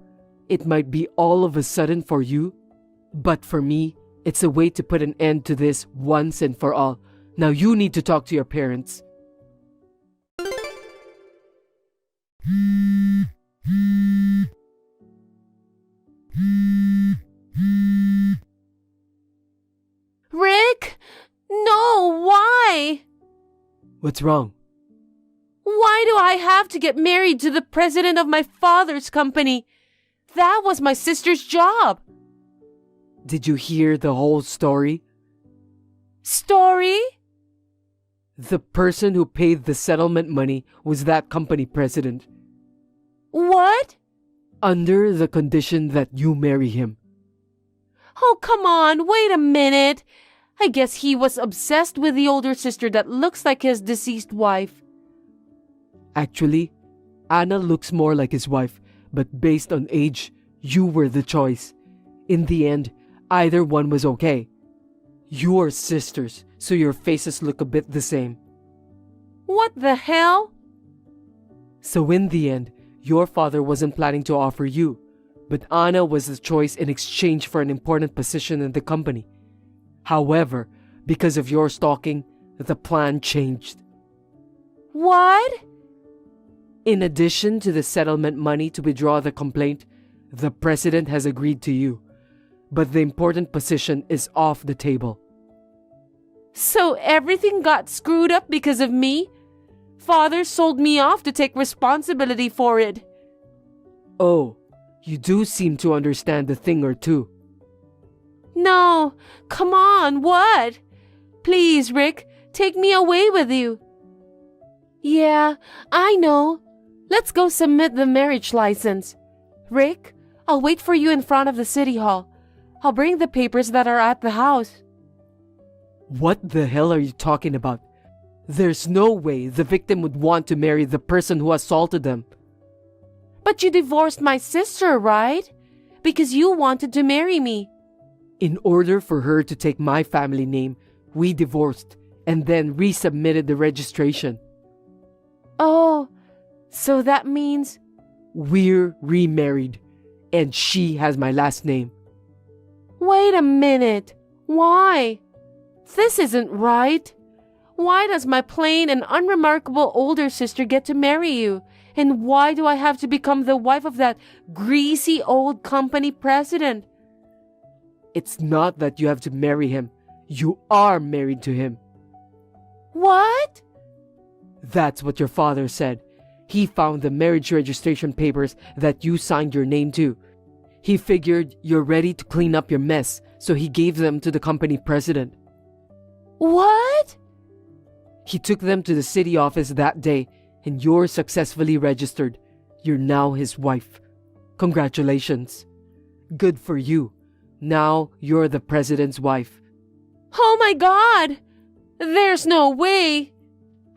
it might be all of a sudden for you, but for me, it's a way to put an end to this once and for all. Now you need to talk to your parents. Rick? No, why? What's wrong? Why do I have to get married to the president of my father's company? That was my sister's job. Did you hear the whole story? Story? The person who paid the settlement money was that company president. What? Under the condition that you marry him. Oh, come on, wait a minute. I guess he was obsessed with the older sister that looks like his deceased wife. Actually, Anna looks more like his wife, but based on age, you were the choice. In the end, either one was okay. You're sisters, so your faces look a bit the same. What the hell? So in the end, your father wasn't planning to offer you, but Anna was the choice in exchange for an important position in the company. However, because of your stalking, the plan changed. What? In addition to the settlement money to withdraw the complaint, the president has agreed to you, but the important position is off the table. So everything got screwed up because of me? Father sold me off to take responsibility for it. Oh, you do seem to understand a thing or two. No, come on, what? Please, Rick, take me away with you. Yeah, I know. Let's go submit the marriage license. Rick, I'll wait for you in front of the city hall. I'll bring the papers that are at the house. What the hell are you talking about? There's no way the victim would want to marry the person who assaulted them. But you divorced my sister, right? Because you wanted to marry me. In order for her to take my family name, we divorced and then resubmitted the registration. Oh, so that means... We're remarried, and she has my last name. Wait a minute. Why? This isn't right. Why does my plain and unremarkable older sister get to marry you? And why do I have to become the wife of that greasy old company president? It's not that you have to marry him. You are married to him. What? That's what your father said. He found the marriage registration papers that you signed your name to. He figured you're ready to clean up your mess, so he gave them to the company president. What? He took them to the city office that day, and you're successfully registered. You're now his wife. Congratulations. Good for you. Now you're the president's wife. Oh my God! There's no way!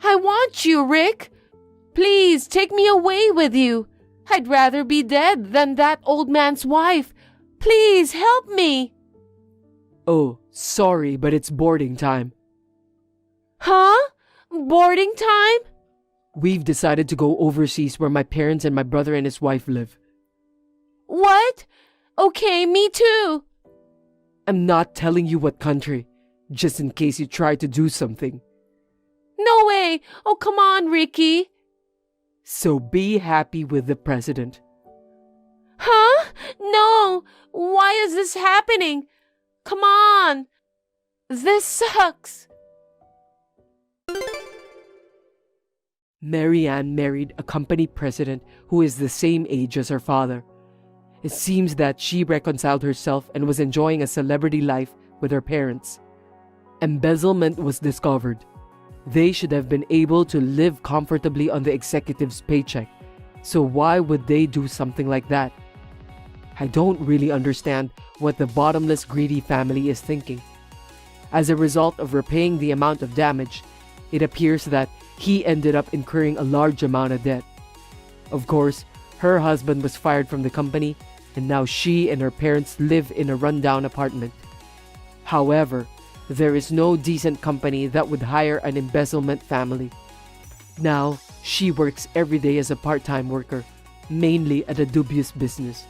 I want you, Rick! Please take me away with you. I'd rather be dead than that old man's wife. Please help me. Oh, sorry, but it's boarding time. Huh? Boarding time? We've decided to go overseas where my parents and my brother and his wife live. What? Okay, me too. I'm not telling you what country, just in case you try to do something. No way. Oh, come on, Ricky. So be happy with the president. Huh? No. Why is this happening? Come on. This sucks. Mary Ann married a company president who is the same age as her father. It seems that she reconciled herself and was enjoying a celebrity life with her parents. Embezzlement was discovered. They should have been able to live comfortably on the executive's paycheck. So why would they do something like that? I don't really understand what the bottomless greedy family is thinking. As a result of repaying the amount of damage, it appears that he ended up incurring a large amount of debt. Of course, her husband was fired from the company, and now she and her parents live in a rundown apartment. However, there is no decent company that would hire an embezzlement family. Now, she works every day as a part-time worker, mainly at a dubious business.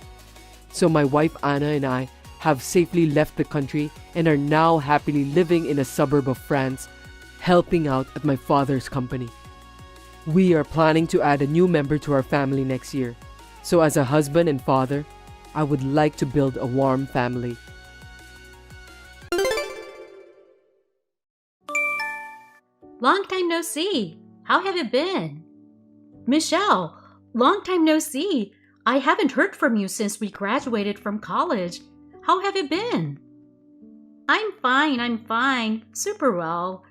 So my wife Anna and I have safely left the country and are now happily living in a suburb of France, helping out at my father's company. We are planning to add a new member to our family next year. So as a husband and father, I would like to build a warm family. Long time no see. How have you been? Michelle, long time no see. I haven't heard from you since we graduated from college. How have you been? I'm fine. Super well.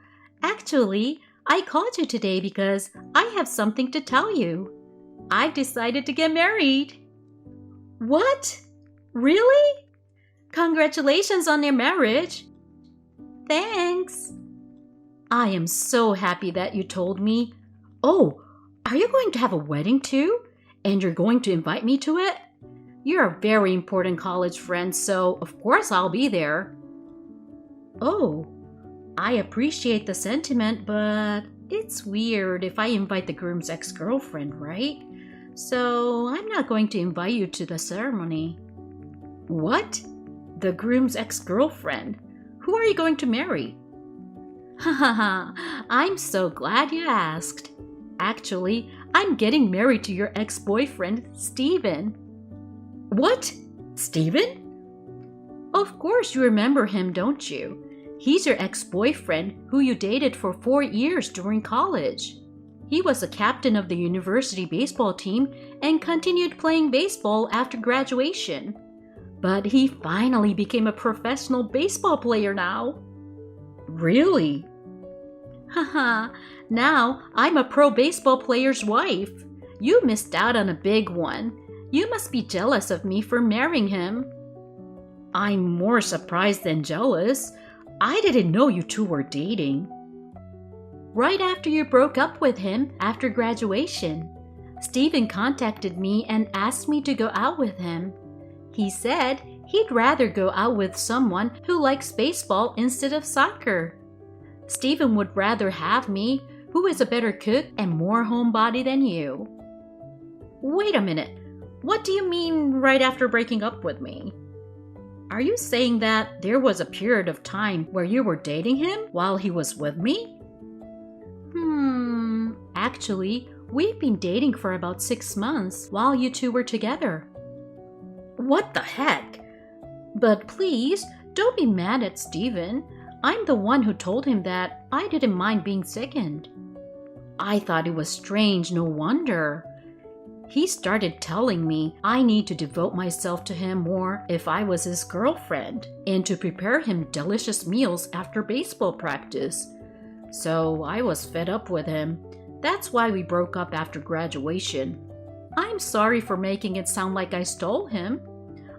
Actually, I called you today because I have something to tell you. I decided to get married. What? Really? Congratulations on your marriage. Thanks. I am so happy that you told me. Oh, are you going to have a wedding too? And you're going to invite me to it? You're a very important college friend, so of course I'll be there. Oh, I appreciate the sentiment, but it's weird if I invite the groom's ex-girlfriend, right? So I'm not going to invite you to the ceremony. What? The groom's ex-girlfriend? Who are you going to marry? Hahaha, I'm so glad you asked. Actually, I'm getting married to your ex-boyfriend, Steven. What? Steven? Of course you remember him, don't you? He's your ex-boyfriend who you dated for 4 years during college. He was a captain of the university baseball team and continued playing baseball after graduation. But he finally became a professional baseball player now. Really? Haha, now I'm a pro baseball player's wife. You missed out on a big one. You must be jealous of me for marrying him. I'm more surprised than jealous. I didn't know you two were dating. Right after you broke up with him after graduation, Stephen contacted me and asked me to go out with him. He said he'd rather go out with someone who likes baseball instead of soccer. Stephen would rather have me, who is a better cook and more homebody than you. Wait a minute. What do you mean right after breaking up with me? Are you saying that there was a period of time where you were dating him while he was with me? Actually, we've been dating for about 6 months while you two were together. What the heck? But please, don't be mad at Stephen. I'm the one who told him that I didn't mind being second. I thought it was strange, no wonder. He started telling me I need to devote myself to him more if I was his girlfriend and to prepare him delicious meals after baseball practice. So I was fed up with him. That's why we broke up after graduation. I'm sorry for making it sound like I stole him.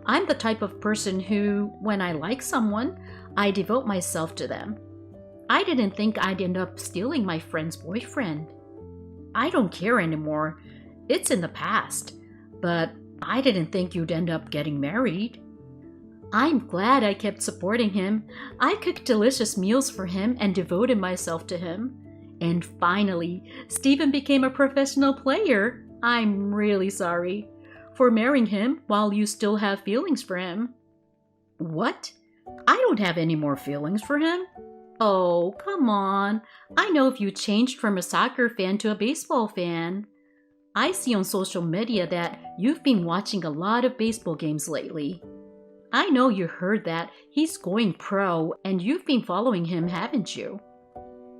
I'm the type of person who, when I like someone, I devote myself to them. I didn't think I'd end up stealing my friend's boyfriend. I don't care anymore. It's in the past. But I didn't think you'd end up getting married. I'm glad I kept supporting him. I cooked delicious meals for him and devoted myself to him. And finally, Stephen became a professional player. I'm really sorry for marrying him while you still have feelings for him. What? I don't have any more feelings for him? Oh, come on. I know if you changed from a soccer fan to a baseball fan. I see on social media that you've been watching a lot of baseball games lately. I know you heard that he's going pro and you've been following him, haven't you?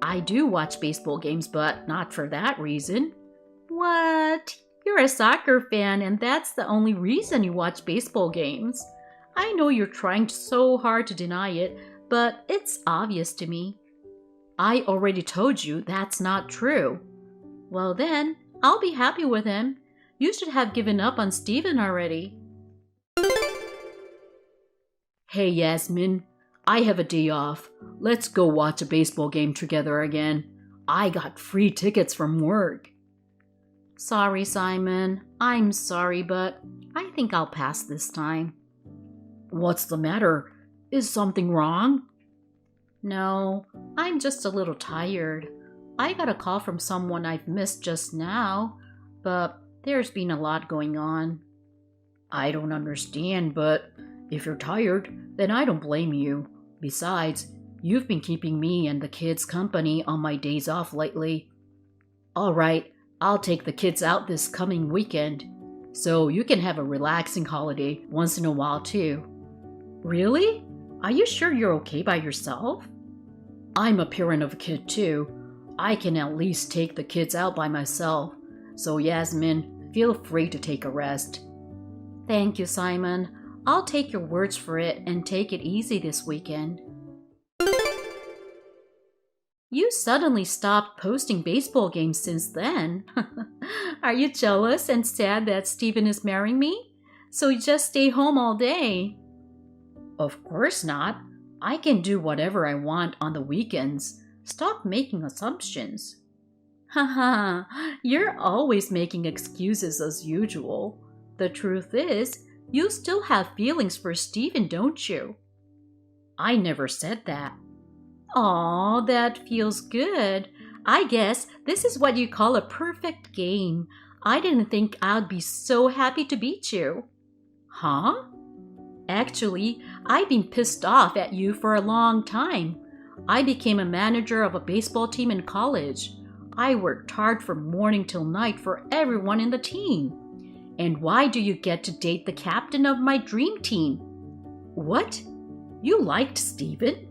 I do watch baseball games, but not for that reason. What? You're a soccer fan and that's the only reason you watch baseball games. I know you're trying so hard to deny it, but it's obvious to me. I already told you that's not true. Well then, I'll be happy with him. You should have given up on Stephen already. Hey Yasmin, I have a day off. Let's go watch a baseball game together again. I got free tickets from work. Sorry, Simon. I'm sorry, but I think I'll pass this time. What's the matter? Is something wrong? No, I'm just a little tired. I got a call from someone I've missed just now, but there's been a lot going on. I don't understand, but if you're tired, then I don't blame you. Besides, you've been keeping me and the kids company on my days off lately. All right, I'll take the kids out this coming weekend, so you can have a relaxing holiday once in a while too. Really? Are you sure you're okay by yourself? I'm a parent of a kid too. I can at least take the kids out by myself, so Yasmin, feel free to take a rest. Thank you, Simon. I'll take your words for it and take it easy this weekend. You suddenly stopped posting baseball games since then. Are you jealous and sad that Stephen is marrying me? So you just stay home all day? Of course not. I can do whatever I want on the weekends. Stop making assumptions. Haha, you're always making excuses as usual. The truth is, you still have feelings for Stephen, don't you? I never said that. Aw, that feels good. I guess this is what you call a perfect game. I didn't think I'd be so happy to beat you. Huh? Actually, I've been pissed off at you for a long time. I became a manager of a baseball team in college. I worked hard from morning till night for everyone in the team. And why do you get to date the captain of my dream team? What? You liked Stephen?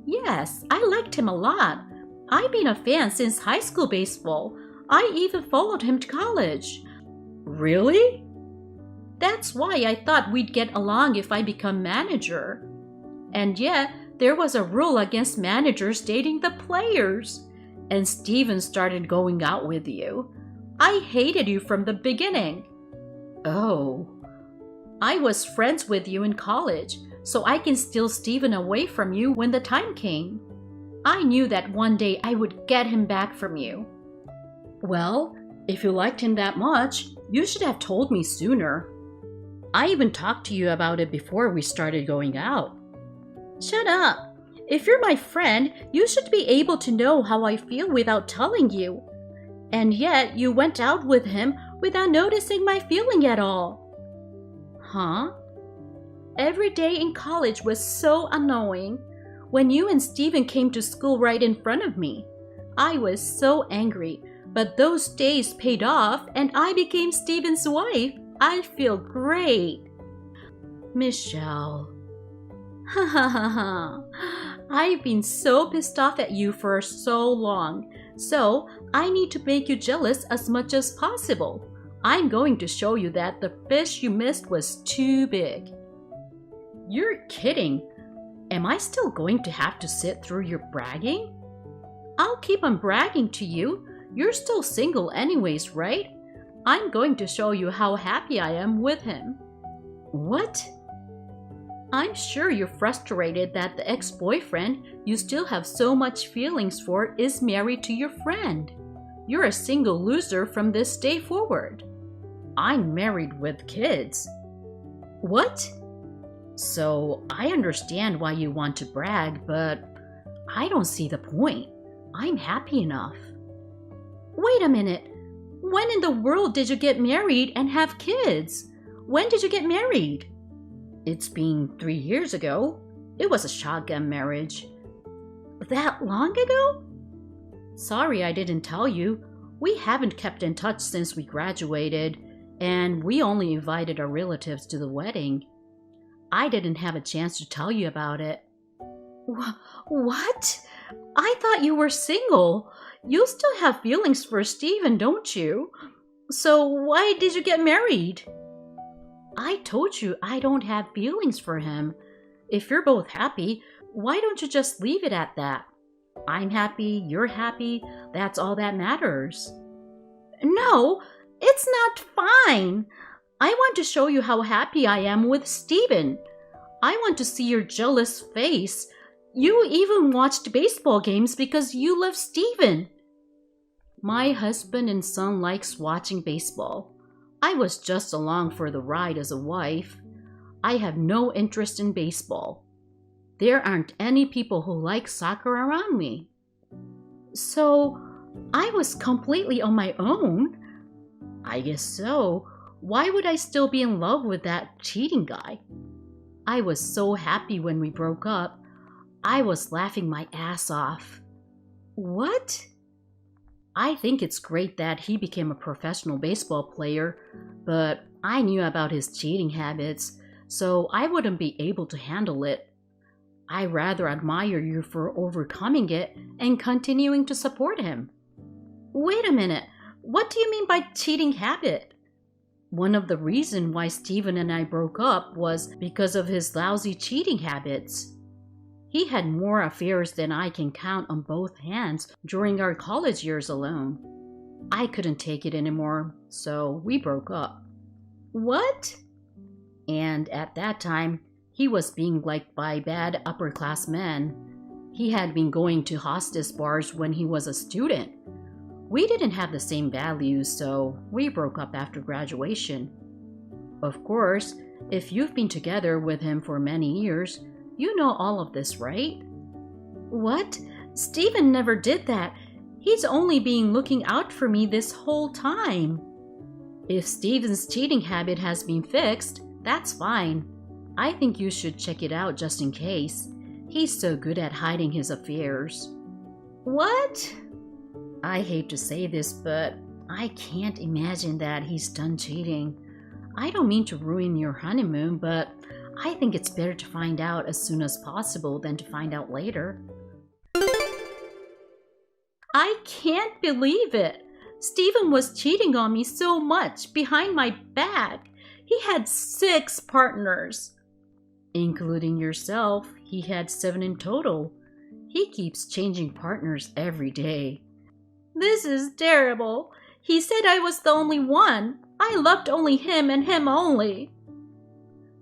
Yes, I liked him a lot. I've been a fan since high school baseball. I even followed him to college. Really? That's why I thought we'd get along if I become manager. And yet, there was a rule against managers dating the players. And Stephen started going out with you. I hated you from the beginning. Oh, I was friends with you in college, so I can steal Stephen away from you when the time came. I knew that one day I would get him back from you. Well, if you liked him that much, you should have told me sooner. I even talked to you about it before we started going out. Shut up! If you're my friend, you should be able to know how I feel without telling you. And yet you went out with him without noticing my feeling at all. Huh? Every day in college was so annoying. When you and Stephen came to school right in front of me, I was so angry, but those days paid off and I became Stephen's wife. I feel great. Michelle. Ha ha ha ha. I've been so pissed off at you for so long, so I need to make you jealous as much as possible. I'm going to show you that the fish you missed was too big. You're kidding. Am I still going to have to sit through your bragging? I'll keep on bragging to you. You're still single anyways, right? I'm going to show you how happy I am with him. What? I'm sure you're frustrated that the ex-boyfriend you still have so much feelings for is married to your friend. You're a single loser from this day forward. I'm married with kids. What? So I understand why you want to brag, but I don't see the point. I'm happy enough. Wait a minute. When in the world did you get married and have kids? When did you get married? It's been 3 years ago. It was a shotgun marriage. That long ago? Sorry I didn't tell you. We haven't kept in touch since we graduated, and we only invited our relatives to the wedding. I didn't have a chance to tell you about it. What? I thought you were single. You still have feelings for Stephen, don't you? So why did you get married? I told you I don't have feelings for him. If you're both happy, why don't you just leave it at that? I'm happy, you're happy, that's all that matters. No, it's not fine. I want to show you how happy I am with Stephen. I want to see your jealous face. You even watched baseball games because you love Stephen. My husband and son likes watching baseball. I was just along for the ride as a wife. I have no interest in baseball. There aren't any people who like soccer around me. So, I was completely on my own? I guess so. Why would I still be in love with that cheating guy? I was so happy when we broke up. I was laughing my ass off. What? I think it's great that he became a professional baseball player, but I knew about his cheating habits, so I wouldn't be able to handle it. I rather admire you for overcoming it and continuing to support him. Wait a minute, what do you mean by cheating habit? One of the reasons why Stephen and I broke up was because of his lousy cheating habits. He had more affairs than I can count on both hands during our college years alone. I couldn't take it anymore, so we broke up. What? And at that time, he was being liked by bad upper-class men. He had been going to hostess bars when he was a student. We didn't have the same values, so we broke up after graduation. Of course, if you've been together with him for many years, you know all of this, right? What? Stephen never did that. He's only been looking out for me this whole time. If Stephen's cheating habit has been fixed, that's fine. I think you should check it out just in case. He's so good at hiding his affairs. What? I hate to say this, but I can't imagine that he's done cheating. I don't mean to ruin your honeymoon, but I think it's better to find out as soon as possible than to find out later. I can't believe it! Stephen was cheating on me so much behind my back. He had 6 partners. Including yourself, he had 7 in total. He keeps changing partners every day. This is terrible. He said I was the only one. I loved only him and him only.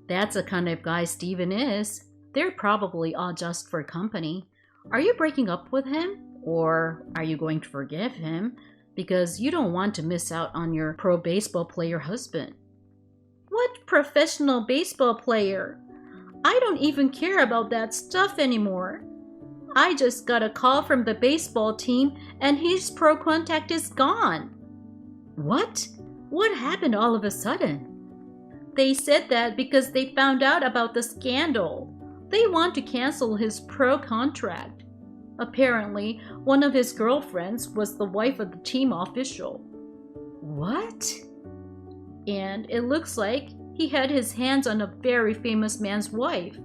That's the kind of guy Steven is. They're probably all just for company. Are you breaking up with him? Or are you going to forgive him because you don't want to miss out on your pro baseball player husband? What professional baseball player? I don't even care about that stuff anymore. I just got a call from the baseball team and his pro contact is gone. What? What happened all of a sudden? They said that because they found out about the scandal. They want to cancel his pro contract. Apparently, one of his girlfriends was the wife of the team official. What? And it looks like he had his hands on a very famous man's wife.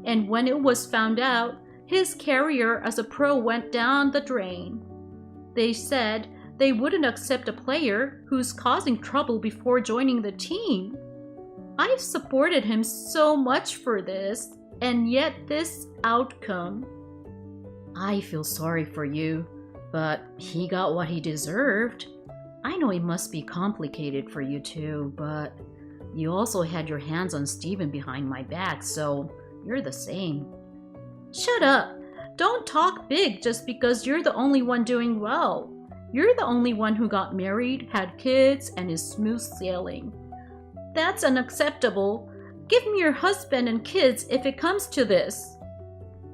And when it was found out, his career as a pro went down the drain. They said they wouldn't accept a player who's causing trouble before joining the team. I've supported him so much for this, and yet this outcome. I feel sorry for you, but he got what he deserved. I know it must be complicated for you too, but you also had your hands on Steven behind my back, so you're the same. Shut up! Don't talk big just because you're the only one doing well. You're the only one who got married, had kids, and is smooth sailing. That's unacceptable. Give me your husband and kids if it comes to this.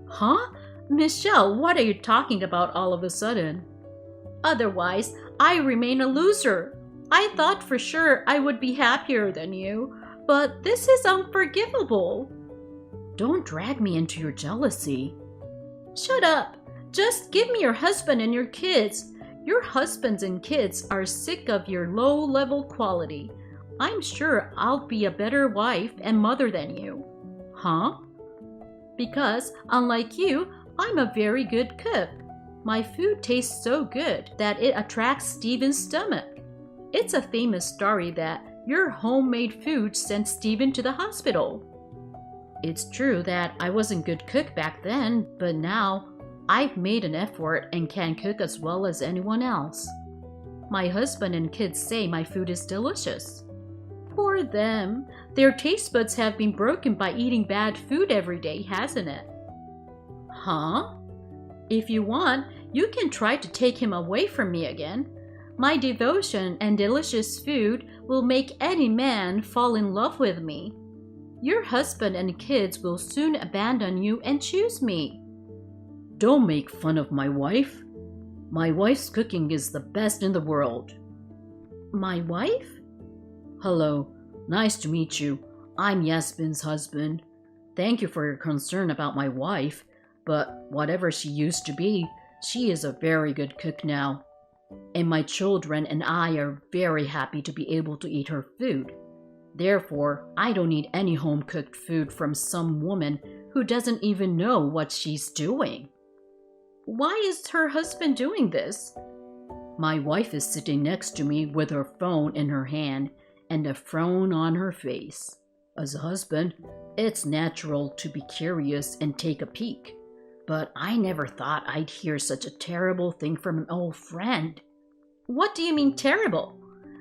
Huh? Michelle, what are you talking about all of a sudden? Otherwise, I remain a loser. I thought for sure I would be happier than you, but this is unforgivable. Don't drag me into your jealousy. Shut up. Just give me your husband and your kids. Your husbands and kids are sick of your low-level quality. I'm sure I'll be a better wife and mother than you. Huh? Because, unlike you, I'm a very good cook. My food tastes so good that it attracts Steven's stomach. It's a famous story that your homemade food sent Steven to the hospital. It's true that I wasn't a good cook back then, but now I've made an effort and can cook as well as anyone else. My husband and kids say my food is delicious. Poor them. Their taste buds have been broken by eating bad food every day, hasn't it? Huh? If you want, you can try to take him away from me again. My devotion and delicious food will make any man fall in love with me. Your husband and kids will soon abandon you and choose me. Don't make fun of my wife. My wife's cooking is the best in the world. My wife? Hello, nice to meet you. I'm Yasmin's husband. Thank you for your concern about my wife, but whatever she used to be, she is a very good cook now. And my children and I are very happy to be able to eat her food. Therefore, I don't need any home-cooked food from some woman who doesn't even know what she's doing. Why is her husband doing this? My wife is sitting next to me with her phone in her hand and a frown on her face. As a husband, it's natural to be curious and take a peek. But I never thought I'd hear such a terrible thing from an old friend. What do you mean terrible?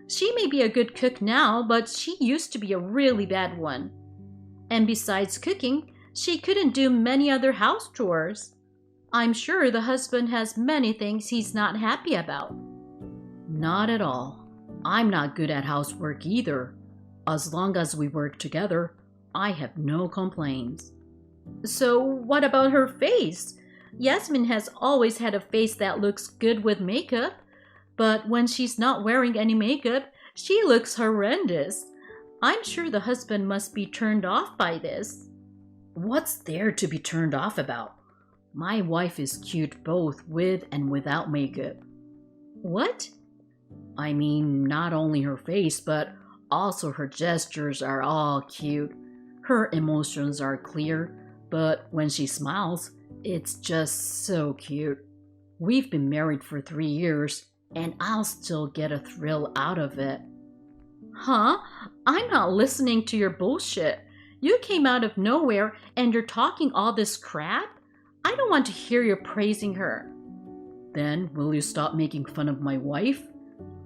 She may be a good cook now, but she used to be a really bad one. And besides cooking, she couldn't do many other house chores. I'm sure the husband has many things he's not happy about. Not at all. I'm not good at housework either. As long as we work together, I have no complaints. So what about her face? Yasmin has always had a face that looks good with makeup, but when she's not wearing any makeup, she looks horrendous. I'm sure the husband must be turned off by this. What's there to be turned off about? My wife is cute both with and without makeup. What? I mean, not only her face, but also her gestures are all cute. Her emotions are clear, but when she smiles, it's just so cute. We've been married for 3 years, and I'll still get a thrill out of it. Huh? I'm not listening to your bullshit. You came out of nowhere and you're talking all this crap? I don't want to hear you praising her. Then will you stop making fun of my wife?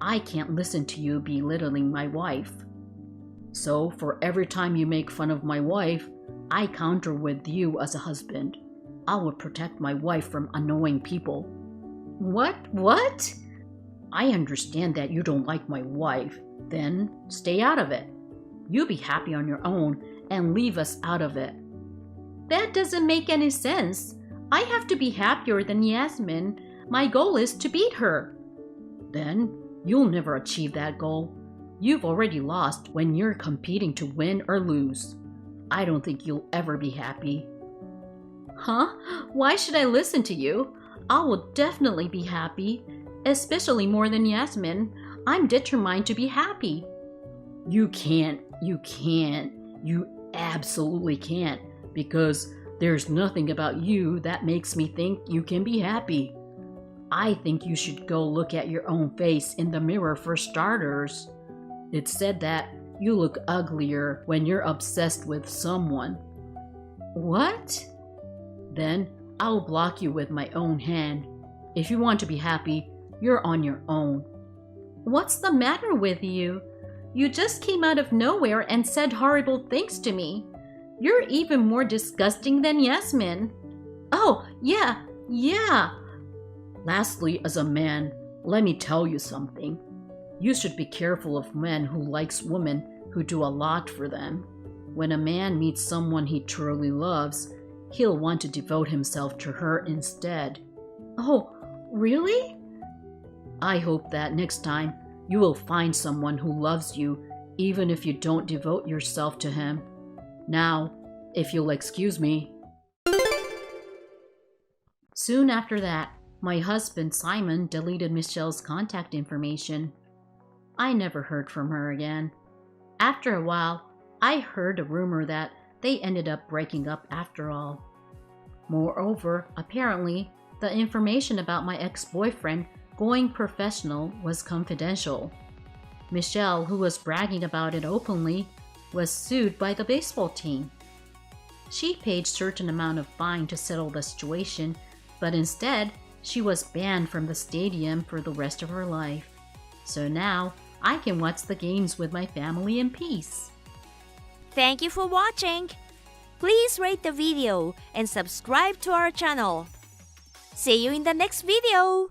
I can't listen to you belittling my wife. So, for every time you make fun of my wife, I counter with you as a husband. I will protect my wife from annoying people. What? I understand that you don't like my wife. Then stay out of it. You be happy on your own and leave us out of it. That doesn't make any sense. I have to be happier than Yasmin. My goal is to beat her. Then you'll never achieve that goal. You've already lost when you're competing to win or lose. I don't think you'll ever be happy. Huh? Why should I listen to you? I will definitely be happy, especially more than Yasmin. I'm determined to be happy. You can't. You absolutely can't, because there's nothing about you that makes me think you can be happy. I think you should go look at your own face in the mirror for starters. It's said that you look uglier when you're obsessed with someone. What? Then I'll block you with my own hand. If you want to be happy, you're on your own. What's the matter with you? You just came out of nowhere and said horrible things to me. You're even more disgusting than Yasmin. Oh, yeah. Lastly, as a man, let me tell you something. You should be careful of men who likes women who do a lot for them. When a man meets someone he truly loves, he'll want to devote himself to her instead. Oh, really? I hope that next time you will find someone who loves you, even if you don't devote yourself to him. Now, if you'll excuse me. Soon after that, my husband Simon deleted Michelle's contact information. I never heard from her again. After a while, I heard a rumor that they ended up breaking up after all. Moreover, apparently, the information about my ex-boyfriend going professional was confidential. Michelle, who was bragging about it openly, was sued by the baseball team. She paid certain amount of fine to settle the situation, but instead, she was banned from the stadium for the rest of her life. So now, I can watch the games with my family in peace. Thank you for watching. Please rate the video and subscribe to our channel. See you in the next video.